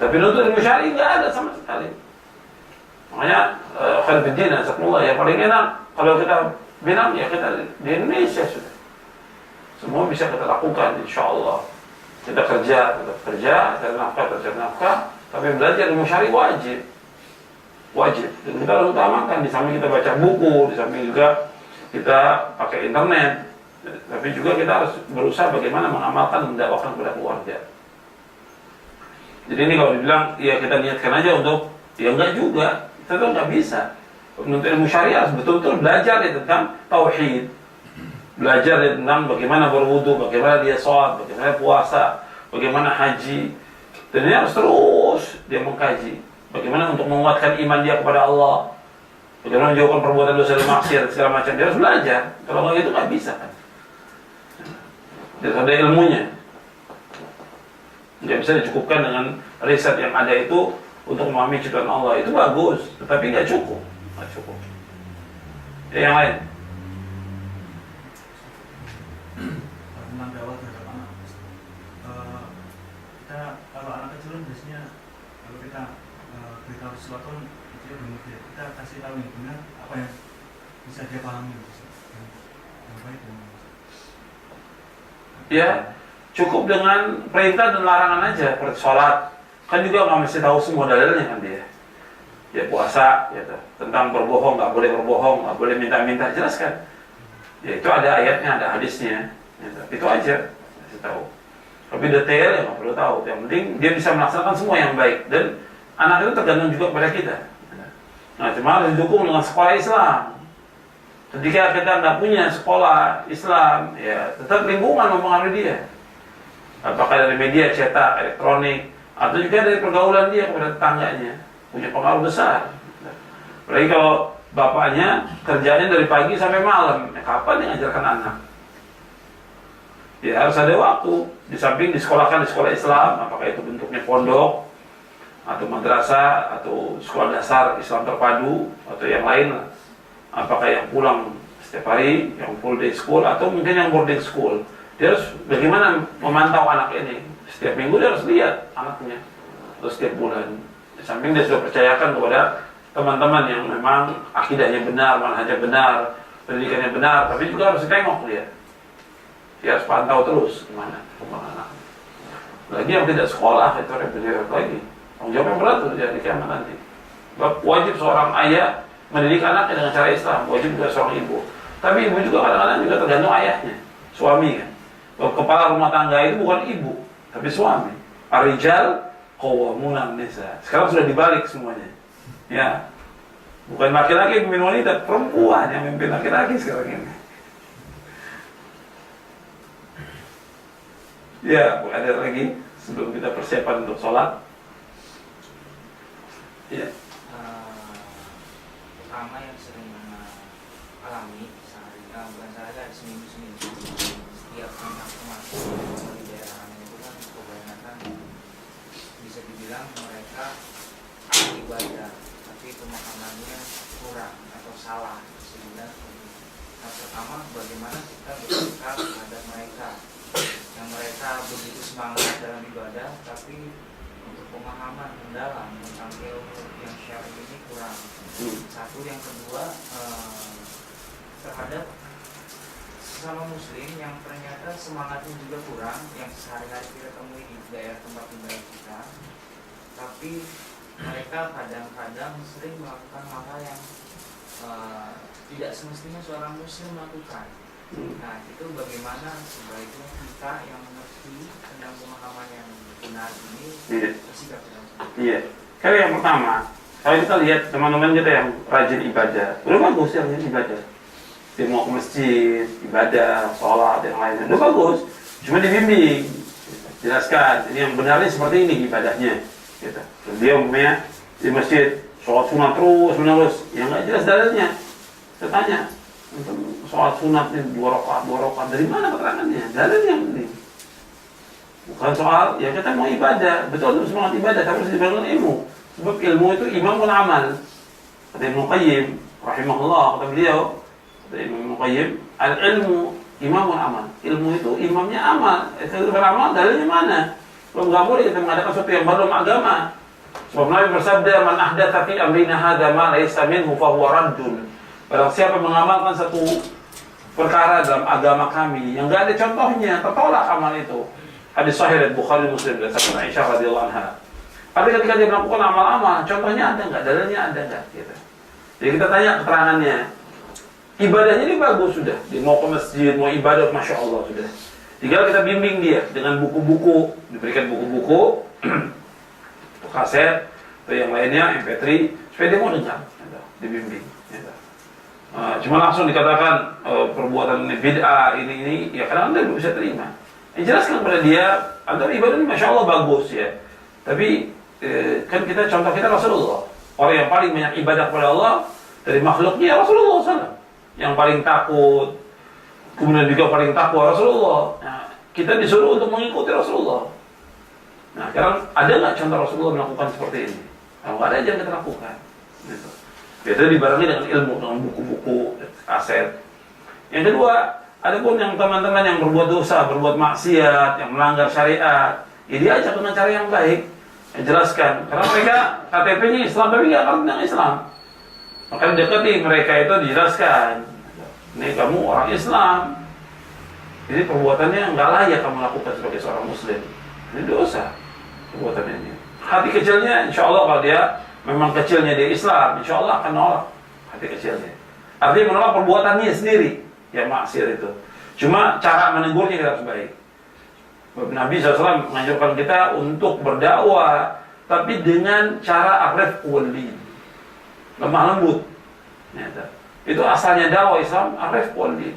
Tapi untuk ilmu syar'i nggak ada sama sekali. Makanya khairuddin azakumullah, yang paling enak kalau kita bilang ya kita di Indonesia sudah. Semua bisa kita lakukan insyaallah. Kita kerja, cari nafkah, tapi belajar ilmu syar'i wajib. Dan kita harus utamakan, di samping kita baca buku, di samping juga kita pakai internet, tapi juga kita harus berusaha bagaimana mengamalkan, mendakwakan kepada keluarga. Jadi ini kalau dibilang, ya kita niatkan aja untuk, ya enggak juga, kita tuh enggak bisa. Menuntut ilmu syariah harus betul-betul belajar ya tentang tauhid, belajar ya tentang bagaimana berwudu, bagaimana dia sholat, bagaimana puasa, bagaimana haji. Dan ini harus terus dia mengkaji, bagaimana untuk menguatkan iman dia kepada Allah, bagaimana menjauhkan perbuatan dosa dan maksiat segala macam. Dia harus belajar. Kalau nggak gitu nggak bisa kan. Dia ada ilmunya. Nggak bisa dicukupkan dengan riset yang ada itu untuk memahami ciptaan Allah. Itu bagus, tetapi nggak cukup. Yang lain. Tentang dakwah terhadap anak. Kita kalau anak kecil kan biasanya kalau kita beritahu sesuatu dia belum ngerti, kita kasih tahu yang benar apa yang bisa dia pahami, yang baik dan ya cukup dengan perintah dan larangan aja. Seperti sholat kan juga nggak mesti tahu semua dalilnya kan dia. Ya puasa gitu, tentang berbohong, nggak boleh berbohong, nggak boleh minta-minta, jelaskan. Ya itu ada ayatnya, ada hadisnya gitu. Itu aja kasih tahu. Lebih detail ya nggak perlu tahu. Yang penting dia bisa melaksanakan semua yang baik. Dan anak itu tergantung juga pada kita. Nah cuma harus didukung dengan sekolah Islam. Ketika kita nggak punya sekolah Islam, ya tetap lingkungan mempengaruhi dia. Apakah dari media cetak, elektronik, atau juga dari pergaulan dia kepada tetangganya, punya pengaruh besar. Apalagi kalau bapaknya kerjanya dari pagi sampai malam, kapan dia ngajarkan anak? Ya harus ada waktu. Di samping disekolahkan di sekolah Islam, apakah itu bentuknya pondok, atau madrasah, atau sekolah dasar Islam terpadu, atau yang lain. Apakah yang pulang setiap hari, yang full day school, atau mungkin yang boarding school. Dia harus bagaimana memantau anak ini. Setiap minggu dia harus lihat anaknya, atau setiap bulan. Di samping dia sudah percayakan kepada teman-teman yang memang akidahnya benar, manhajnya benar, pendidikannya benar, tapi juga harus ditengok dia. Dia harus pantau terus kemana anak. Lagi yang tidak sekolah itu repot lagi. Tanggung jawab yang berat tuh di kiamat nanti. Wajib seorang ayah mendidik anaknya dengan cara Islam, wajib juga seorang ibu. Tapi ibu juga kadang-kadang juga tergantung ayahnya, suami kan. Kepala rumah tangga itu bukan ibu, tapi suami. Ar-rijal qawwamuna 'alan nisa. Sekarang sudah dibalik semuanya. Ya. Bukan laki-laki pemimpin wanita, perempuan yang memimpin laki-laki sekarang ini. Ya, ada lagi sebelum kita persiapan untuk sholat. Ya. Pertama yang sering alami sehari-hari, bukan sehari-hari, seminggu-seminggu setiap anak masuk di daerah itu kan kebanyakan bisa dibilang mereka ibadah, tapi pemahamannya kurang atau salah sehingga. Nah, pertama bagaimana kita bersikap terhadap mereka yang mereka begitu semangat dalam ibadah, tapi untuk pemahaman mendalam tentang ilmu yang syar'i ini kurang. Satu, yang kedua terhadap sesama muslim yang ternyata semangatnya juga kurang, yang sehari-hari kita temui di daerah tempat tinggal kita, tapi mereka kadang-kadang sering melakukan hal yang tidak semestinya seorang muslim melakukan. Nah, itu bagaimana sebaiknya kita yang mengerti tentang pemahaman yang benar ini bersikap dalam hal ini? Iya. Kalau yang pertama, kalau kita lihat teman-teman kita yang rajin ibadah, udah bagus yang rajin ibadah. Dia mau ke masjid, ibadah, sholat, yang lainnya, udah bagus. Cuma dibimbing, jelaskan, ini yang benarnya seperti ini ibadahnya. Gitu. Dia umpamanya di masjid, sholat sunat terus menerus, yang nggak jelas dalilnya. Saya tanya, sholat sunat ini 2 rakaat, dari mana keterangannya? Dalilnya yang penting. Bukan soal, ya kita mau ibadah, betul itu semangat ibadah, tapi harus dibangun ilmu. Sebab ilmu itu imamul amal. Kata Ibnu Qayyim, rahimahullah, kata beliau, kata Ibnu Qayyim, al-ilmu imamul amal. Ilmu itu imamnya amal. Itu beramal, dalilnya mana? Kalau nggak boleh kita mengadakan sesuatu yang baru dalam agama. Sebab Nabi bersabda, man ahdatsa fi amrina hadza ma laysa minhu fa huwa raddun. Barang siapa mengamalkan satu perkara dalam agama kami yang nggak ada contohnya, tertolak amal itu. Hadis sahih dari Bukhari Muslim dari Sayyidah Aisyah radhiyallahu anha. Tapi ketika dia melakukan amal-amal, contohnya ada nggak? Dalilnya ada nggak? Gitu. Jadi kita tanya keterangannya. Ibadahnya ini bagus sudah. Dia mau ke masjid, mau ibadah, masya Allah sudah. Tinggal kita bimbing dia dengan buku-buku, diberikan buku-buku, kaset atau yang lainnya, MP3, supaya dia mau dengar, dibimbing. Cuma langsung dikatakan perbuatan bid'ah ini, ya kadang-kadang dia bisa terima. Jelaskan kepada dia, antara ibadah ini masya Allah bagus ya. Tapi kan contoh kita Rasulullah, orang yang paling banyak ibadah kepada Allah dari makhluknya Rasulullah SAW, yang paling takut, kemudian juga paling takwa Rasulullah. Nah, kita disuruh untuk mengikuti Rasulullah. Nah, sekarang ada nggak contoh Rasulullah melakukan seperti ini? Kalau nggak ada, jangan kita lakukan. Gitu. Biasanya dibarengi dengan ilmu, dengan buku-buku, kaset. Yang kedua, adapun yang teman-teman yang berbuat dosa, berbuat maksiat, yang melanggar syariat, ya diajak dengan cara yang baik, jelaskan. Karena mereka KTP-nya Islam, tapi nggak ngerti tentang Islam. Maka dekati mereka itu dijelaskan. Ini kamu orang Islam, jadi perbuatannya nggak layak kamu lakukan sebagai seorang Muslim. Ini dosa perbuatan ini. Hati kecilnya, insya Allah kalau dia memang kecilnya dia Islam, insya Allah akan nolak hati kecilnya. Artinya menolak perbuatannya sendiri, yang maksiat itu. Cuma cara menegurnya kita harus baik. Nabi SAW menganjurkan kita untuk berdakwah, tapi dengan cara arif wali, lemah lembut. Itu asalnya dakwah Islam, arif wali.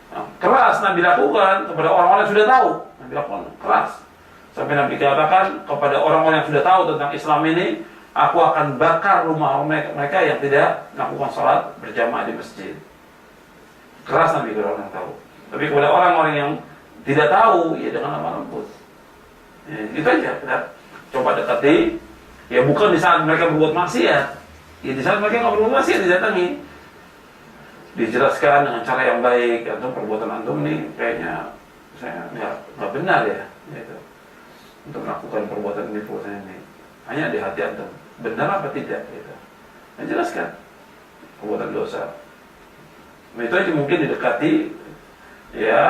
Nah, keras Nabi lakukan kepada orang-orang yang sudah tahu. Nabi lakukan keras. Sampai Nabi katakan kepada orang-orang yang sudah tahu tentang Islam ini, aku akan bakar rumah mereka yang tidak melakukan sholat berjamaah di masjid. Keras Nabi kepada orang yang tahu. Tapi kepada orang-orang yang tidak tahu, ya dengan lemah lembut. Ya, itu aja kita coba dekati. Ya bukan di saat mereka berbuat maksiat. Ya di saat mereka nggak berbuat maksiat didatangi. Dijelaskan dengan cara yang baik. Antum perbuatan antum ini kayaknya saya nggak benar ya. Gitu. Untuk melakukan perbuatan ini. Hanya di hati antum. Benar apa tidak? Gitu. Nah, jelaskan perbuatan dosa. Nah, itu aja mungkin didekati. Ya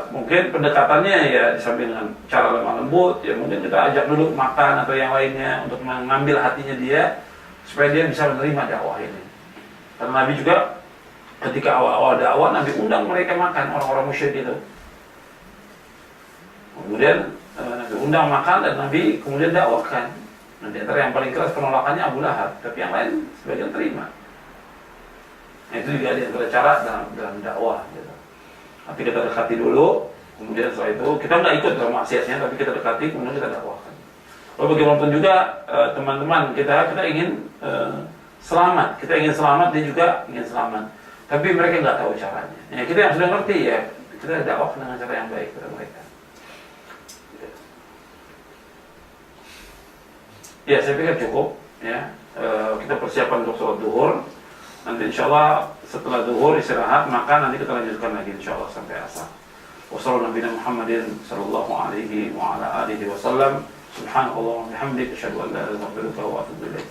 mungkin pendekatannya ya di samping dengan cara lemah lembut, ya mungkin kita ajak dulu makan atau yang lainnya untuk mengambil hatinya dia supaya dia bisa menerima dakwah ini. Karena Nabi juga ketika awal-awal dakwah Nabi undang mereka makan, orang-orang musyrik itu. Kemudian Nabi undang makan dan Nabi kemudian dakwahkan. Nah, di antara yang paling keras penolakannya Abu Lahab, tapi yang lain sebagian terima. Nah, itu juga di antara cara dalam dakwah. Gitu. Nanti kita dekati dulu, kemudian setelah itu kita nggak ikut dalam maksiatnya, tapi kita dekati, kemudian kita dakwahkan. Lalu bagaimanapun juga teman-teman kita ingin selamat, dia juga ingin selamat, tapi mereka nggak tahu caranya. Ya, kita yang sudah ngerti ya, kita dakwah dengan cara yang baik kepada mereka. Ya, saya pikir cukup. Ya, kita persiapan untuk sholat duhur. Nanti insya Allah setelah zuhur istirahat, makan, nanti kita lanjutkan lagi insya Allah sampai asar. Wassalamualaikum Muhammadin sallallahu alaihi wa ala alihi wasallam. Subhanallah wa bihamdik, asyhadu an la ilaha illa anta, astaghfiruka wa atubu ilaik.